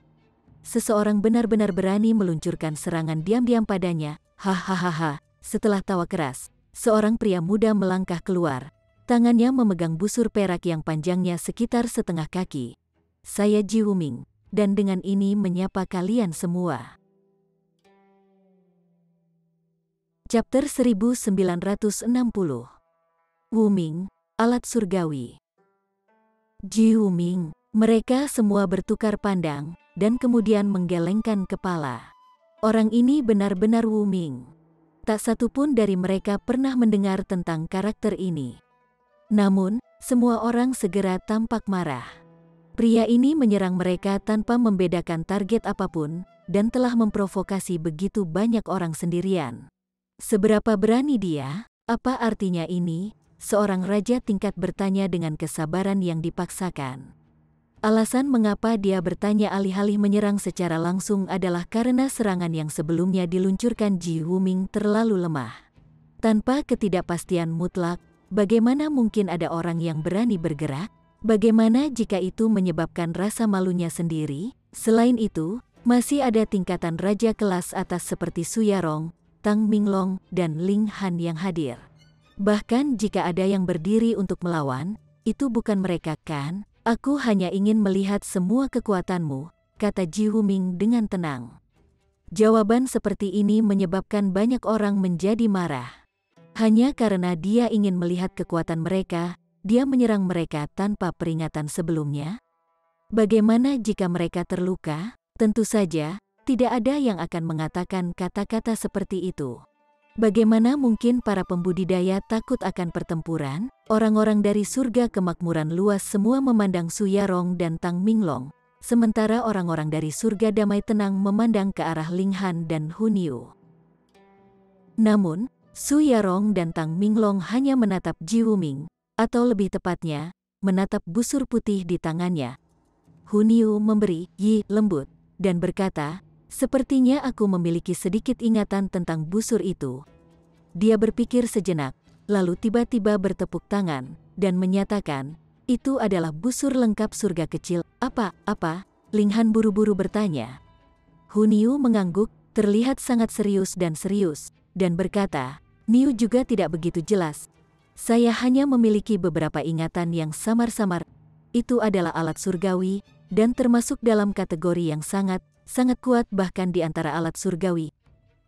Seseorang benar-benar berani meluncurkan serangan diam-diam padanya. Hahaha. Setelah tawa keras, seorang pria muda melangkah keluar. Tangannya memegang busur perak yang panjangnya sekitar setengah kaki. Saya Ji Wuming, dan dengan ini menyapa kalian semua. Chapter 1960. Wuming, alat surgawi. Ji Wuming, mereka semua bertukar pandang, dan kemudian menggelengkan kepala. Orang ini benar-benar Wuming. Tak satu pun dari mereka pernah mendengar tentang karakter ini. Namun, semua orang segera tampak marah. Pria ini menyerang mereka tanpa membedakan target apapun, dan telah memprovokasi begitu banyak orang sendirian. Seberapa berani dia? Apa artinya ini? Seorang raja tingkat bertanya dengan kesabaran yang dipaksakan. Alasan mengapa dia bertanya alih-alih menyerang secara langsung adalah karena serangan yang sebelumnya diluncurkan Ji Wuming terlalu lemah. Tanpa ketidakpastian mutlak, bagaimana mungkin ada orang yang berani bergerak? Bagaimana jika itu menyebabkan rasa malunya sendiri? Selain itu, masih ada tingkatan raja kelas atas seperti Su Yarong, Tang Minglong, dan Ling Han yang hadir. Bahkan jika ada yang berdiri untuk melawan, itu bukan mereka kan? Aku hanya ingin melihat semua kekuatanmu, kata Ji Wuming dengan tenang. Jawaban seperti ini menyebabkan banyak orang menjadi marah. Hanya karena dia ingin melihat kekuatan mereka, dia menyerang mereka tanpa peringatan sebelumnya. Bagaimana jika mereka terluka? Tentu saja, tidak ada yang akan mengatakan kata-kata seperti itu. Bagaimana mungkin para pembudidaya takut akan pertempuran? Orang-orang dari surga kemakmuran luas semua memandang Su Yarong dan Tang Minglong, sementara orang-orang dari surga damai tenang memandang ke arah Ling Han dan Hun Yu. Namun, Su Yarong dan Tang Minglong hanya menatap Ji Wuming, atau lebih tepatnya, menatap busur putih di tangannya. Hun Yu memberi "Yi" lembut, dan berkata, sepertinya aku memiliki sedikit ingatan tentang busur itu. Dia berpikir sejenak, lalu tiba-tiba bertepuk tangan, dan menyatakan, itu adalah busur lengkap surga kecil. Apa? Ling Han buru-buru bertanya. Hun Yu mengangguk, terlihat sangat serius, dan berkata, Niu juga tidak begitu jelas. Saya hanya memiliki beberapa ingatan yang samar-samar. Itu adalah alat surgawi, dan termasuk dalam kategori yang sangat kuat bahkan di antara alat surgawi.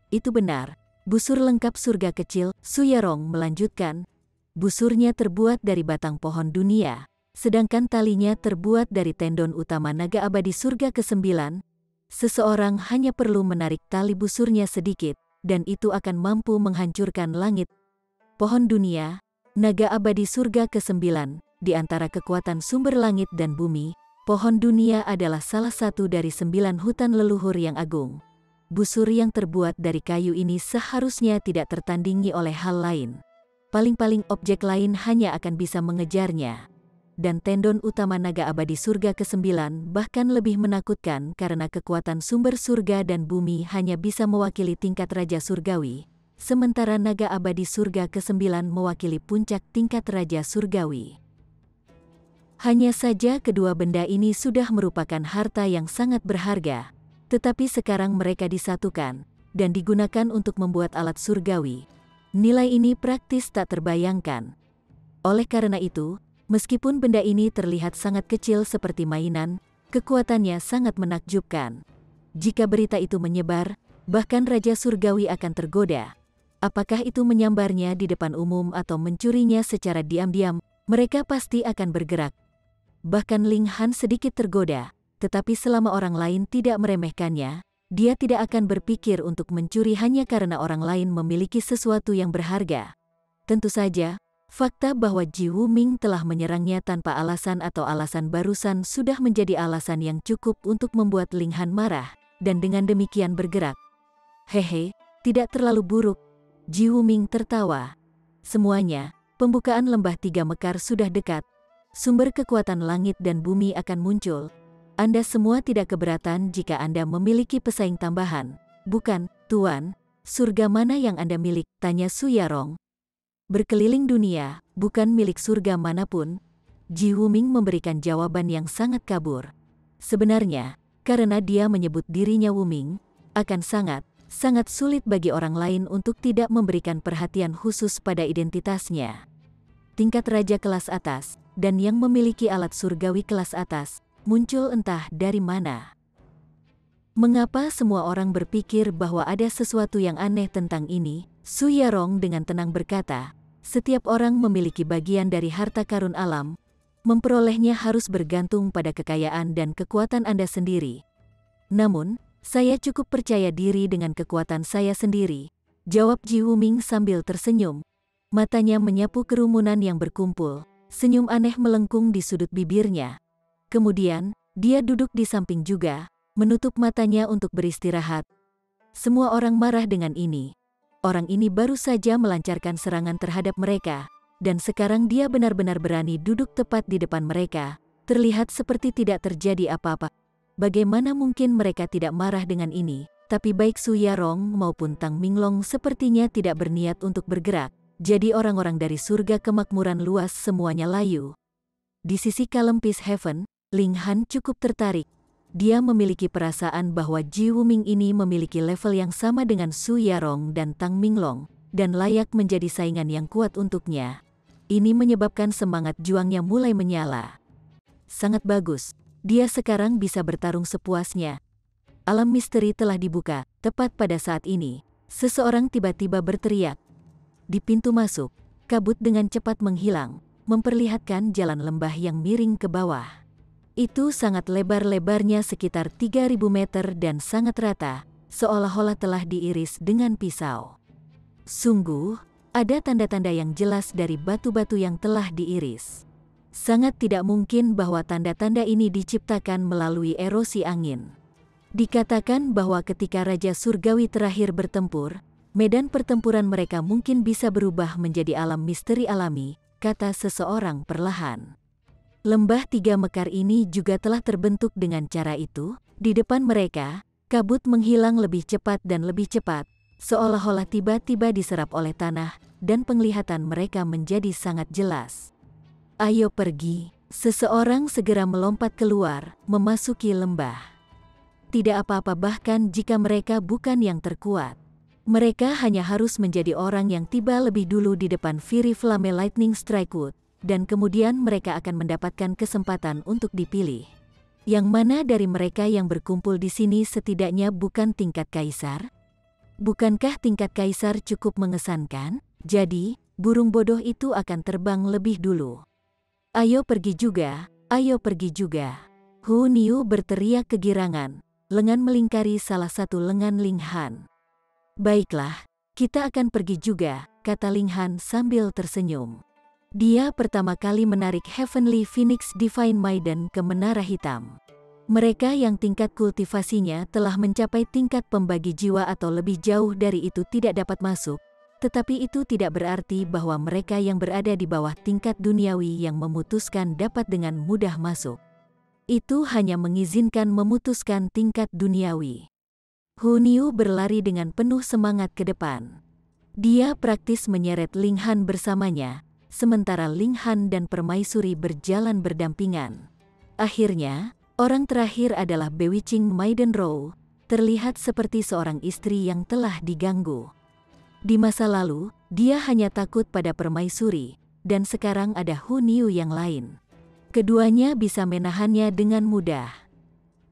Itu benar, busur lengkap surga kecil, Su Yarong melanjutkan. Busurnya terbuat dari batang pohon dunia, sedangkan talinya terbuat dari tendon utama naga abadi surga ke-9. Seseorang hanya perlu menarik tali busurnya sedikit, dan itu akan mampu menghancurkan langit. Pohon dunia, naga abadi surga ke-9, di antara kekuatan sumber langit dan bumi, pohon dunia adalah salah satu dari 9 hutan leluhur yang agung. Busur yang terbuat dari kayu ini seharusnya tidak tertandingi oleh hal lain. Paling-paling objek lain hanya akan bisa mengejarnya. Dan tendon utama naga abadi surga ke-9 bahkan lebih menakutkan karena kekuatan sumber surga dan bumi hanya bisa mewakili tingkat raja surgawi. Sementara naga abadi surga ke-9 mewakili puncak tingkat raja surgawi. Hanya saja kedua benda ini sudah merupakan harta yang sangat berharga, tetapi sekarang mereka disatukan dan digunakan untuk membuat alat surgawi. Nilai ini praktis tak terbayangkan. Oleh karena itu, meskipun benda ini terlihat sangat kecil seperti mainan, kekuatannya sangat menakjubkan. Jika berita itu menyebar, bahkan Raja Surgawi akan tergoda. Apakah itu menyambarnya di depan umum atau mencurinya secara diam-diam, mereka pasti akan bergerak. Bahkan Ling Han sedikit tergoda, tetapi selama orang lain tidak meremehkannya, dia tidak akan berpikir untuk mencuri hanya karena orang lain memiliki sesuatu yang berharga. Tentu saja, fakta bahwa Ji Wuming telah menyerangnya tanpa alasan atau alasan barusan sudah menjadi alasan yang cukup untuk membuat Ling Han marah, dan dengan demikian bergerak. Hehe, tidak terlalu buruk. Ji Wuming tertawa. Semuanya, pembukaan lembah tiga mekar sudah dekat. Sumber kekuatan langit dan bumi akan muncul. Anda semua tidak keberatan jika Anda memiliki pesaing tambahan. Bukan, Tuan? Surga mana yang Anda milik? Tanya Su Yarong. Berkeliling dunia, bukan milik surga manapun. Ji Wuming memberikan jawaban yang sangat kabur. Sebenarnya, karena dia menyebut dirinya Wuming, akan sangat sulit bagi orang lain untuk tidak memberikan perhatian khusus pada identitasnya. Tingkat raja kelas atas, dan yang memiliki alat surgawi kelas atas, muncul entah dari mana. Mengapa semua orang berpikir bahwa ada sesuatu yang aneh tentang ini? Su Yarong dengan tenang berkata, setiap orang memiliki bagian dari harta karun alam. Memperolehnya harus bergantung pada kekayaan dan kekuatan Anda sendiri. Namun, saya cukup percaya diri dengan kekuatan saya sendiri, jawab Ji Wuming sambil tersenyum. Matanya menyapu kerumunan yang berkumpul, senyum aneh melengkung di sudut bibirnya. Kemudian, dia duduk di samping juga, menutup matanya untuk beristirahat. Semua orang marah dengan ini. Orang ini baru saja melancarkan serangan terhadap mereka, dan sekarang dia benar-benar berani duduk tepat di depan mereka, terlihat seperti tidak terjadi apa-apa. Bagaimana mungkin mereka tidak marah dengan ini? Tapi baik Su Yarong maupun Tang Minglong sepertinya tidak berniat untuk bergerak, jadi orang-orang dari surga kemakmuran luas semuanya layu. Di sisi kalem Peace Heaven, Ling Han cukup tertarik. Dia memiliki perasaan bahwa Ji Wuming ini memiliki level yang sama dengan Su Yarong dan Tang Minglong, dan layak menjadi saingan yang kuat untuknya. Ini menyebabkan semangat juangnya mulai menyala. Sangat bagus, dia sekarang bisa bertarung sepuasnya. Alam misteri telah dibuka, tepat pada saat ini. Seseorang tiba-tiba berteriak. Di pintu masuk, kabut dengan cepat menghilang, memperlihatkan jalan lembah yang miring ke bawah. Itu sangat lebar-lebarnya sekitar 3.000 meter dan sangat rata, seolah-olah telah diiris dengan pisau. Sungguh, ada tanda-tanda yang jelas dari batu-batu yang telah diiris. Sangat tidak mungkin bahwa tanda-tanda ini diciptakan melalui erosi angin. Dikatakan bahwa ketika Raja Surgawi terakhir bertempur, medan pertempuran mereka mungkin bisa berubah menjadi alam misteri alami, kata seseorang perlahan. Lembah tiga mekar ini juga telah terbentuk dengan cara itu. Di depan mereka, kabut menghilang lebih cepat dan lebih cepat, seolah-olah tiba-tiba diserap oleh tanah, dan penglihatan mereka menjadi sangat jelas. Ayo pergi, seseorang segera melompat keluar, memasuki lembah. Tidak apa-apa bahkan jika mereka bukan yang terkuat. Mereka hanya harus menjadi orang yang tiba lebih dulu di depan Fury Flame Lightning Strike Wood. Dan kemudian mereka akan mendapatkan kesempatan untuk dipilih. Yang mana dari mereka yang berkumpul di sini setidaknya bukan tingkat kaisar? Bukankah tingkat kaisar cukup mengesankan? Jadi, burung bodoh itu akan terbang lebih dulu. Ayo pergi juga, ayo pergi juga. Hu Niu berteriak kegirangan, lengan melingkari salah satu lengan Ling Han. Baiklah, kita akan pergi juga, kata Ling Han sambil tersenyum. Dia pertama kali menarik Heavenly Phoenix Divine Maiden ke Menara Hitam. Mereka yang tingkat kultivasinya telah mencapai tingkat pembagi jiwa atau lebih jauh dari itu tidak dapat masuk, tetapi itu tidak berarti bahwa mereka yang berada di bawah tingkat duniawi yang memutuskan dapat dengan mudah masuk. Itu hanya mengizinkan memutuskan tingkat duniawi. Hu Niu berlari dengan penuh semangat ke depan. Dia praktis menyeret Ling Han bersamanya, sementara Ling Han dan Permaisuri berjalan berdampingan. Akhirnya, orang terakhir adalah Bewitching Maiden Row, terlihat seperti seorang istri yang telah diganggu. Di masa lalu, dia hanya takut pada Permaisuri, dan sekarang ada Hunyuo yang lain. Keduanya bisa menahannya dengan mudah.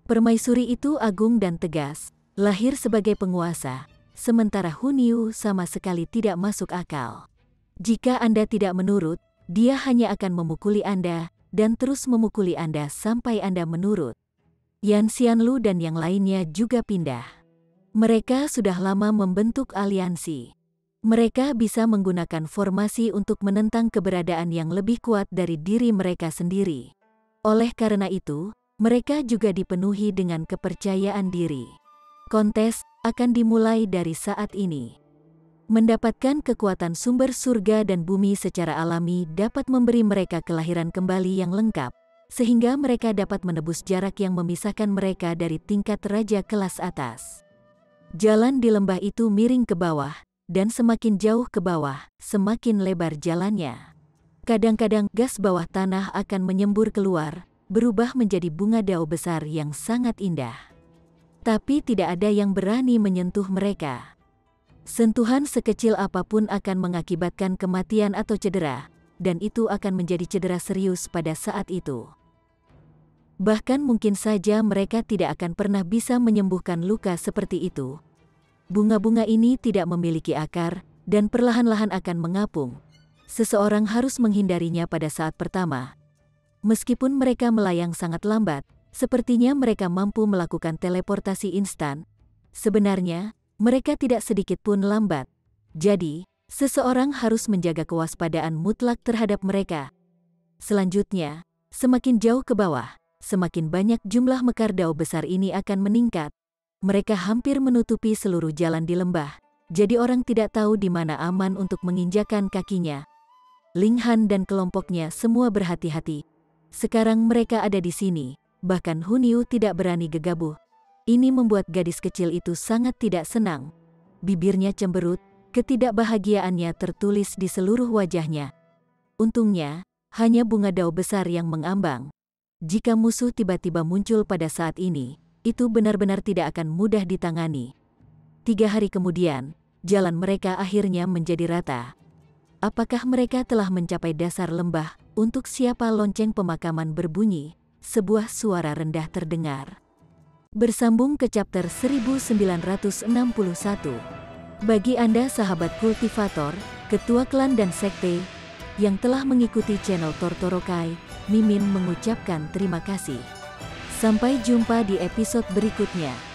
Permaisuri itu agung dan tegas, lahir sebagai penguasa, sementara Hunyuo sama sekali tidak masuk akal. Jika Anda tidak menurut, dia hanya akan memukuli Anda, dan terus memukuli Anda sampai Anda menurut. Yan Xianlu dan yang lainnya juga pindah. Mereka sudah lama membentuk aliansi. Mereka bisa menggunakan formasi untuk menentang keberadaan yang lebih kuat dari diri mereka sendiri. Oleh karena itu, mereka juga dipenuhi dengan kepercayaan diri. Kontes akan dimulai dari saat ini. Mendapatkan kekuatan sumber surga dan bumi secara alami dapat memberi mereka kelahiran kembali yang lengkap, sehingga mereka dapat menebus jarak yang memisahkan mereka dari tingkat raja kelas atas. Jalan di lembah itu miring ke bawah, dan semakin jauh ke bawah, semakin lebar jalannya. Kadang-kadang gas bawah tanah akan menyembur keluar, berubah menjadi bunga dao besar yang sangat indah. Tapi tidak ada yang berani menyentuh mereka. Sentuhan sekecil apapun akan mengakibatkan kematian atau cedera, dan itu akan menjadi cedera serius pada saat itu. Bahkan mungkin saja mereka tidak akan pernah bisa menyembuhkan luka seperti itu. Bunga-bunga ini tidak memiliki akar, dan perlahan-lahan akan mengapung. Seseorang harus menghindarinya pada saat pertama. Meskipun mereka melayang sangat lambat, sepertinya mereka mampu melakukan teleportasi instan. Sebenarnya, mereka tidak sedikit pun lambat. Jadi, seseorang harus menjaga kewaspadaan mutlak terhadap mereka. Selanjutnya, semakin jauh ke bawah, semakin banyak jumlah mekar dao besar ini akan meningkat. Mereka hampir menutupi seluruh jalan di lembah, jadi orang tidak tahu di mana aman untuk menginjakan kakinya. Ling Han dan kelompoknya semua berhati-hati. Sekarang mereka ada di sini, bahkan Hunyuo tidak berani gegabah. Ini membuat gadis kecil itu sangat tidak senang. Bibirnya cemberut, ketidakbahagiaannya tertulis di seluruh wajahnya. Untungnya, hanya bunga dao besar yang mengambang. Jika musuh tiba-tiba muncul pada saat ini, itu benar-benar tidak akan mudah ditangani. 3 hari kemudian, jalan mereka akhirnya menjadi rata. Apakah mereka telah mencapai dasar lembah? Untuk siapa lonceng pemakaman berbunyi, sebuah suara rendah terdengar. Bersambung ke chapter 1961. Bagi Anda sahabat kultivator, ketua klan dan sekte, yang telah mengikuti channel Tortorokai, Mimin mengucapkan terima kasih. Sampai jumpa di episode berikutnya.